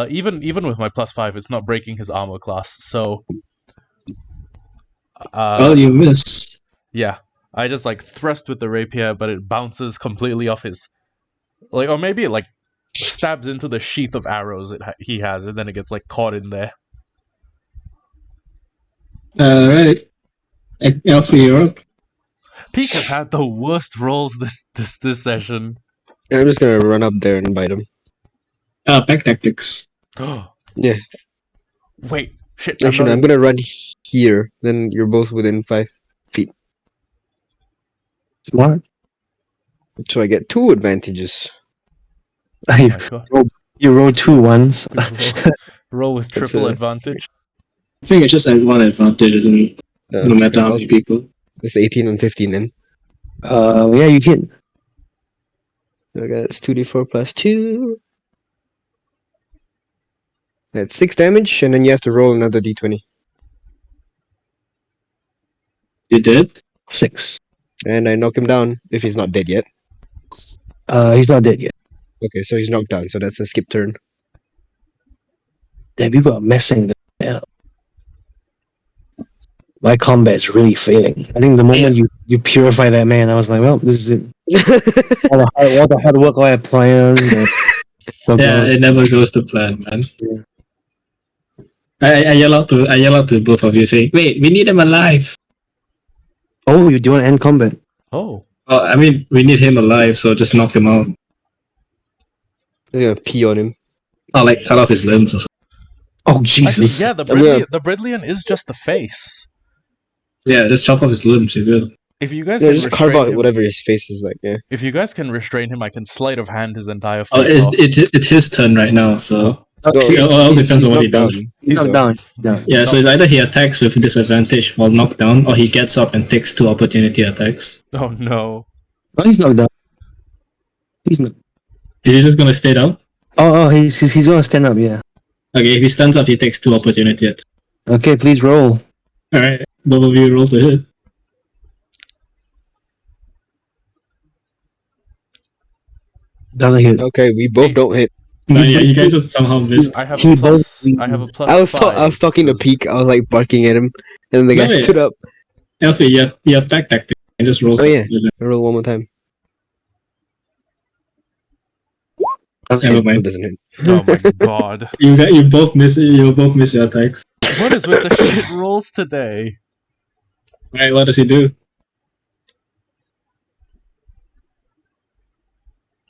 Even with my +5, it's not breaking his armor class. So, Well, you miss. yeah, I just like thrust with the rapier, but it bounces completely off his or maybe it like stabs into the sheath of arrows he has, and then it gets like caught in there. Right. Elfi, you're up. Peak has had the worst rolls this session. I'm just gonna run up there and bite him. Pack tactics. Yeah. Wait, shit! Actually, no, I'm gonna run here. Then you're both within 5 feet, Smart. so I get 2 advantages. Oh my god! You roll 2 once. Roll with That's triple a- advantage. I think it's just at one advantage, isn't it? No matter how many people. It's 18 and 15 then. Yeah, you hit. Okay, that's 2d4 plus 2. That's 6 damage, and then you have to roll another d20. You did? 6. And I knock him down if he's not dead yet. He's not dead yet. Okay, so he's knocked down, so that's a skip turn. Damn, people are messing this up. My combat is really failing. I think the moment you purify that man, I was like, well, this is it. all the hard work I had planned. Yeah, it never goes to plan, man. Yeah. I yell out to both of you saying, wait, we need him alive. Oh, you do want to end combat? Oh, I mean, we need him alive, so just knock him out. I'm gonna pee on him. Or like cut off his limbs or something. Oh, Jesus. actually, yeah, the Bredlian is just the face. Yeah, just chop off his limbs, you're good. If you guys Yeah, can just carve restrain out him, whatever his face is like, yeah. if you guys can restrain him, I can sleight of hand his entire Oh, face off. it's his turn right now, so Okay. it all depends on what he knocked does. down. He's knocked down. Yeah, so it's either he attacks with disadvantage while knocked down, or he gets up and takes 2 opportunity attacks. Oh no! Oh, he's knocked down. He's not. Is he just gonna stay down? Oh, he's gonna stand up. Yeah. Okay, if he stands up, he takes 2 opportunity attacks. Okay, please roll. Alright, both of you roll to hit. Doesn't hit. Okay, we both don't hit. No, yeah, you guys just somehow missed. I have He a plus. both- I have a plus. I was 5, talking to 'cause- Peak. I was like barking at him, and then the guy No, yeah. stood up. Elfi, you have back tactic. You just roll. Oh, yeah. I roll one more time. Doesn't Never hit. mind. It doesn't hit. Oh my god! You both miss your attacks. What is with the shit rolls today? Right, what does he do?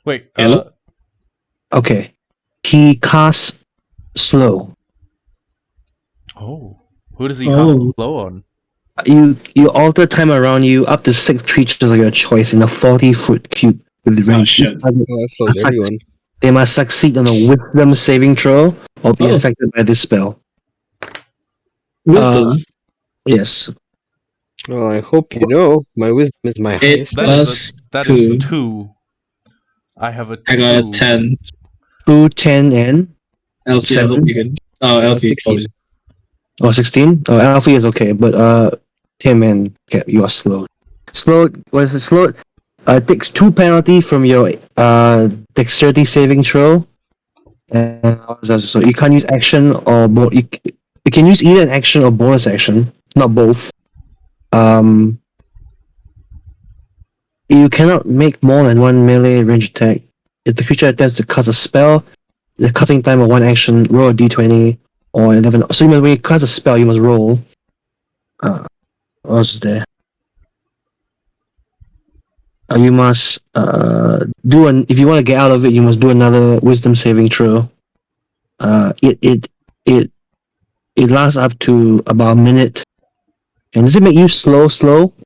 Wait. Hello? Okay. He casts slow. Oh, who does he cast Oh. slow on? You alter time around you up to 6 creatures of your choice in a 40-foot cube with range. shit. Oh, that slows everyone. They must succeed on a wisdom saving throw or be Oh. affected by this spell. Wisdom. Yes. Well, I hope you know my wisdom is my highest. That is That Plus is 2. I have a 2. I got a 10. 2, 10, and Elfi, I hope 7. you can. Oh, Elfi. 16. Or 16? Oh, Elfi is okay, but Tim and okay, you are slow. Slow, what is it? Slow. It takes 2 penalty from your dexterity saving throw. And so you can't use action or you can use either an action or bonus action, not both. You cannot make more than 1 melee range attack. If the creature attempts to cast a spell, the casting time of 1 action, roll a d20 or 11. So when you cast a spell, you must roll. What else is there? You must if you want to get out of it, you must do another Wisdom saving throw. It lasts up to about a minute. And does it make you slow?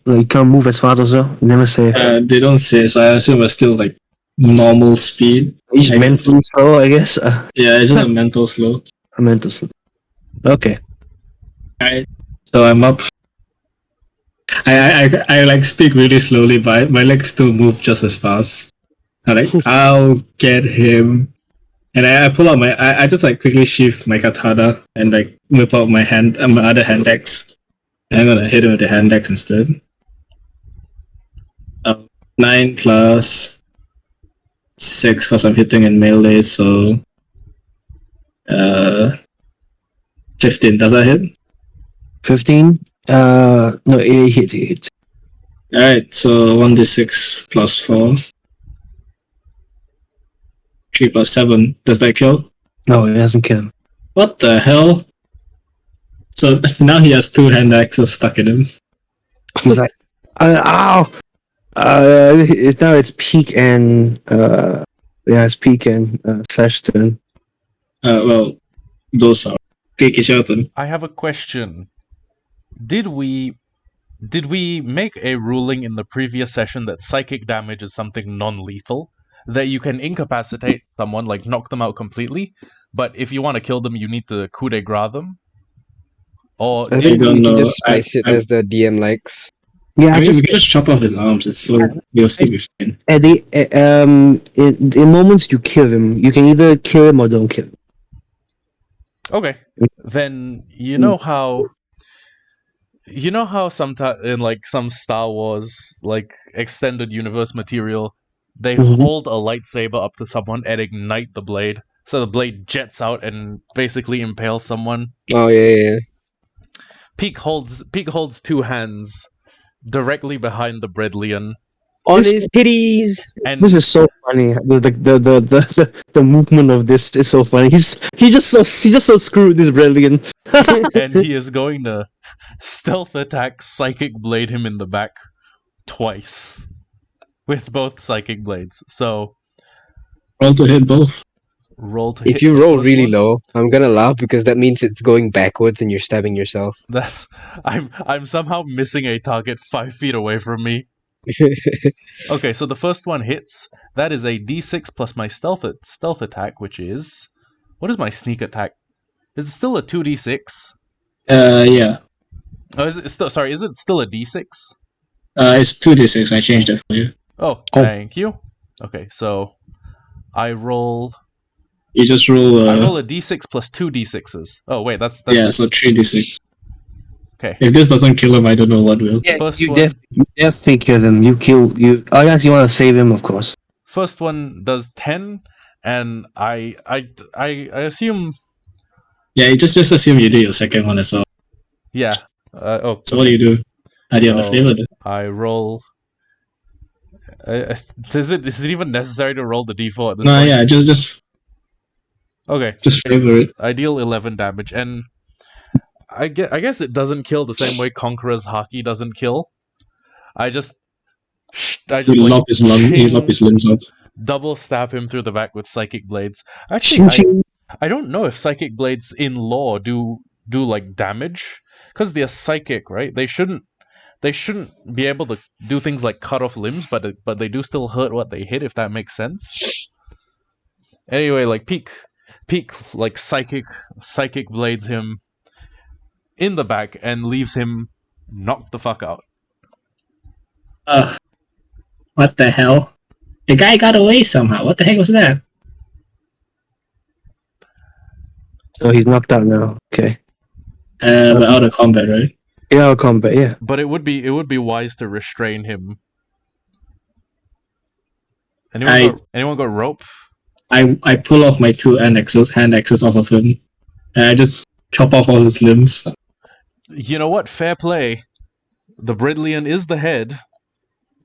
Like you can't move as fast or so? Never say. They don't say, so I assume it's still like normal speed. You're just I guess. mentally slow, I guess. Yeah, it's just a mental slow. A mental slow. Okay. Alright, so I'm up. I like speak really slowly, but my legs still move just as fast. I'm like, I'll get him. And I pull out I just like quickly sheath my katana and like whip out my other hand axe. And I'm gonna hit him with the hand axe instead. 9 plus 6 because I'm hitting in melee, so 15. Does that hit? 15? No, it hit. Alright, so 1d6 plus 4. 3 plus 7. Does that kill? No, it doesn't kill him. What the hell? So now he has 2 hand axes stuck in him. He's like, ow! It's Peak and it's Peak and Slash turn. Well, those are. Peak is your turn. I have a question. Did we make a ruling in the previous session that psychic damage is something non-lethal? That you can incapacitate someone, like knock them out completely, but if you want to kill them, you need to coup de grace them? Or I did think don't we can know. just spice it as the DM likes. Yeah, I mean, we can just chop off his arms. It's slow. He'll still be fine. in moments you kill him, you can either kill him or don't kill him. Okay, then you know how sometimes in like some Star Wars like extended universe material, they Mhm. hold a lightsaber up to someone and ignite the blade, so the blade jets out and basically impales someone. Oh yeah. Peak holds 2 hands directly behind the Bredlian, On This- his titties. and This is so funny. The movement of this is so funny. He's just so screwed. This brilliant. and he is going to stealth attack Psychic Blade him in the back twice with both Psychic Blades. So Roll to hit both. roll to hit If you the roll first really one. low, I'm gonna laugh because that means it's going backwards and you're stabbing yourself. That's I'm somehow missing a target 5 feet away from me. Okay, so the first one hits. That is a D6 plus my stealth attack, which is, what is my sneak attack? Is it still a 2d6? Yeah. Oh, is it still? Sorry, is it still a D6? It's 2d6. I changed it for you. Oh, thank you. Okay, so I roll. You just roll. I roll a D6 plus 2 D6s. Oh wait, that's Yeah, so 3d6. okay. If this doesn't kill him, I don't know what will. Yeah, First you one. definitely kill him. You kill you. Unless you want to save him, of course. First one does 10, and I assume. Yeah, you just assume you do your second one as well. Yeah. So what do you do? How do you have a So, flavor then? I roll. Is it even necessary to roll the d4 at this No, point? yeah, just Okay. flavor it. I deal 11 damage, and I guess it doesn't kill the same way Conqueror's Haki doesn't kill. I just You like, lop his lung, you ching, lop his limbs off. double stab him through the back with Psychic Blades. Actually, Ching. I don't know if Psychic Blades in lore do like damage, because they're psychic, right? They shouldn't be able to do things like cut off limbs, but they do still hurt what they hit, if that makes sense. Anyway, like peak like psychic blades him in the back and leaves him knocked the fuck out. What the hell? The guy got away somehow. What the heck was that? So he's knocked out now. Okay. We're out of combat, right? Yeah, I'll combat. Yeah. But it would be wise to restrain him. Anyone got rope? I pull off my two hand axes off of him, and I just chop off all his limbs. You know what? Fair play. The Brilliant is the head.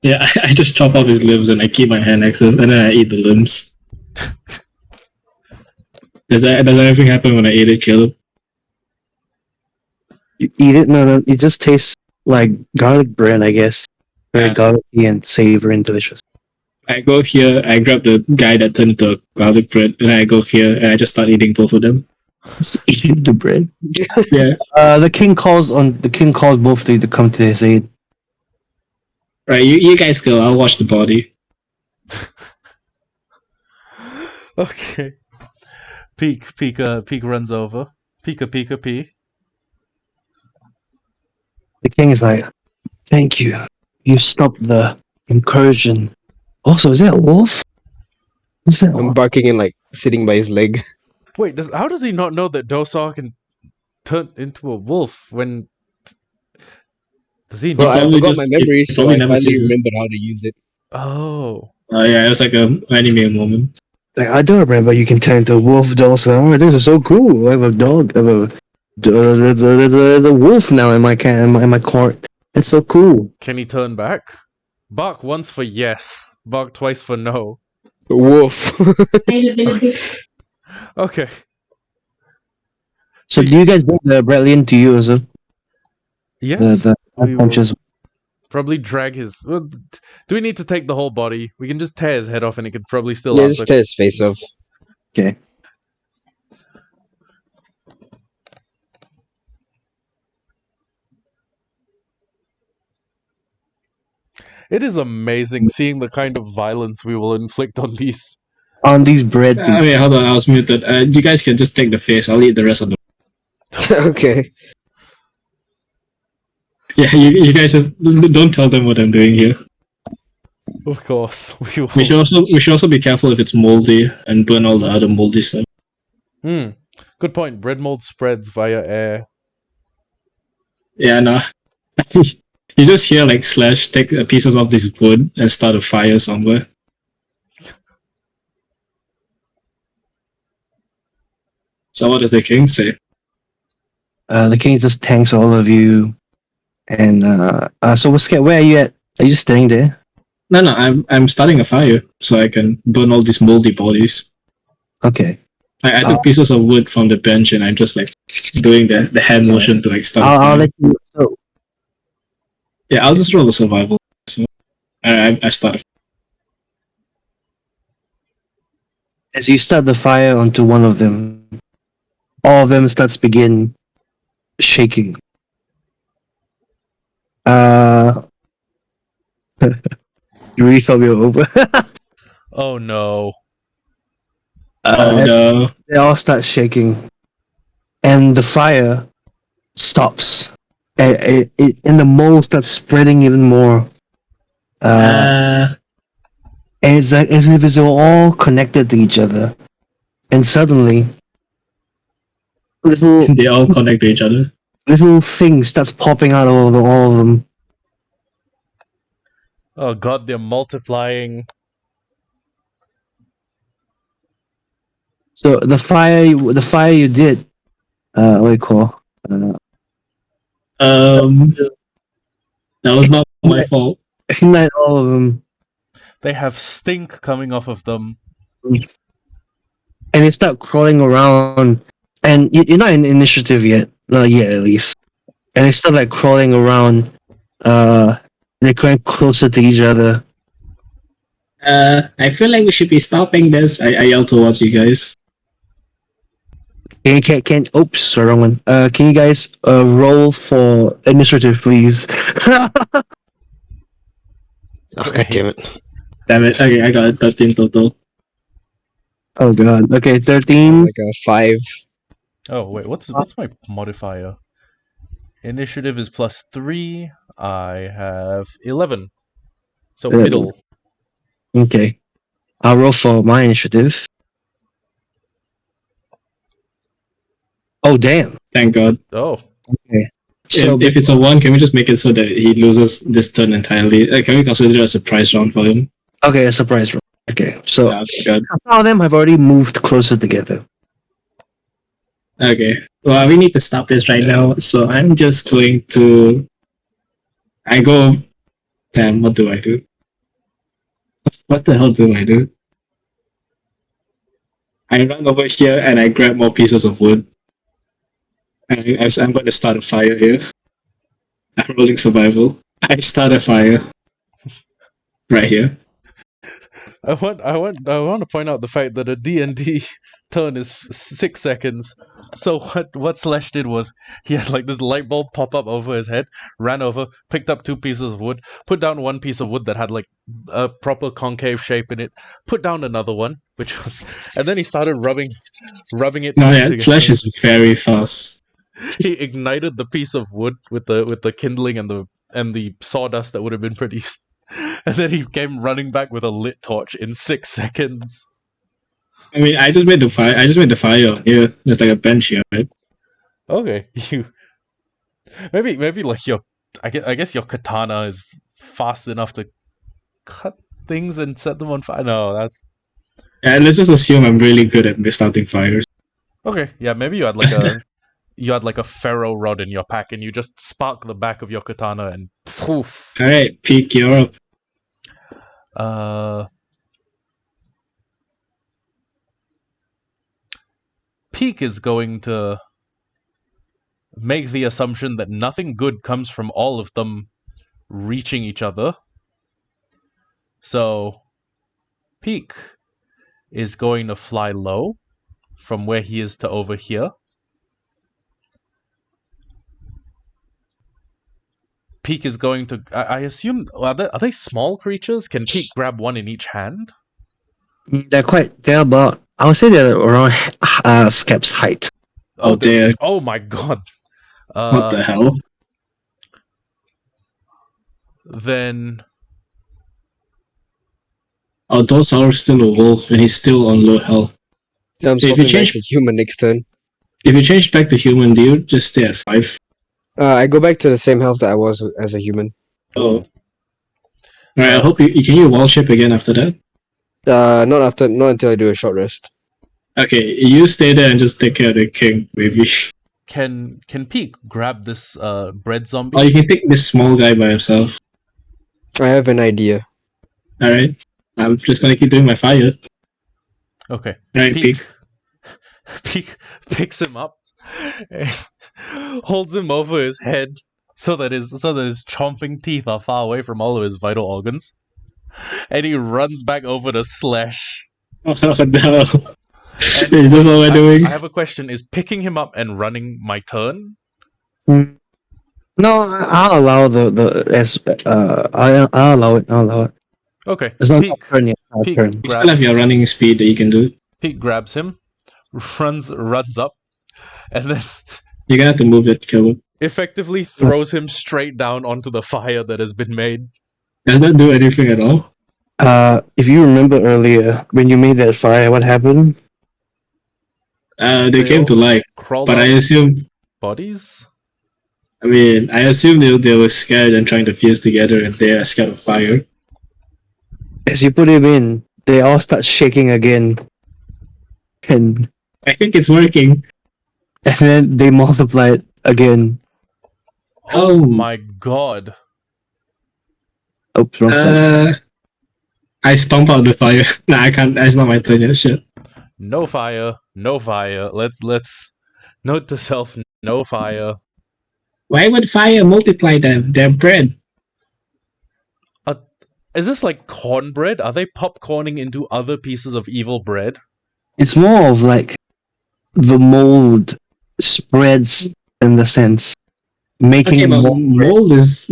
Yeah, I just chop off his limbs and I keep my hand axes, and then I eat the limbs. Does anything happen when I eat it, Caleb? You eat it? No. It just tastes like garlic bread, I guess. Very Yeah. garlicky and savory and delicious. I go here, I grab the guy that turned into garlic bread, and I go here and I just start eating both of them. Eating the bread. Yeah. The king calls both of you to come to his aid. Right, you guys go, I'll watch the body. Okay. Peek runs over. Peek. The king is like, "Thank you. You stopped the incursion." Also, is that a wolf? What's that? I'm Wolf? barking and like sitting by his leg. Wait, how does he not know that Dosar can turn into a wolf when? Does he Well, know? I probably forgot just- my he memory, so probably I never finally sees it. remembered how to use it. Oh. Yeah, it was like an anime moment. Like, I don't remember you can turn into a wolf, also. Oh, this is so cool. I have a dog. I have a there's a wolf now in my in my court. It's so cool. Can he turn back? Bark once for yes. Bark twice for no. Woof. Okay. So, do you guys bring the Bradley into you as a Yes. the We will unconscious? probably drag his. Well, do we need to take the whole body? We can just tear his head off, and he could probably still Yeah, answer. just tear his face off. Okay. It is amazing seeing the kind of violence we will inflict on these. On these bread I people. mean, hold on, I was muted. You guys can just take the face, I'll eat the rest of the. Okay. Yeah, you guys just don't tell them what I'm doing here. Of course, we will. We should also be careful if it's moldy and burn all the other moldy stuff. Good point. Bread mold spreads via air. Yeah, no. You just hear like Slash take pieces of this wood and start a fire somewhere. So what does the king say? The king just thanks all of you. And so Scep, where are you at? Are you just staying there? No, I'm starting a fire so I can burn all these moldy bodies. Okay. I took pieces of wood from the bench and I'm just like doing the hand motion to like start a I'll fire. let you. So, Yeah, I'll just roll a survival. So I start a fire. as you start the fire onto one of them, all of them starts begin shaking. You really thought we were over. Oh no. Oh no. They all start shaking, and the fire stops. And the mold starts spreading even more. And it's like as if it's all connected to each other. And suddenly, little They all connect to each other. little things starts popping out of all of them. Oh god, they're multiplying. So the fire you did, what do you call? That was not my fault. Ignite all of them, They have stink coming off of them. and they start crawling around. And you're not in initiative yet, not yet at least. And they start like crawling around. They're going closer to each other. I feel like we should be stopping this. I yell towards you guys. Can oops, wrong one. Can you guys roll for initiative, please? Oh, God damn it. Damn it. Okay, I got 13 total. Oh god. Okay, 13. Like a 5. Oh wait, what's my modifier? Initiative is +3. I have 11. So Uh, middle. Okay. I'll roll for my initiative. Oh damn! Thank God. Oh, So If it's a 1, can we just make it so that he loses this turn entirely? Can we consider it a surprise round for him? okay, a surprise roll. Okay, so Oh, thank God. some of them have already moved closer together. Okay. Well, we need to stop this right now. So I'm just going to. I go. Damn, what do I do? What the hell do I do? I run over here and I grab more pieces of wood. And I'm going to start a fire here. I'm rolling survival. I start a fire. Right here. I want to point out the fact that a D&D turn is 6 seconds. So what Slash did was he had like this light bulb pop up over his head, ran over, picked up 2 pieces of wood, put down 1 piece of wood that had like a proper concave shape in it, put down another one, which was, and then he started rubbing it No, yeah, together. Slash is very fast. He ignited the piece of wood with the kindling and the sawdust that would have been produced. And then he came running back with a lit torch in 6 seconds. I mean, I just made the fire. Here. There's like a bench here, right? Okay, you maybe like your I guess your katana is fast enough to cut things and set them on fire. No, that's Yeah, let's just assume I'm really good at starting fires. okay. Yeah, maybe you had like a ferro rod in your pack and you just spark the back of your katana and poof. Alright, Peak, you're up. Peak is going to make the assumption that nothing good comes from all of them reaching each other. So, Peak is going to fly low from where he is to over here. Peak is going to. I assume. Are they small creatures? Can Peak grab one in each hand? They're about, I would say they're around Scep's height. Oh, dear. Oh my god. What the hell? Then. Oh, those are still a wolf and he's still on low health. I'm If you swapping back change- to human next turn. If you change back to human, do you just stay at 5? I go back to the same health that I was as a human. Oh. Alright, I hope can you wall shape again after that? Not until I do a short rest. Okay, you stay there and just take care of the king, maybe. Can Peak grab this bread zombie? Or you can take this small guy by himself. I have an idea. Alright. I'm just gonna keep doing my fire. Okay. Alright, Peak. Peak picks him up and holds him over his head so that his chomping teeth are far away from all of his vital organs. And he runs back over to Slash. Oh no. Is And this what we're doing? I have a question. Is picking him up and running my turn? No, I'll allow I'll allow it. I'll allow it. Okay. It's not Peak, my turn yet. My Peak turn. You still have your running speed that you can do. Peak grabs him, runs up, and then You're gonna have to move it, Caleb. effectively throws him straight down onto the fire that has been made. Does that do anything at all? If you remember earlier when you made that fire, what happened? They came to life, Crawled but out I assume. bodies. I assume they were scared and trying to fuse together, and they are scared of fire. As you put him in, they all start shaking again, and I think it's working. then they multiplied again. Oh Oh. my god! Oops, wrong side. I stomp out the fire. Nah, I can't. That's not my turn yet. Shit. No fire, no fire. Let's note to self: no fire. Why would fire multiply them? They're bread. Is this like cornbread? Are they popcorning into other pieces of evil bread? It's more of like the mold spreads in the sense, making Okay, but more mold is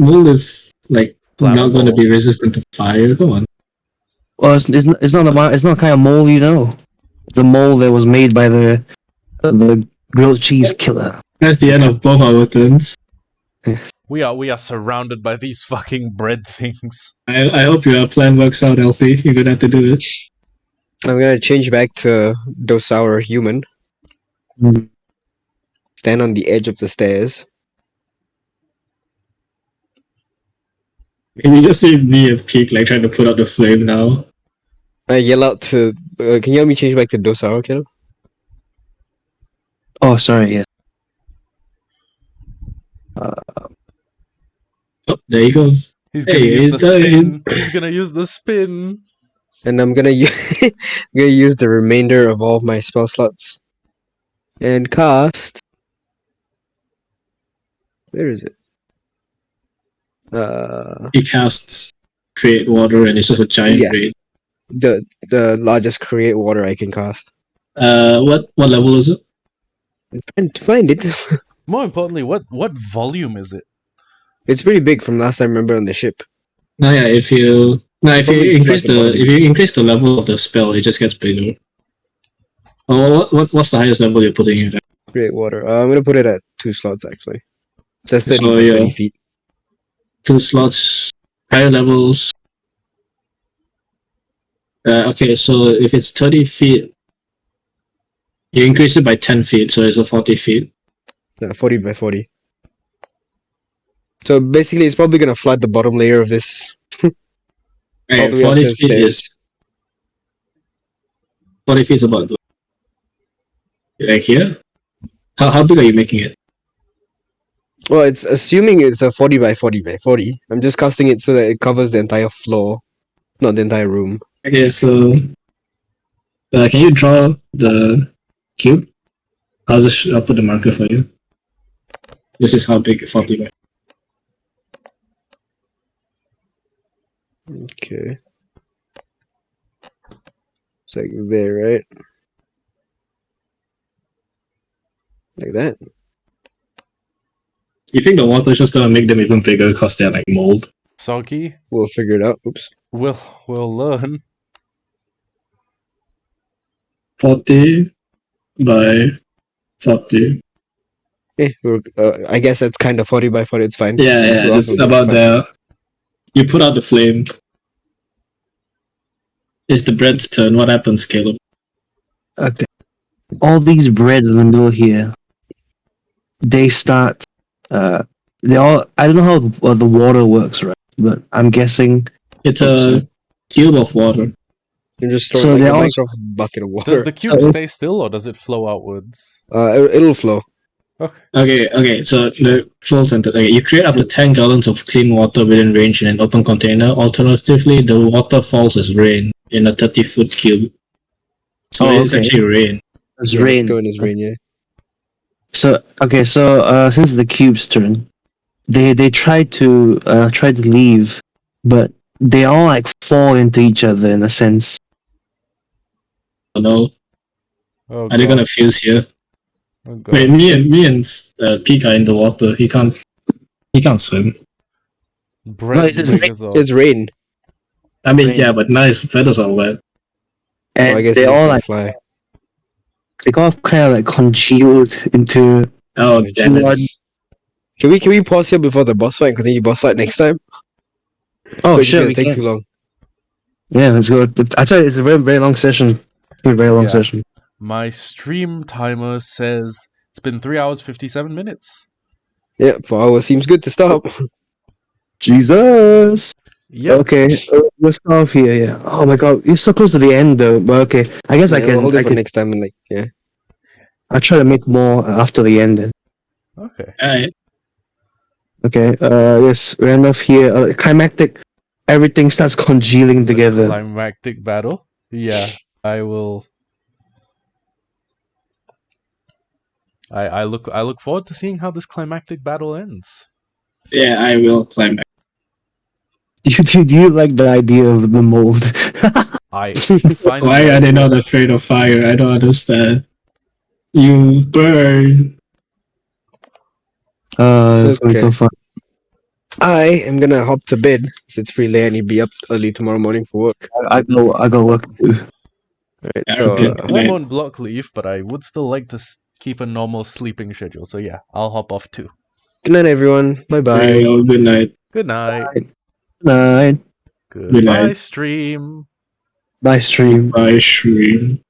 like not Flammable. going to be resistant to fire. Come on. Well, it's not kind of mold, you know. It's a mold that was made by the grilled cheese killer. That's the end of both our turns. We are surrounded by these fucking bread things. I hope your plan works out, Elfi. You're gonna have to do it. I'm gonna change back to docile human. Mm. Stand on the edge of the stairs. Can you just see me and Peak like trying to put out the flame now? I yell out to. Can you help me change back to docile, Kid? Oh, sorry. Yeah. Oh, there he goes. He's Hey, gonna use he's the done. spin. He's gonna use the spin. And I'm gonna I'm gonna use the remainder of all of my spell slots and cast. Where is it? He casts create water, and it's just a giant Yeah. raid. The largest create water I can cast. What level is it? And find it. More importantly, what volume is it? It's pretty big from last time. I remember on the ship. No, yeah. If you Probably increase flat the bottom. if you increase the level of the spell, it just gets bigger. Oh, what's the highest level you're putting in? Create water. I'm gonna put it at 2 slots actually. It says 30 So by yeah, 30 feet. 2 slots, higher levels. Okay, so if it's 30 feet, you increase it by 10 feet, so it's a 40 feet. 40 by 40. So basically, it's probably gonna flood the bottom layer of this all Okay, the way up 40 to the feet stairs. is 40 feet is about like here. How big are you making it? Well, it's assuming it's a 40 by 40 by 40. I'm just casting it so that it covers the entire floor, not the entire room. Okay, so can you draw the cube? I'll put the marker for you. This is how big 40 by. Okay. It's like there, right? Like that. You think the water is just gonna make them even bigger because they're like mold? Soggy? We'll figure it out. Oops. We'll learn. 40 by 40. I guess that's kind of 40 by 40. It's fine. Yeah, Go off just of it, about fine. there. You put out the flame. It's the bread's turn. What happens, Caleb? Okay. All these breads in the middle here, they start. They all. I don't know how the water works, right? But I'm guessing. It's Oh, a sorry. cube of water. You're just So throwing like they a all. Minecraft bucket of Does water. the cube it's- stay still or does it flow outwards? It'll flow. Okay. Okay, so the full sentence. Okay, you create up to 10 gallons of clean water within range in an open container. Alternatively, the water falls as rain in a 30-foot cube. So Oh, it's okay. actually rain. It's Yeah, rain. it's going as rain, yeah. So okay, since the cube's turn, they try to leave, but they all like fall into each other in a sense. Oh no. Oh Are they god. gonna fuse here? Oh god. Wait, me and Pete are in the water. He can't swim. Brett it's just big as all. It's rain. I mean, Rain. yeah, but now his feathers are wet. Oh, I And guess they it's all gonna like fly. kind of like congealed into Oh, My damn it. goodness. Can we pause here before the boss fight and continue boss fight next time? oh Or it's sure gonna we take can. too long. Yeah, let's go. I tell you, it's a very long session. A very long Yeah. session. My stream timer says it's been 3 hours 57 minutes. Yeah, 4 hours seems good to stop. Jesus. Yep. Okay, let's start off here. Yeah. Oh my God, you're so close to the end though. But okay, I guess I Yeah, we'll can. hold it I for can. next time and yeah. I'll try to make more after the end. Then. Okay. Alright. Okay. Yes. We end off here. Climactic. Everything starts congealing The together. climactic battle. Yeah. I will. I look forward to seeing how this climactic battle ends. Yeah, I will climb back. Do you like the idea of the mold? I find Why the are they idea- not afraid of fire? I don't understand. You burn. It's going so Okay. fun. I am gonna hop to bed since it's pretty late. I need to be up early tomorrow morning for work. I go work too. Alright, Yeah, so okay. I'm on block leave, but I would still like to keep a normal sleeping schedule. So yeah, I'll hop off too. good night everyone. Bye bye. Well, good night. Good night. Night. Goodbye, night. stream. Bye, stream. Bye, stream.